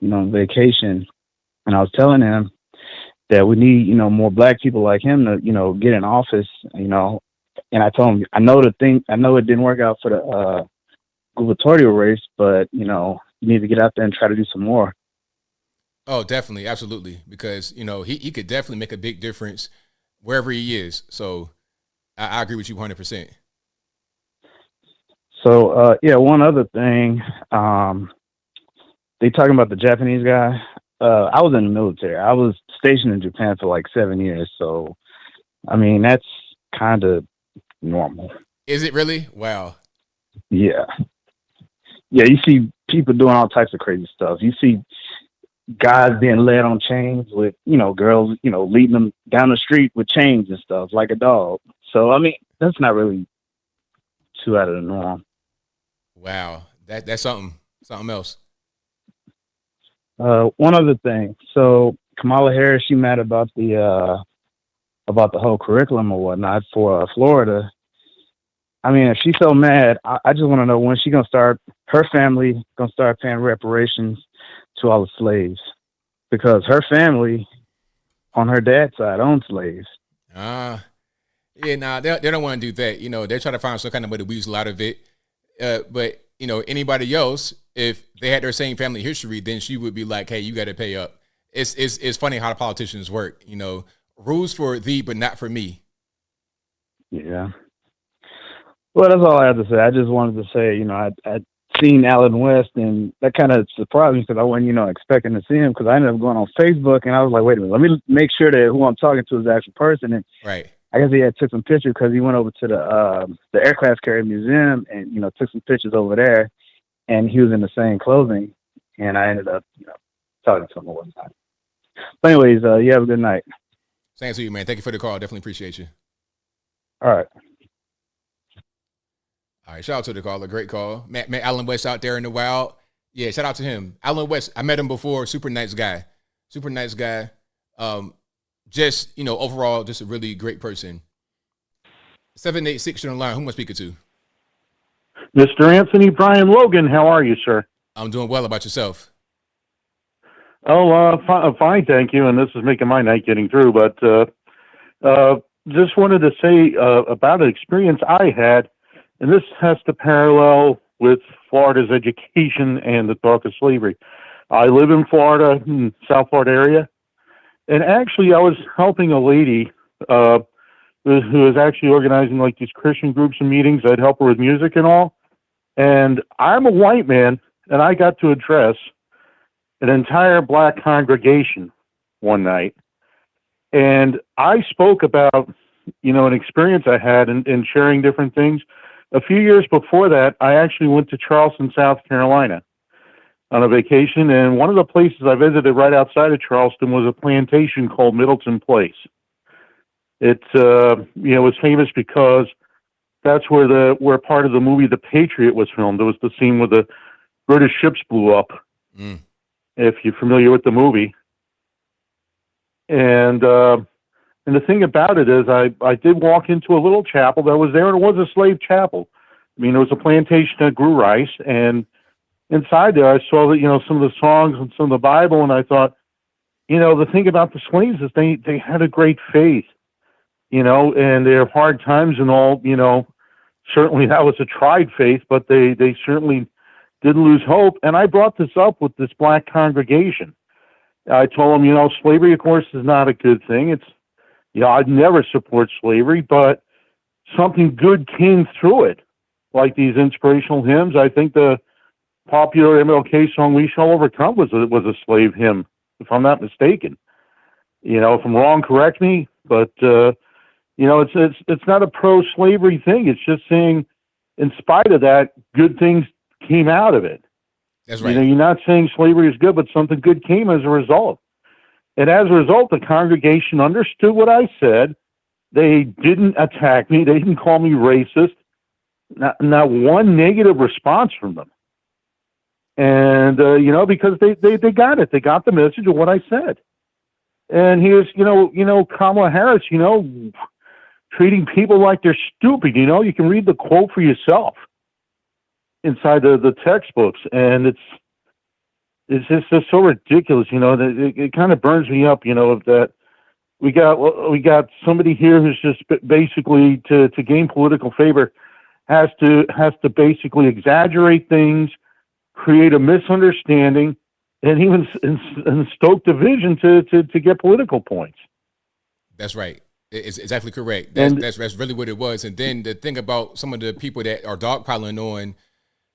Speaker 6: on vacation. And I was telling him that we need, more black people like him to, get in office, And I told him, I know it didn't work out for the gubernatorial race, but, you need to get out there and try to do some more.
Speaker 1: Oh, definitely. Absolutely. Because, he could definitely make a big difference wherever he is. So I agree with you 100%.
Speaker 6: So, one other thing, they talking about the Japanese guy. I was in the military. I was stationed in Japan for like 7 years. So, I mean, that's kind of normal.
Speaker 1: Is it really? Wow.
Speaker 6: Yeah. Yeah, you see people doing all types of crazy stuff. You see guys being led on chains with, girls, leading them down the street with chains and stuff like a dog. So, I mean, that's not really too out of the norm.
Speaker 1: Wow. That's something else.
Speaker 6: One other thing. So Kamala Harris, she mad about the whole curriculum or whatnot for Florida. I mean, if she's so mad, I just want to know when she her family gonna start paying reparations to all the slaves, because her family on her dad's side owns slaves.
Speaker 1: Yeah, nah, they don't want to do that. They're trying to find some kind of way to weasel out of it. But anybody else, if they had their same family history, then she would be like, hey, you got to pay up. It's funny how the politicians work. Rules for thee, but not for me.
Speaker 6: Yeah. Well, that's all I have to say. I just wanted to say, I'd seen Alan West, and that kind of surprised me because I wasn't, expecting to see him, because I ended up going on Facebook, and I was like, wait a minute, let me make sure that who I'm talking to is the actual person. And
Speaker 1: right.
Speaker 6: I guess he had took some pictures because he went over to the aircraft carrier museum and, took some pictures over there, and he was in the same clothing, and I ended up, talking to him one time. But anyways, you have a good night.
Speaker 1: Same to you, man. Thank you for the call. Definitely appreciate you.
Speaker 6: All right.
Speaker 1: All right, shout out to the caller. Great call. Met Alan West out there in the wild. Yeah, shout out to him. Alan West, I met him before. Super nice guy. Super nice guy. Just, overall, just a really great person. 786 on the line. Who am I speaking to?
Speaker 5: Mr. Anthony Brian Logan, how are you, sir?
Speaker 1: I'm doing well. About yourself?
Speaker 5: Oh, fine, thank you. And this is making my night getting through. But just wanted to say about an experience I had, and this has to parallel with Florida's education and the talk of slavery. I live in Florida, in South Florida area, and actually I was helping a lady who was actually organizing like these Christian groups and meetings. I'd help her with music and all. And I'm a white man, and I got to address an entire black congregation one night. And I spoke about, an experience I had in sharing different things. A few years before that, I actually went to Charleston, South Carolina on a vacation. And one of the places I visited right outside of Charleston was a plantation called Middleton Place. It, was famous because that's where part of the movie The Patriot was filmed. It was the scene where the British ships blew up. If you're familiar with the movie. And the thing about it is I did walk into a little chapel that was there, and it was a slave chapel. I mean, it was a plantation that grew rice, and inside there I saw that, some of the songs and some of the Bible, and I thought, the thing about the slaves is they had a great faith, and their hard times and all, certainly that was a tried faith, but they certainly didn't lose hope. And I brought this up with this black congregation. I told them, slavery, of course, is not a good thing. It's, I'd never support slavery, but something good came through it, like these inspirational hymns. I think the popular MLK song "We Shall Overcome" was a slave hymn, if I'm not mistaken. If I'm wrong, correct me. But it's not a pro-slavery thing. It's just saying, in spite of that, good things came out of it.
Speaker 1: That's right.
Speaker 5: You're not saying slavery is good, but something good came as a result. And as a result, the congregation understood what I said. They didn't attack me. They didn't call me racist. Not one negative response from them. And, because they got it. They got the message of what I said. And here's, Kamala Harris, treating people like they're stupid. You can read the quote for yourself inside the textbooks, and it's just so ridiculous, that it kind of burns me up, that we got somebody here who's just basically to gain political favor has to basically exaggerate things, create a misunderstanding, and even stoke division to get political points.
Speaker 1: That's right. It's exactly correct. That's really what it was. And then the thing about some of the people that are dogpiling on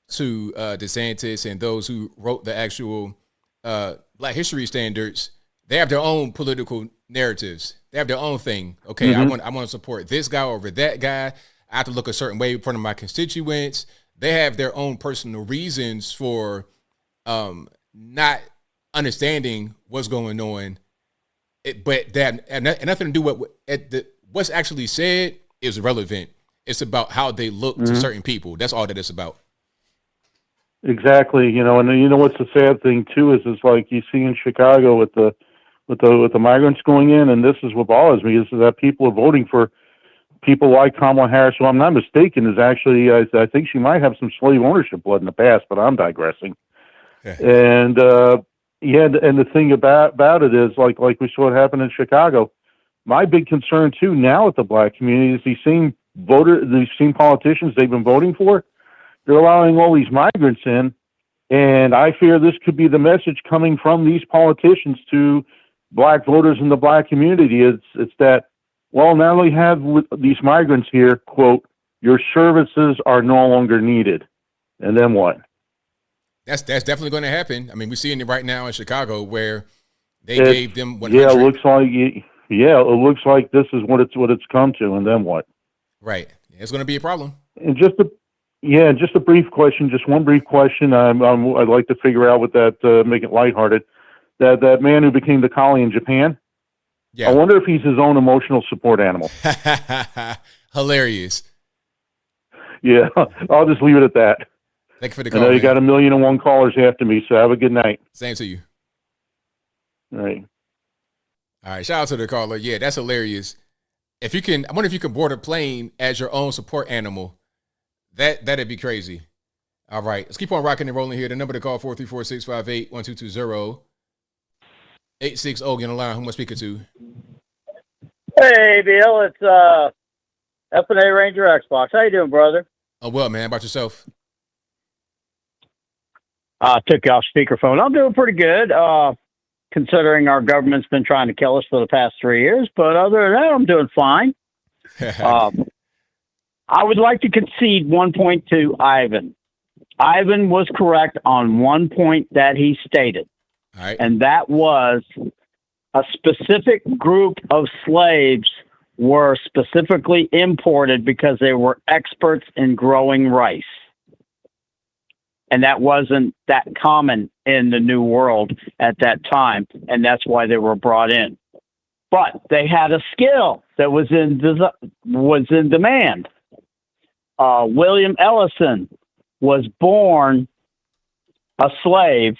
Speaker 1: to DeSantis and those who wrote the actual Black History Standards, they have their own political narratives. They have their own thing. Okay, I want to support this guy over that guy. I have to look a certain way in front of my constituents. They have their own personal reasons for not understanding what's going on. But that had nothing to do with what's actually said is irrelevant. It's about how they look to certain people. That's all that it's about.
Speaker 5: Exactly, and what's the sad thing too is like you see in Chicago with the migrants going in, and this is what bothers me is that people are voting for people like Kamala Harris, who I'm not mistaken is actually I think she might have some slave ownership blood in the past, but I'm digressing. And and the thing about it is like we saw what happened in Chicago. My big concern too now with the black community is these same politicians they've been voting for. They're allowing all these migrants in, and I fear this could be the message coming from these politicians to black voters in the black community. It's that, well, now we have these migrants here, quote, your services are no longer needed. And then what?
Speaker 1: That's definitely going to happen. I mean, we're seeing it right now in Chicago where they gave them 100.
Speaker 5: Yeah, it looks like this is what it's come to, and then what?
Speaker 1: Right. It's going to be a problem.
Speaker 5: And just a brief question, just one brief question. I'd like to figure out with that, make it lighthearted. That man who became the collie in Japan. Yeah. I wonder if he's his own emotional support animal.
Speaker 1: Hilarious.
Speaker 5: Yeah, I'll just leave it at that.
Speaker 1: Thank you for the
Speaker 5: I
Speaker 1: call.
Speaker 5: know you
Speaker 1: man.
Speaker 5: got 1,000,001 callers after me, so have a good night.
Speaker 1: Same to you.
Speaker 5: All right.
Speaker 1: All right. Shout out to the caller. Yeah, that's hilarious. If you can, I wonder if you can board a plane as your own support animal. That'd be crazy. All right. Let's keep on rocking and rolling here. The number to call 434-658-1220. 860 get on the line. Who am I speaking to?
Speaker 7: Hey, Bill, it's F&A Ranger Xbox. How you doing, brother?
Speaker 1: Oh, well, man. How about yourself?
Speaker 7: Took you off speakerphone. I'm doing pretty good, considering our government's been trying to kill us for the past 3 years. But other than that, I'm doing fine. I would like to concede 1 point to Ivan. Ivan was correct on 1 point that he stated.
Speaker 1: All right.
Speaker 7: And that was a specific group of slaves were specifically imported because they were experts in growing rice. And that wasn't that common in the New World at that time, and that's why they were brought in. But they had a skill that was in demand. William Ellison was born a slave,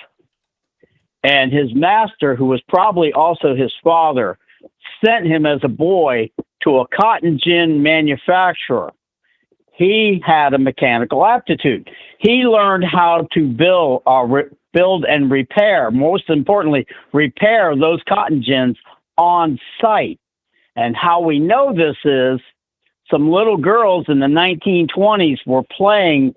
Speaker 7: and his master, who was probably also his father, sent him as a boy to a cotton gin manufacturer. He had a mechanical aptitude. He learned how to build and repair, most importantly, repair those cotton gins on site. And how we know this is some little girls in the 1920s were playing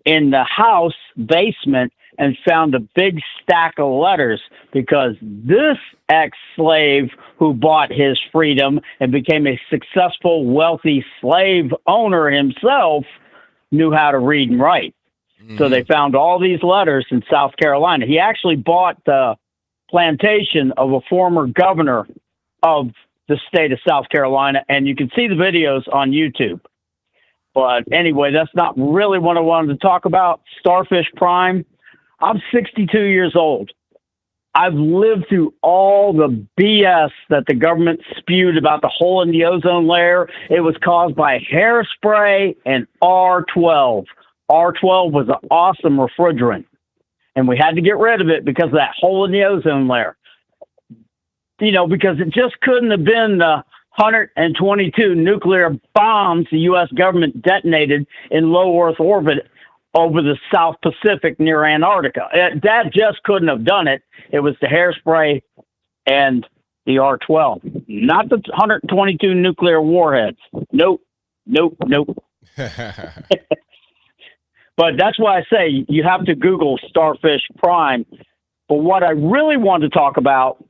Speaker 7: in the house basement and found a big stack of letters because this ex-slave who bought his freedom and became a successful, wealthy slave owner himself knew how to read and write. Mm-hmm. So they found all these letters in South Carolina. He actually bought the plantation of a former governor of the state of South Carolina, and you can see the videos on YouTube. But anyway, that's not really what I wanted to talk about. Starfish Prime. I'm 62 years old. I've lived through all the BS that the government spewed about the hole in the ozone layer. It was caused by hairspray and R12. R12 was an awesome refrigerant, and we had to get rid of it because of that hole in the ozone layer. You know, because it just couldn't have been the 122 nuclear bombs the U.S. government detonated in low Earth orbit over the South Pacific near Antarctica. That just couldn't have done it. It was the hairspray and the R12, not the 122 nuclear warheads. Nope. But that's why I say you have to Google Starfish Prime. But what I really want to talk about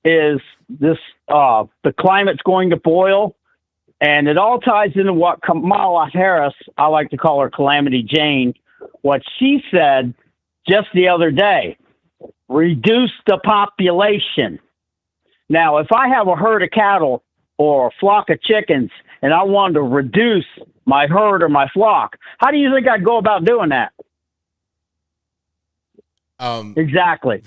Speaker 7: is this, the climate's going to boil. And it all ties into what Kamala Harris, I like to call her Calamity Jane, what she said just the other day: reduce the population. Now, if I have a herd of cattle or a flock of chickens and I wanted to reduce my herd or my flock, how do you think I'd go about doing that? Exactly.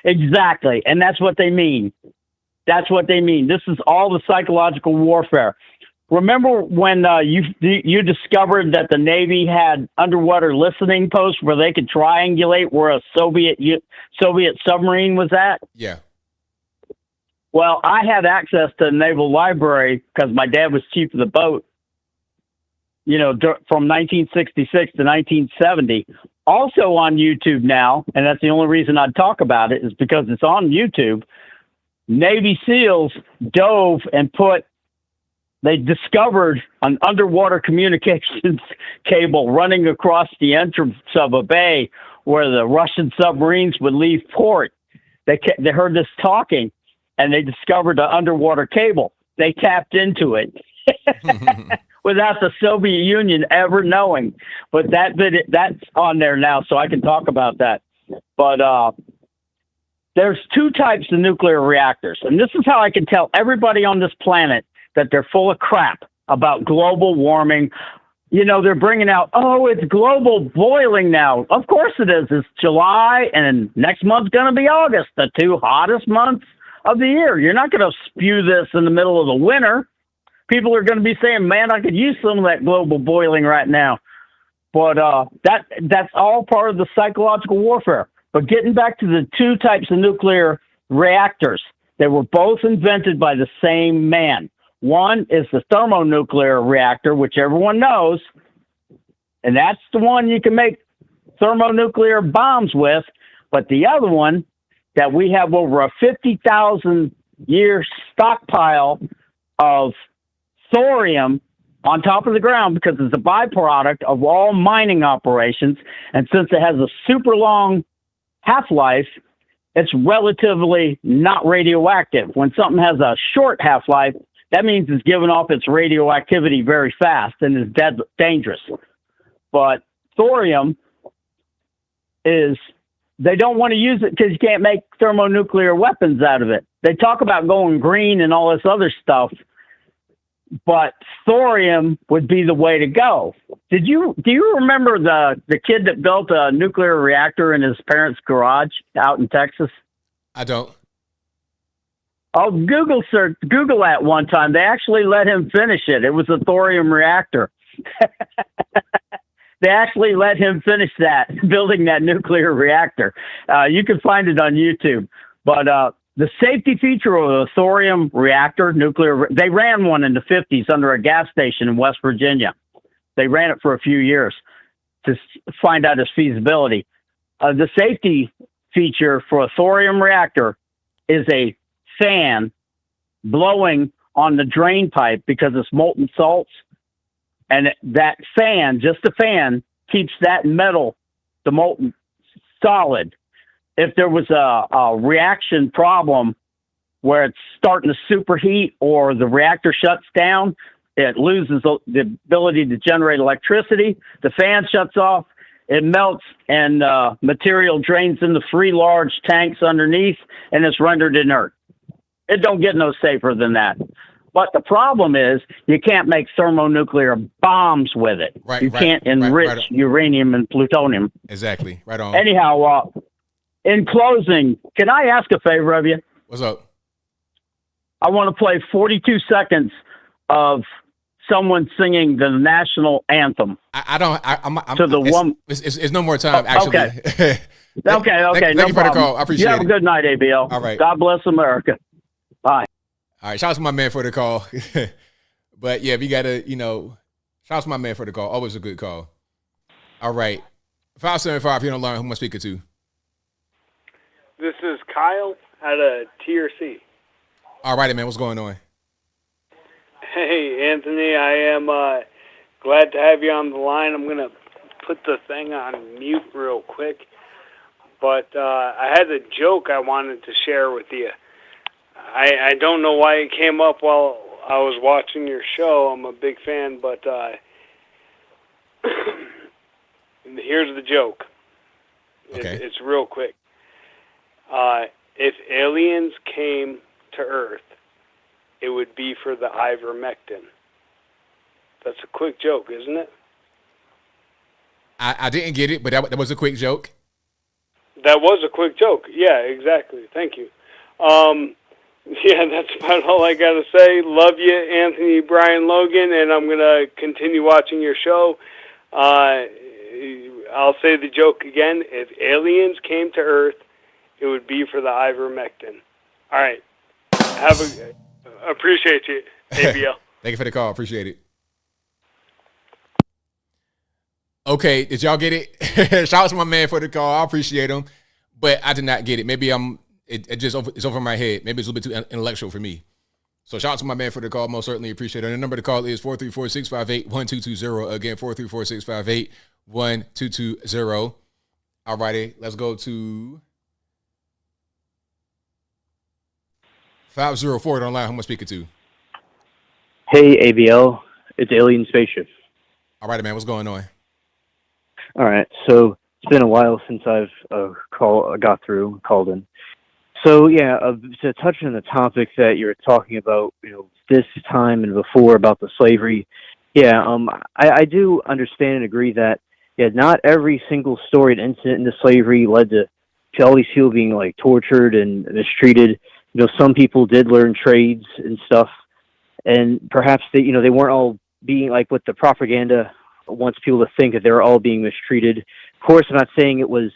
Speaker 7: Exactly. And that's what they mean. That's what they mean. This is all the psychological warfare. Remember when you discovered that the Navy had underwater listening posts where they could triangulate where a Soviet submarine was at?
Speaker 1: Yeah.
Speaker 7: Well, I had access to the Naval Library because my dad was chief of the boat, you know, from 1966 to 1970. Also on YouTube now, and that's the only reason I'd talk about it, is because it's on YouTube. Navy SEALs dove and they discovered an underwater communications cable running across the entrance of a bay where the Russian submarines would leave port. They heard this talking, and they discovered the underwater cable. They tapped into it without the Soviet Union ever knowing. But that's on there now, so I can talk about that. But there's two types of nuclear reactors, and this is how I can tell everybody on this planet that they're full of crap about global warming. You know, they're bringing out, oh, it's global boiling now. Of course it is. It's July, and next month's going to be August, the two hottest months of the year. You're not going to spew this in the middle of the winter. People are going to be saying, man, I could use some of that global boiling right now. But that's all part of the psychological warfare. But getting back to the two types of nuclear reactors, they were both invented by the same man. One is the thermonuclear reactor, which everyone knows, and that's the one you can make thermonuclear bombs with. But the other one that we have over a 50,000-year stockpile of thorium on top of the ground because it's a byproduct of all mining operations. And since it has a super long half-life, it's relatively not radioactive. When something has a short half-life, that means it's giving off its radioactivity very fast and is dangerous. But thorium is, they don't want to use it because you can't make thermonuclear weapons out of it. They talk about going green and all this other stuff, but thorium would be the way to go. Do you remember the kid that built a nuclear reactor in his parents' garage out in Texas?
Speaker 1: I don't.
Speaker 7: Oh, Google that one time. They actually let him finish it. It was a thorium reactor. They actually let him finish that, building that nuclear reactor. You can find it on YouTube. But the safety feature of a thorium reactor, they ran one in the 50s under a gas station in West Virginia. They ran it for a few years to find out its feasibility. The safety feature for a thorium reactor is a fan blowing on the drain pipe because it's molten salts. And that fan, just the fan, keeps that metal, the molten, solid. If there was a reaction problem where it's starting to superheat or the reactor shuts down, it loses the ability to generate electricity. The fan shuts off, it melts, and material drains into 3 large tanks underneath, and it's rendered inert. It don't get no safer than that. But the problem is you can't make thermonuclear bombs with it. You can't enrich uranium and plutonium.
Speaker 1: Exactly. Right on.
Speaker 7: Anyhow, in closing, can I ask a favor of you?
Speaker 1: What's up?
Speaker 7: I want to play 42 seconds of someone singing the national anthem.
Speaker 1: It's no more time, actually.
Speaker 7: Okay. Okay,
Speaker 1: Thank
Speaker 7: no
Speaker 1: you for the
Speaker 7: problem.
Speaker 1: call. I appreciate
Speaker 7: you have
Speaker 1: it.
Speaker 7: a good night, ABL.
Speaker 1: All right.
Speaker 7: God bless America. Bye.
Speaker 1: All right, shout out to my man for the call. But yeah, we gotta, shout out to my man for the call. Always a good call. All right. 575, you don't learn who am I speaking to?
Speaker 8: This is Kyle out of TRC.
Speaker 1: All righty, man. What's going on?
Speaker 8: Hey, Anthony, I am glad to have you on the line. I'm going to put the thing on mute real quick. But I had a joke I wanted to share with you. I don't know why it came up while I was watching your show. I'm a big fan, but here's the joke.
Speaker 1: Okay.
Speaker 8: It's real quick. If aliens came to Earth, it would be for the ivermectin. That's a quick joke, isn't it?
Speaker 1: I didn't get it, but that was a quick joke.
Speaker 8: That was a quick joke. Yeah, exactly. Thank you. Yeah, that's about all I got to say. Love you, Anthony Brian Logan, and I'm going to continue watching your show. I'll say the joke again. If aliens came to Earth, it would be for the ivermectin. All right. Appreciate you, ABL.
Speaker 1: Thank you for the call. Appreciate it. Okay, did y'all get it? Shout out to my man for the call. I appreciate him, but I did not get it. Maybe it's over my head. Maybe it's a little bit too intellectual for me. So shout out to my man for the call. Most certainly appreciate it. And the number to call is 434-658-1220. Again, 434-658-1220. All righty, let's go to 504 online. Who am I speaking to?
Speaker 10: Hey, ABL. It's Alien Spaceship.
Speaker 1: All right, man. What's going on?
Speaker 10: All right. So it's been a while since I've called in. So yeah, to touch on the topic that you're talking about, this time and before about the slavery. Yeah, I do understand and agree that not every single storied incident into slavery led to all these people being tortured and mistreated. Some people did learn trades and stuff, and perhaps they weren't all being like what the propaganda wants people to think, that they were all being mistreated. Of course, I'm not saying it was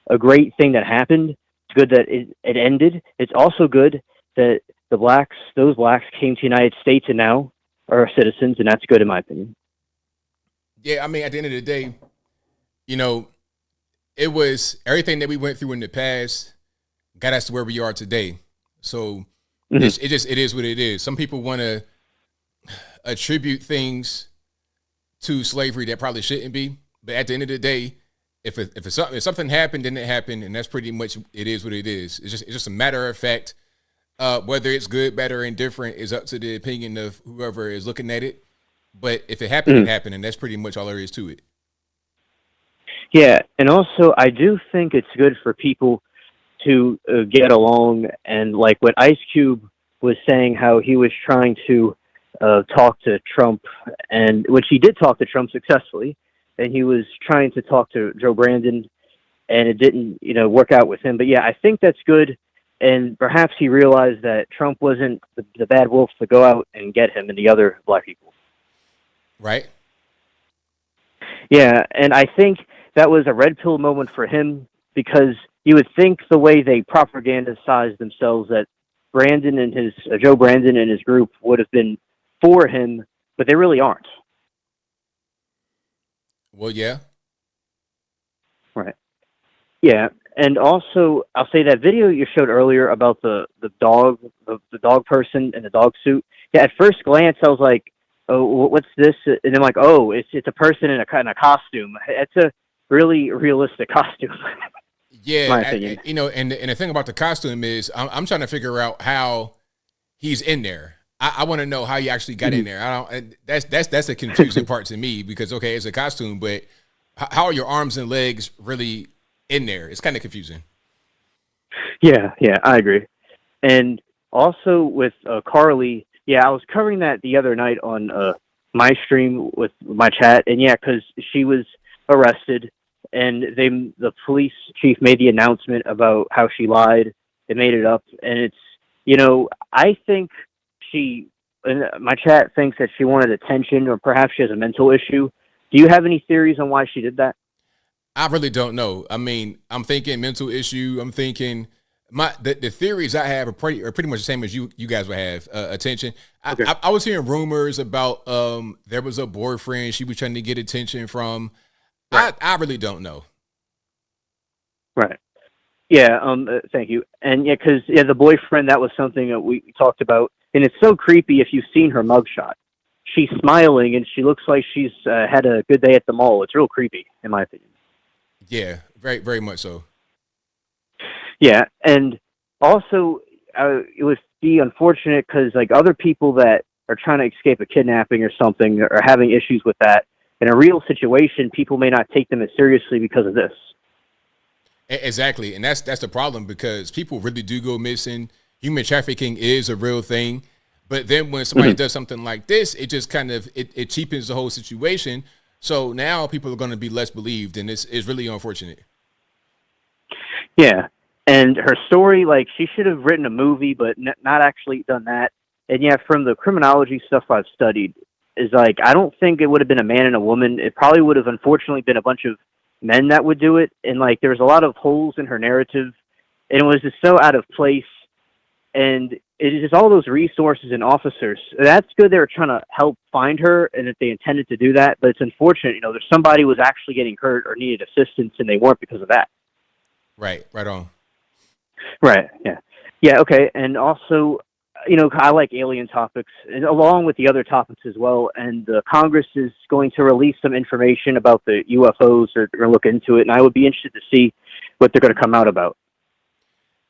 Speaker 10: a great thing that happened. It's good that it ended. It's also good that those blacks came to the United States and now are citizens, and that's good in my opinion.
Speaker 1: Yeah, I mean, at the end of the day, it was everything that we went through in the past got us to where we are today. So it is what it is. Some people want to attribute things to slavery that probably shouldn't be, but at the end of the day, if something happened, then it happened, and that's pretty much it is what it is. It's just a matter of fact. Whether it's good, bad, or indifferent is up to the opinion of whoever is looking at it. But if it happened, it happened, and that's pretty much all there is to it.
Speaker 10: Yeah, and also I do think it's good for people to get along, and like what Ice Cube was saying, how he was trying to talk to Trump, and which he did talk to Trump successfully, and he was trying to talk to Joe Brandon, and it didn't, work out with him. But yeah, I think that's good, and perhaps he realized that Trump wasn't the bad wolf to go out and get him and the other black people.
Speaker 1: Right.
Speaker 10: Yeah, and I think that was a red pill moment for him, because you would think the way they propagandized themselves that Brandon and Joe Brandon and his group would have been for him, but they really aren't.
Speaker 1: Well, yeah.
Speaker 10: Right. Yeah, and also I'll say that video you showed earlier about the dog person in the dog suit. Yeah, at first glance I was like, oh, what's this? And I'm like, oh, it's a person in a costume. It's a really realistic costume.
Speaker 1: Yeah,
Speaker 10: my opinion.
Speaker 1: And the thing about the costume is I'm trying to figure out how he's in there. I want to know how he actually got in there. That's a confusing part to me, because okay, it's a costume, but how are your arms and legs really in there? It's kind of confusing.
Speaker 10: Yeah, I agree. And also with Carlee, yeah, I was covering that the other night on my stream with my chat, and yeah, because she was arrested, and the police chief made the announcement about how she lied. They made it up, and it's, I think my chat thinks that she wanted attention, or perhaps she has a mental issue. Do you have any theories on why she did that?
Speaker 1: I really don't know. I mean, I'm thinking mental issue. I'm thinking the theories I have are pretty much the same as you guys would have. Attention. Okay. I was hearing rumors about there was a boyfriend she was trying to get attention from. Right. I really don't know.
Speaker 10: Right. Yeah. Thank you. And yeah, because the boyfriend, that was something that we talked about, and it's so creepy if you've seen her mugshot. She's smiling and she looks like she's had a good day at the mall. It's real creepy, in my opinion.
Speaker 1: Yeah, very, very much so.
Speaker 10: Yeah, and also it would be unfortunate because like other people that are trying to escape a kidnapping or something are having issues with that. In a real situation, people may not take them as seriously because of this.
Speaker 1: Exactly, and that's the problem, because people really do go missing. Human trafficking is a real thing, but then when somebody does something like this, it just kind of it cheapens the whole situation. So now people are going to be less believed, and it's really unfortunate.
Speaker 10: Yeah, and her story, like, she should have written a movie, but not actually done that. And yeah, from the criminology stuff I've studied, is like, I don't think it would have been a man and a woman. It probably would have unfortunately been a bunch of men that would do it. And like, there's a lot of holes in her narrative, and it was just so out of place. And it is just all those resources and officers. That's good. They were trying to help find her, and that they intended to do that. But it's unfortunate, there's somebody was actually getting hurt or needed assistance, and they weren't because of that.
Speaker 1: Right on.
Speaker 10: Right. Yeah. Yeah. Okay. And also, I like alien topics, and along with the other topics as well. And Congress is going to release some information about the UFOs, or look into it. And I would be interested to see what they're going to come out about.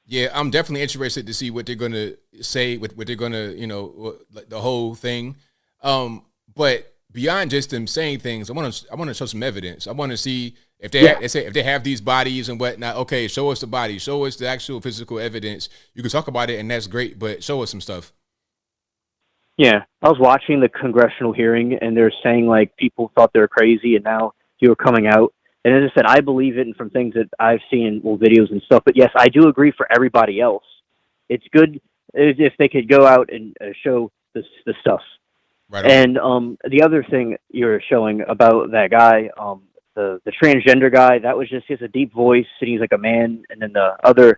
Speaker 1: Yeah, I'm definitely interested to see what they're going to say, what they're going to, the whole thing. But beyond just them saying things, I want to show some evidence. I want to see if they have these bodies and whatnot. Okay, show us the body, show us the actual physical evidence. You can talk about it, and that's great, but show us some stuff.
Speaker 10: Yeah, I was watching the congressional hearing, and they're saying like people thought they were crazy, and now you were coming out. And as I said, I believe it, and from things that I've seen, videos and stuff. But yes, I do agree for everybody else. It's good if they could go out and show the stuff.
Speaker 1: Right on.
Speaker 10: And the other thing you're showing about that guy, the transgender guy, that was just, he has a deep voice and he's like a man. And then the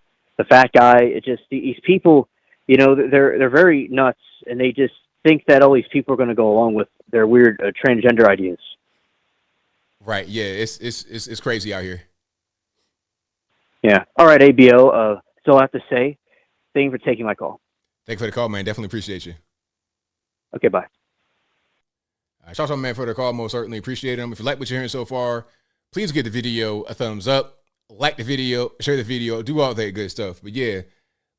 Speaker 10: fat guy, it just, these people, you know, they're very nuts, and they just think that all these people are going to go along with their weird transgender ideas.
Speaker 1: Right. Yeah. It's crazy out here.
Speaker 10: Yeah. All right, ABL. That's all I have to say. Thank you for taking my call.
Speaker 1: Thank you for the call, man. Definitely appreciate you.
Speaker 10: Okay, bye.
Speaker 1: Shout out, man, for the call. Most certainly appreciate them. If you like what you're hearing so far, please give the video a thumbs up, like the video, share the video, do all that good stuff. But yeah,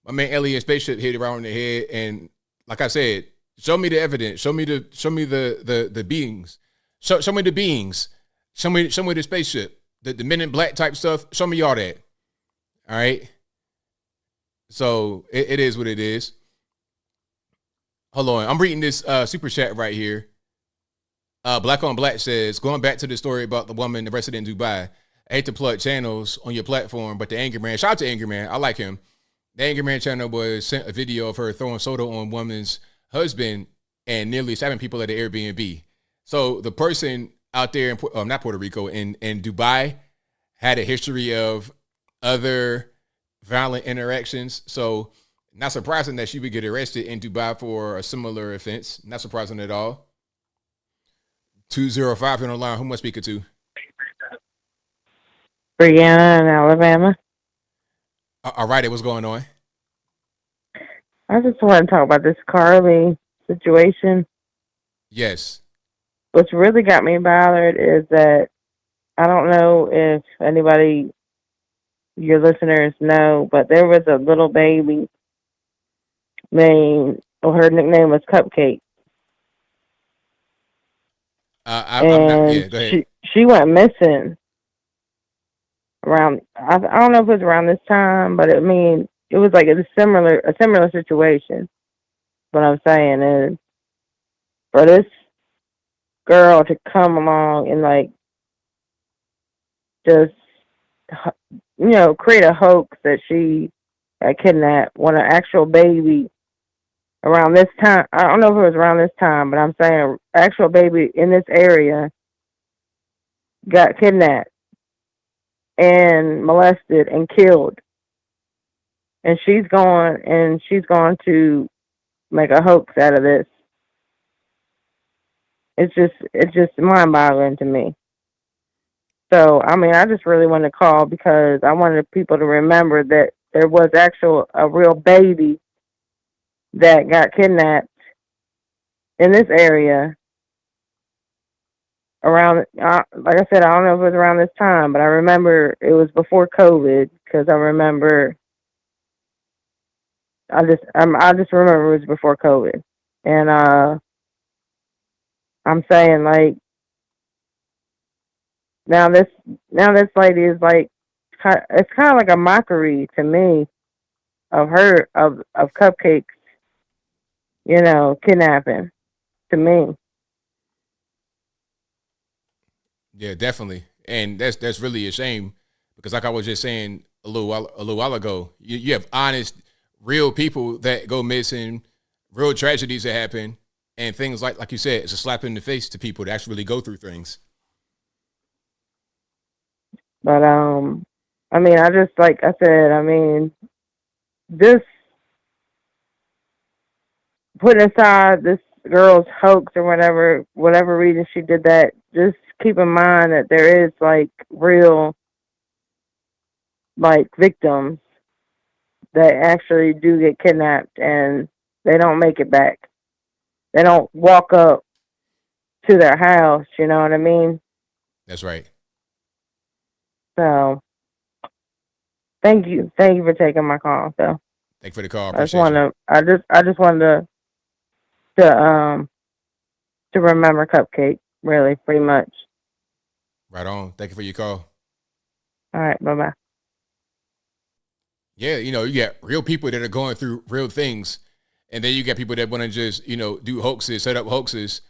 Speaker 1: my man Elliot Spaceship hit it around the head, and like I said, show me the evidence. Show me the beings. Show me the beings. Show me the spaceship. The Men in Black type stuff. Show me all that. All right. So it is what it is. Hold on, I'm reading this super chat right here. Black on Black says, going back to the story about the woman arrested in Dubai, I hate to plug channels on your platform, but the Angry Man, shout out to Angry Man, I like him. The Angry Man channel was sent a video of her throwing soda on woman's husband and nearly stabbing people at the Airbnb. So the person out there in not Puerto Rico, in Dubai, had a history of other violent interactions. So not surprising that she would get arrested in Dubai for a similar offense. Not surprising at all. 205 on the line. Who am I speaking to?
Speaker 9: Brianna in Alabama.
Speaker 1: All right, what's going on?
Speaker 9: I just want to talk about this Carlee situation.
Speaker 1: Yes.
Speaker 9: What's really got me bothered is that I don't know if anybody, your listeners, know, but there was a little baby named, her nickname was Cupcake.
Speaker 1: Go ahead.
Speaker 9: She went missing around, I don't know if it was around this time, but it was like a similar situation. What I'm saying is, for this girl to come along and like just, create a hoax that she got kidnapped when an actual baby around this time, I don't know if it was around this time, but I'm saying actual baby in this area got kidnapped and molested and killed. And she's going to make a hoax out of this. It's just mind-boggling to me. So, I just really wanted to call because I wanted people to remember that there was a real baby that got kidnapped in this area around, like I said, I don't know if it was around this time, but I remember it was before COVID, because I remember, I just remember it was before COVID. And I'm saying, like, now this lady is like, it's kind of like a mockery to me of her, of Cupcake's, kidnapping, to me.
Speaker 1: Yeah, definitely. And that's really a shame, because like I was just saying a little while ago, you have honest, real people that go missing, real tragedies that happen, and things like you said, it's a slap in the face to people that actually go through things.
Speaker 9: But I just, like I said, this, putting aside this girl's hoax or whatever reason she did that, just keep in mind that there is like real like victims that actually do get kidnapped and they don't make it back. They don't walk up to their house, you know what I mean?
Speaker 1: That's right.
Speaker 9: So thank you for taking my call. So
Speaker 1: thank you for the call.
Speaker 9: I just wanted to remember Cupcake, really, pretty much.
Speaker 1: Right on. Thank you for your call.
Speaker 9: All right, bye-bye.
Speaker 1: Yeah, you got real people that are going through real things, and then you got people that want to just, do hoaxes, set up hoaxes.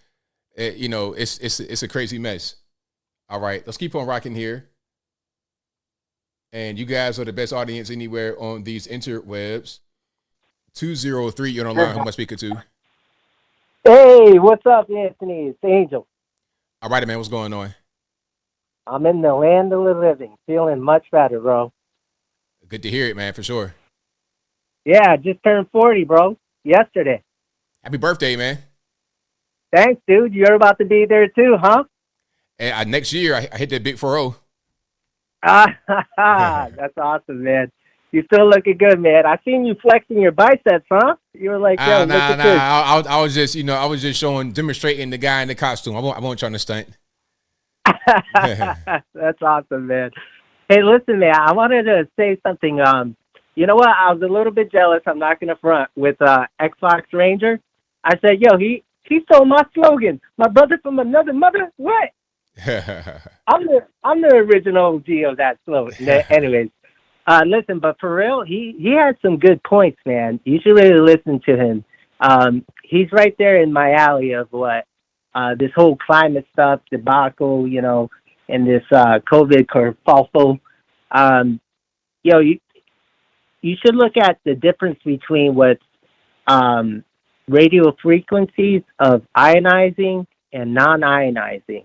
Speaker 1: It's a crazy mess. All right, let's keep on rocking here. And you guys are the best audience anywhere on these interwebs. 203, you're on line. Who am I speaking to?
Speaker 13: Hey, what's up, Anthony? It's Angel.
Speaker 1: All right, man. What's going on?
Speaker 13: I'm in the land of the living, feeling much better, bro.
Speaker 1: Good to hear it, man, for sure.
Speaker 13: Yeah, I just turned 40, bro, yesterday.
Speaker 1: Happy birthday, man.
Speaker 13: Thanks, dude. You're about to be there too, huh?
Speaker 1: And next year, I hit that big 4-0.
Speaker 13: That's awesome, man. You still looking good, man. I seen you flexing your biceps, huh? You were like, yo, look at this.
Speaker 1: I was just, demonstrating the guy in the costume. I won't trying to stunt.
Speaker 13: That's awesome, man. Hey, listen, man, I wanted to say something. You know what? I was a little bit jealous. I'm not going to front with Xbox Ranger. I said, yo, he stole my slogan. My brother from another mother? What? I'm the original OG of that slogan. Anyways, listen, but for real, he had some good points, man. You should really listen to him. He's right there in my alley of what this whole climate stuff, debacle, you know, and this COVID kerfuffle. You should look at the difference between what's radio frequencies of ionizing and non-ionizing.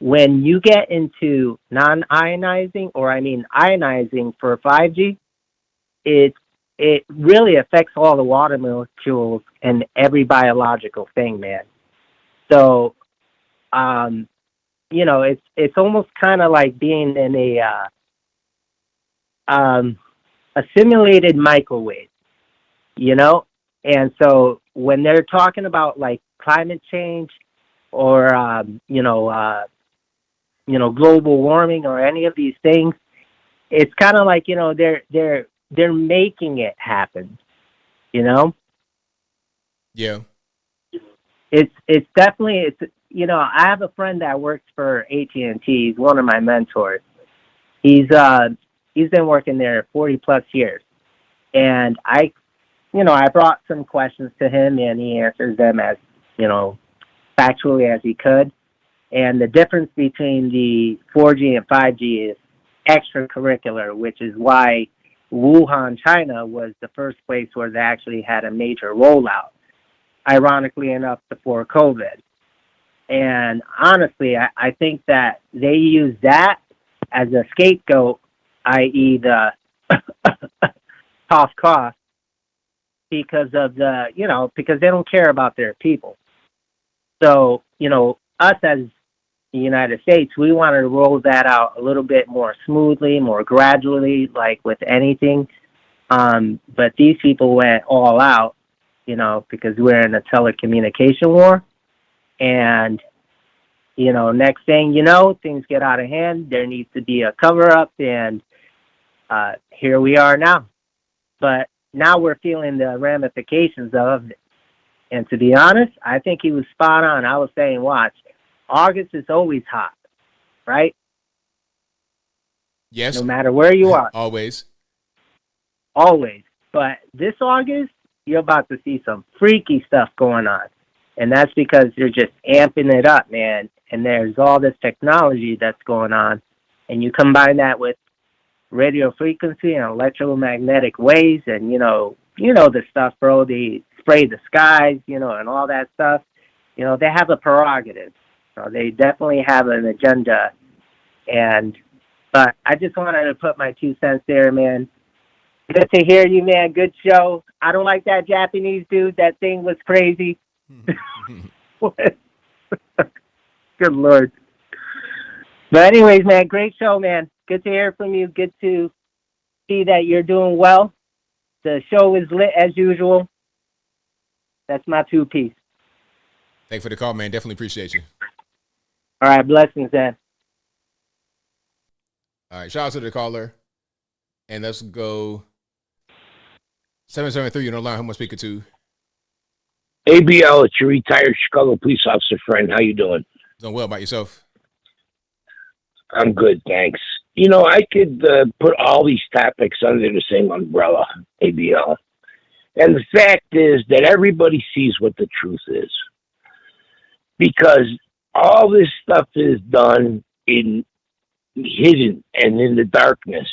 Speaker 13: When you get into non-ionizing, or I mean ionizing for 5G, it really affects all the water molecules and every biological thing, man. So, you know, it's almost kind of like being in a simulated microwave, you know? And so when they're talking about like climate change or, global warming or any of these things, it's kind of like, you know, they're making it happen, you know?
Speaker 1: Yeah.
Speaker 13: It's definitely, you know, I have a friend that works for AT&T. He's one of my mentors. He's been working there 40 plus years. And I brought some questions to him and he answers them as, you know, factually as he could. And the difference between the 4G and 5G is extracurricular, which is why Wuhan, China was the first place where they actually had a major rollout, ironically enough, before COVID. And honestly, I think that they use that as a scapegoat, i.e. the cost, because of because they don't care about their people. So, you know, us as the United States, we wanted to roll that out a little bit more smoothly, more gradually, like with anything. But these people went all out, you know, because we're in a telecommunication war. And, you know, next thing you know, things get out of hand. There needs to be a cover-up, and here we are now. But now we're feeling the ramifications of it. And to be honest, I think he was spot on. I was saying, watch, August is always hot, right?
Speaker 1: Yes.
Speaker 13: No matter where you are.
Speaker 1: Always.
Speaker 13: Always. But this August, you're about to see some freaky stuff going on. And that's because they're just amping it up, man. And there's all this technology that's going on. And you combine that with radio frequency and electromagnetic waves and, you know the stuff, bro. They spray the skies, you know, and all that stuff. You know, they have a prerogative. So they definitely have an agenda. But I just wanted to put my 2 cents there, man. Good to hear you, man. Good show. I don't like that Japanese dude. That thing was crazy. Good Lord. But anyways, man, great show, man. Good to hear from you. Good to see that you're doing well. The show is lit as usual. That's my 2-piece.
Speaker 1: Thanks for the call, man. Definitely appreciate you.
Speaker 13: All right, blessings, man.
Speaker 1: All right, shout out to the caller. And let's go 773, you know, line, who am I speaking to?
Speaker 17: ABL, it's your retired Chicago police officer friend. How you doing?
Speaker 1: Doing well. About yourself?
Speaker 17: I'm good, thanks. You know, I could put all these topics under the same umbrella, ABL. And the fact is that everybody sees what the truth is. Because all this stuff is done in hidden and in the darkness.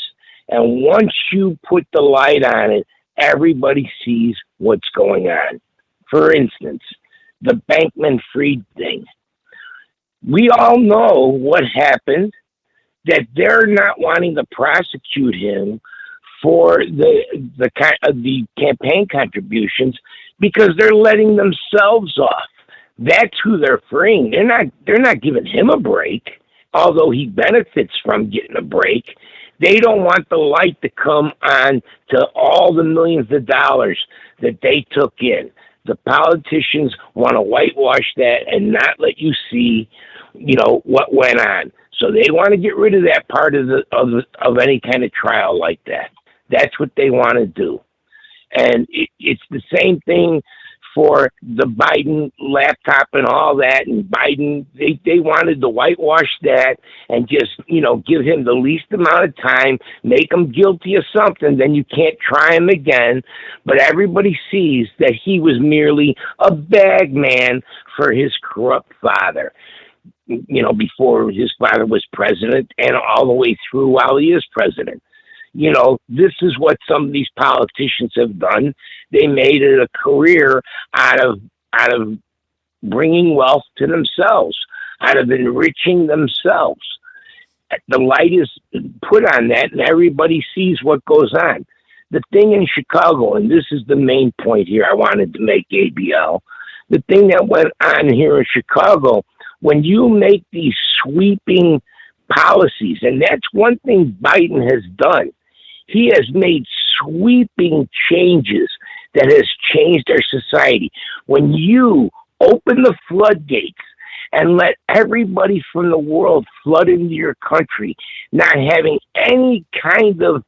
Speaker 17: And once you put the light on it, everybody sees what's going on. For instance, the Bankman-Fried thing. We all know what happened, that they're not wanting to prosecute him for the campaign contributions because they're letting themselves off. That's who they're freeing. They're not giving him a break, although he benefits from getting a break. They don't want the light to come on to all the millions of dollars that they took in. The politicians want to whitewash that and not let you see, what went on. So they want to get rid of that part of any kind of trial like that. That's what they want to do. And it's the same thing for the Biden laptop and all that. And Biden, they wanted to whitewash that and just, give him the least amount of time, make him guilty of something, then you can't try him again. But everybody sees that he was merely a bag man for his corrupt father, before his father was president and all the way through while he is president. This is what some of these politicians have done. They made it a career out of bringing wealth to themselves, out of enriching themselves. The light is put on that, and everybody sees what goes on. The thing in Chicago, and this is the main point here I wanted to make, ABL, the thing that went on here in Chicago, when you make these sweeping policies, and that's one thing Biden has done. He has made sweeping changes that has changed our society. When you open the floodgates and let everybody from the world flood into your country, not having any kind of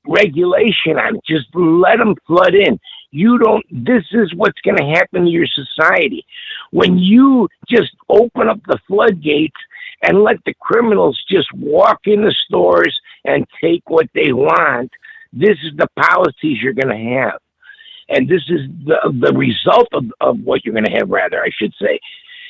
Speaker 17: regulation on it, just let them flood in. This is what's going to happen to your society. When you just open up the floodgates and let the criminals just walk in the stores and take what they want, this is the policies you're going to have. And this is the result of what you're going to have, rather, I should say,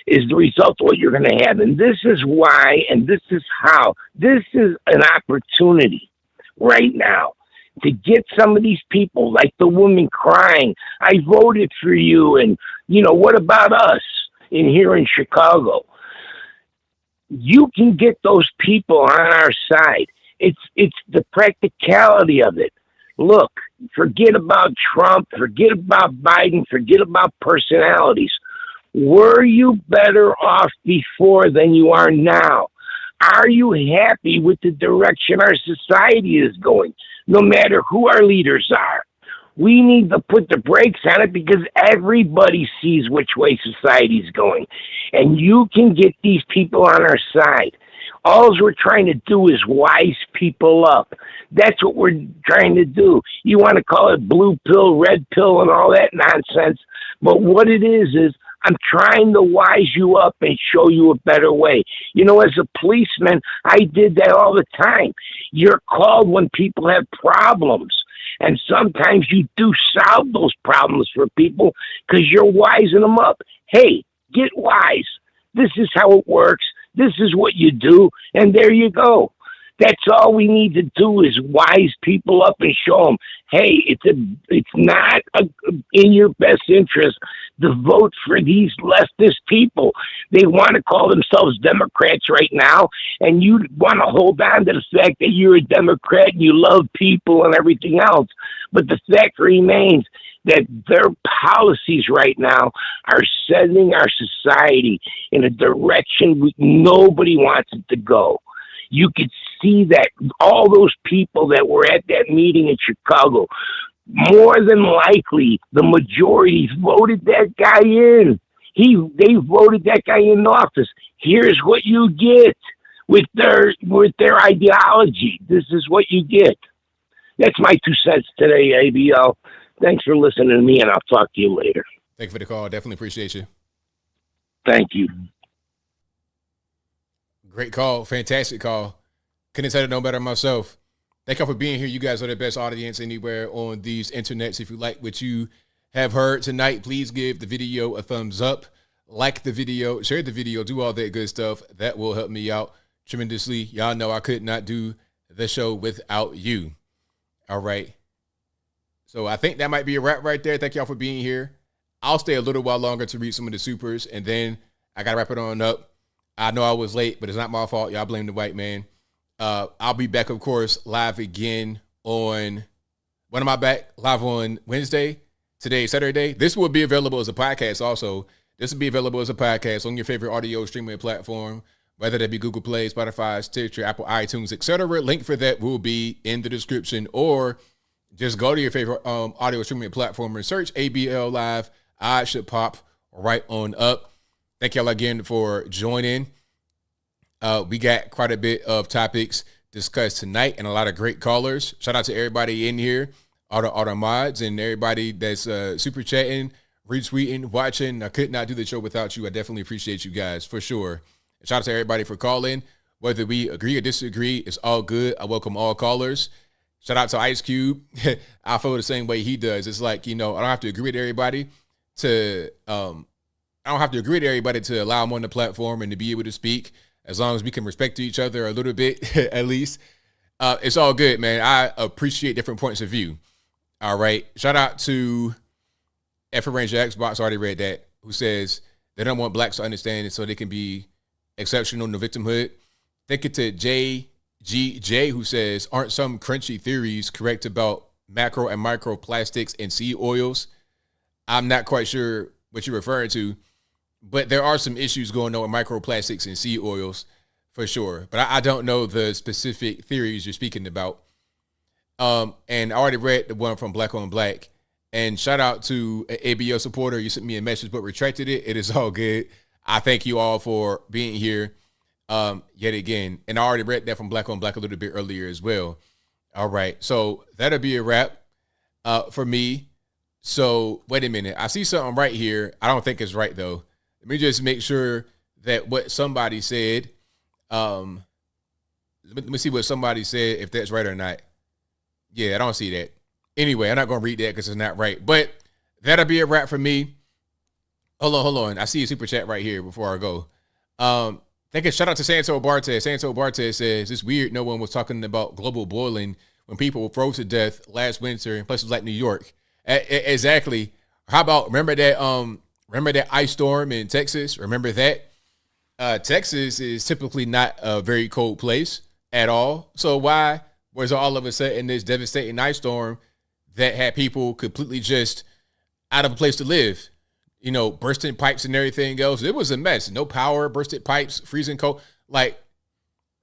Speaker 17: is the result of what you're going to have. And this is why, and this is how, this is an opportunity right now to get some of these people, like the woman crying, I voted for you, and, what about us here in Chicago? You can get those people on our side. It's the practicality of it. Look, forget about Trump, forget about Biden, forget about personalities. Were you better off before than you are now? Are you happy with the direction our society is going, no matter who our leaders are? We need to put the brakes on it because everybody sees which way society is going. And you can get these people on our side. All we're trying to do is wise people up. That's what we're trying to do. You want to call it blue pill, red pill, and all that nonsense. But what it is I'm trying to wise you up and show you a better way. As a policeman, I did that all the time. You're called when people have problems. And sometimes you do solve those problems for people because you're wising them up. Hey, get wise. This is how it works. This is what you do. And there you go. That's all we need to do is wise people up and show them, hey, it's not in your best interest to vote for these leftist people. They want to call themselves Democrats right now, and you want to hold on to the fact that you're a Democrat and you love people and everything else. But the fact remains that their policies right now are sending our society in a direction nobody wants it to go. You could see that all those people that were at that meeting in Chicago, more than likely, the majority voted that guy in. They voted that guy in office. Here's what you get with their ideology. This is what you get. That's my 2 cents today, ABL. Thanks for listening to me, and I'll talk to you later.
Speaker 1: Thank you for the call. Definitely appreciate you.
Speaker 17: Thank you.
Speaker 1: Great call. Fantastic call. Couldn't have said it no better myself. Thank y'all for being here. You guys are the best audience anywhere on these internets. If you like what you have heard tonight, please give the video a thumbs up. Like the video, share the video, do all that good stuff. That will help me out tremendously. Y'all know I could not do the show without you. All right. So I think that might be a wrap right there. Thank y'all for being here. I'll stay a little while longer to read some of the supers, and then I got to wrap it on up. I know I was late, but it's not my fault. Y'all blame the white man. I'll be back, of course, live again on, when am I back? Live on Wednesday. Today, Saturday. This will be available as a podcast also. This will be available as a podcast on your favorite audio streaming platform, whether that be Google Play, Spotify, Stitcher, Apple, iTunes, etc. Link for that will be in the description, or just go to your favorite audio streaming platform and search ABL Live. I should pop right on up. Thank y'all again for joining. We got quite a bit of topics discussed tonight and a lot of great callers. Shout out to everybody in here, all the mods and everybody that's super chatting, retweeting, watching. I could not do the show without you. I definitely appreciate you guys for sure. Shout out to everybody for calling. Whether we agree or disagree, it's all good. I welcome all callers. Shout out to Ice Cube. I feel the same way he does. It's like, I don't have to agree with everybody to allow them on the platform and to be able to speak, as long as we can respect each other a little bit, at least. It's all good, man. I appreciate different points of view. All right. Shout out to F Ranger Xbox, already read that, who says they don't want blacks to understand it so they can be exceptional in the victimhood. Thank you to JGJ, who says, aren't some crunchy theories correct about macro and micro plastics and seed oils? I'm not quite sure what you're referring to, but there are some issues going on with microplastics and seed oils for sure. But I don't know the specific theories you're speaking about. And I already read the one from Black on Black. And shout out to an ABL supporter. You sent me a message but retracted it. It is all good. I thank you all for being here yet again. And I already read that from Black on Black a little bit earlier as well. All right. So that'll be a wrap for me. So wait a minute. I see something right here. I don't think it's right, though. Let me just make sure that what somebody said. Let me see what somebody said, if that's right or not. Yeah, I don't see that. Anyway, I'm not going to read that because it's not right. But that'll be a wrap for me. Hold on. I see a super chat right here before I go. Thank you. Shout out to Santo Bartes. Santo Bartes says, it's weird no one was talking about global boiling when people froze to death last winter in places like New York. Exactly. How about, remember that ice storm in Texas? Remember that? Texas is typically not a very cold place at all. So why was all of a sudden this devastating ice storm that had people completely just out of a place to live? Bursting pipes and everything else. It was a mess. No power, bursted pipes, freezing cold.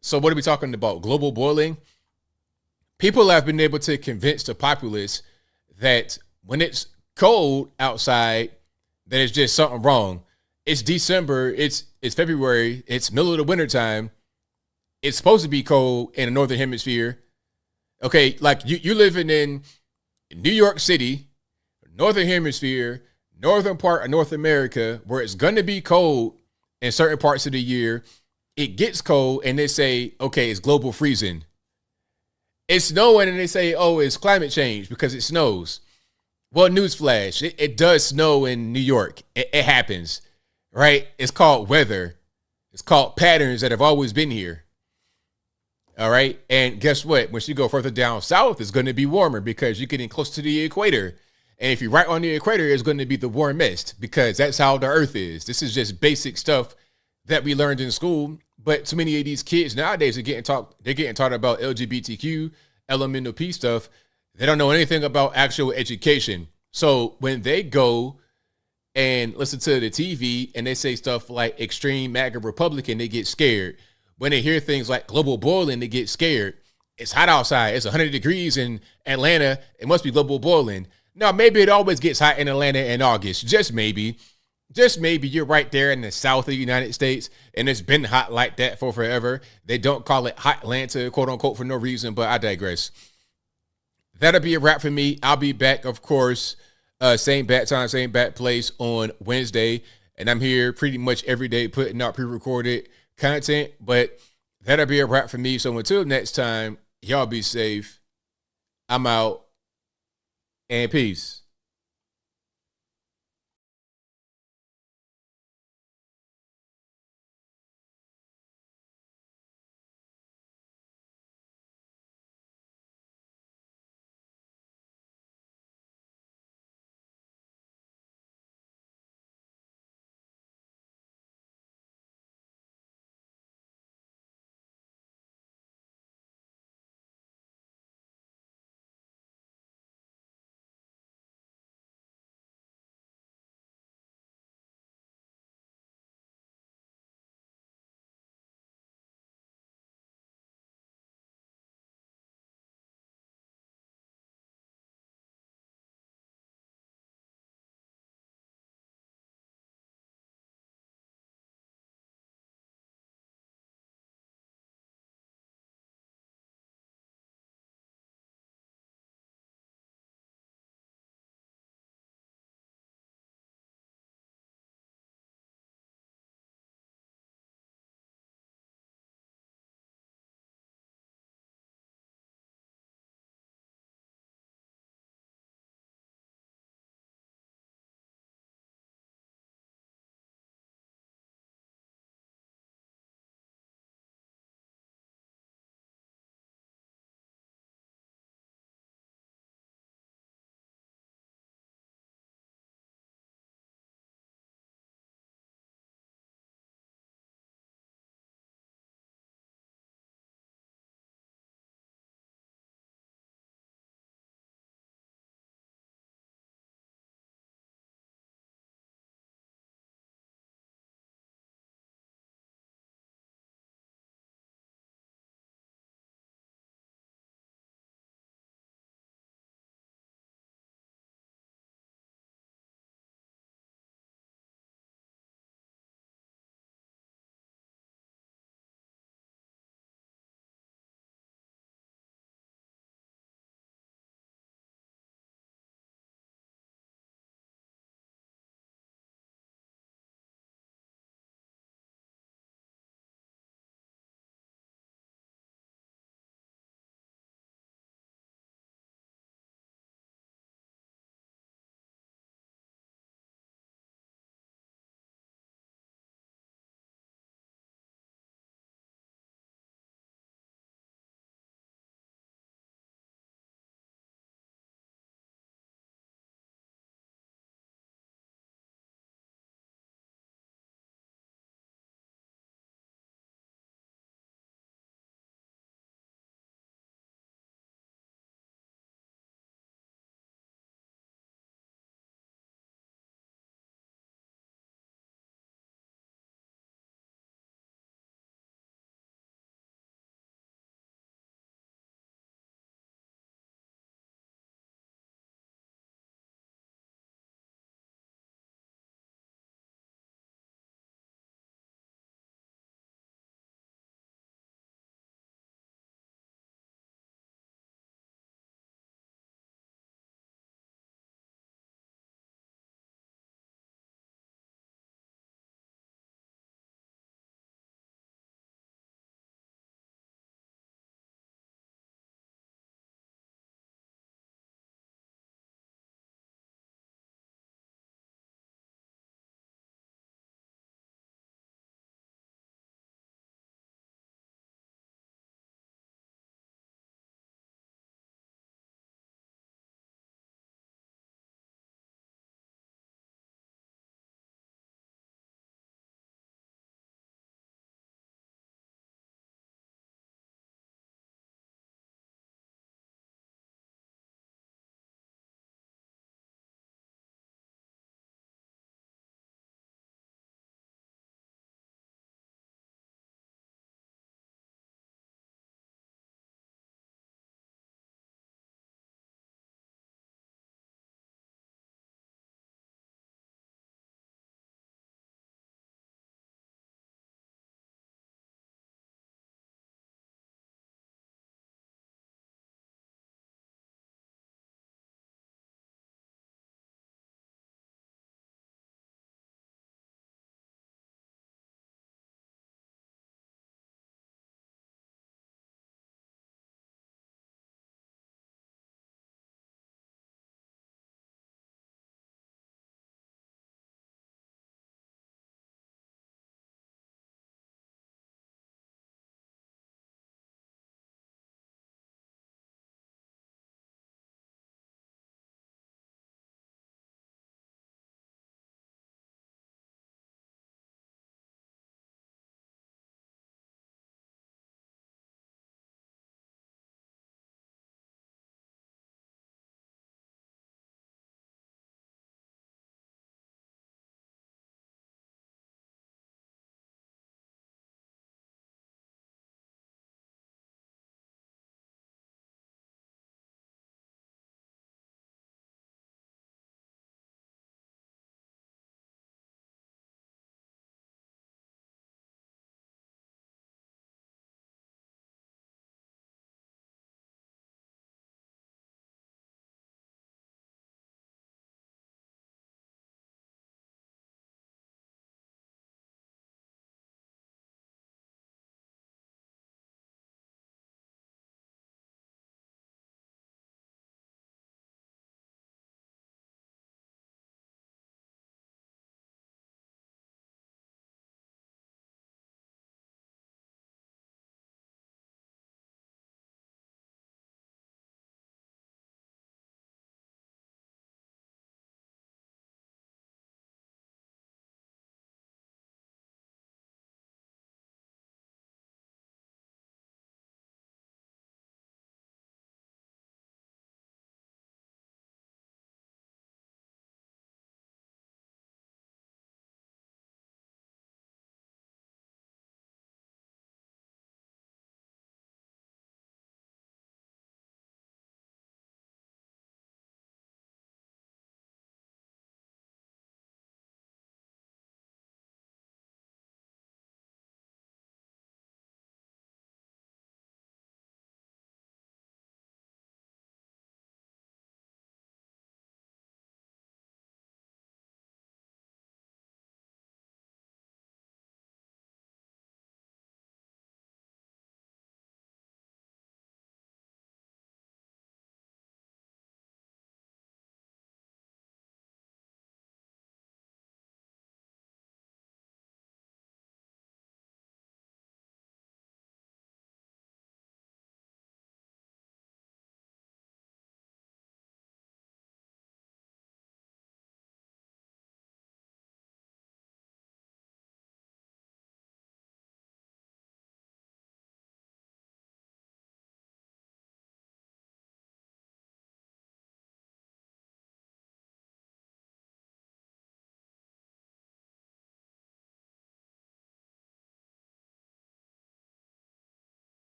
Speaker 1: So what are we talking about? Global boiling? People have been able to convince the populace that when it's cold outside, that it's just something wrong. It's December. It's February. It's middle of the wintertime. It's supposed to be cold in the northern hemisphere. Okay, you living in New York City, northern hemisphere, northern part of North America, where it's going to be cold in certain parts of the year. It gets cold, and they say, okay, it's global freezing. It's snowing, and they say, oh, it's climate change because it snows. Well, newsflash, it does snow in New York. It happens, right? It's called weather. It's called patterns that have always been here. All right. And guess what? Once you go further down south, it's going to be warmer because you're getting close to the equator. And if you're right on the equator, it's going to be the warmest because that's how the earth is. This is just basic stuff that we learned in school. But too many of these kids nowadays are getting taught about LGBTQ, elemental P stuff. They don't know anything about actual education. So when they go and listen to the TV and they say stuff like extreme MAGA Republican, they get scared. When they hear things like global boiling, they get scared. It's hot outside. It's 100 degrees in Atlanta. It must be global boiling. Now, maybe it always gets hot in Atlanta in August. Just maybe. Just maybe you're right there in the south of the United States, and it's been hot like that for forever. They don't call it hot Atlanta, quote unquote, for no reason, but I digress. That'll be a wrap for me. I'll be back, of course, same bat time, same bat place on Wednesday. And I'm here pretty much every day putting out pre-recorded content. But that'll be a wrap for me. So until next time, y'all be safe. I'm out. And peace.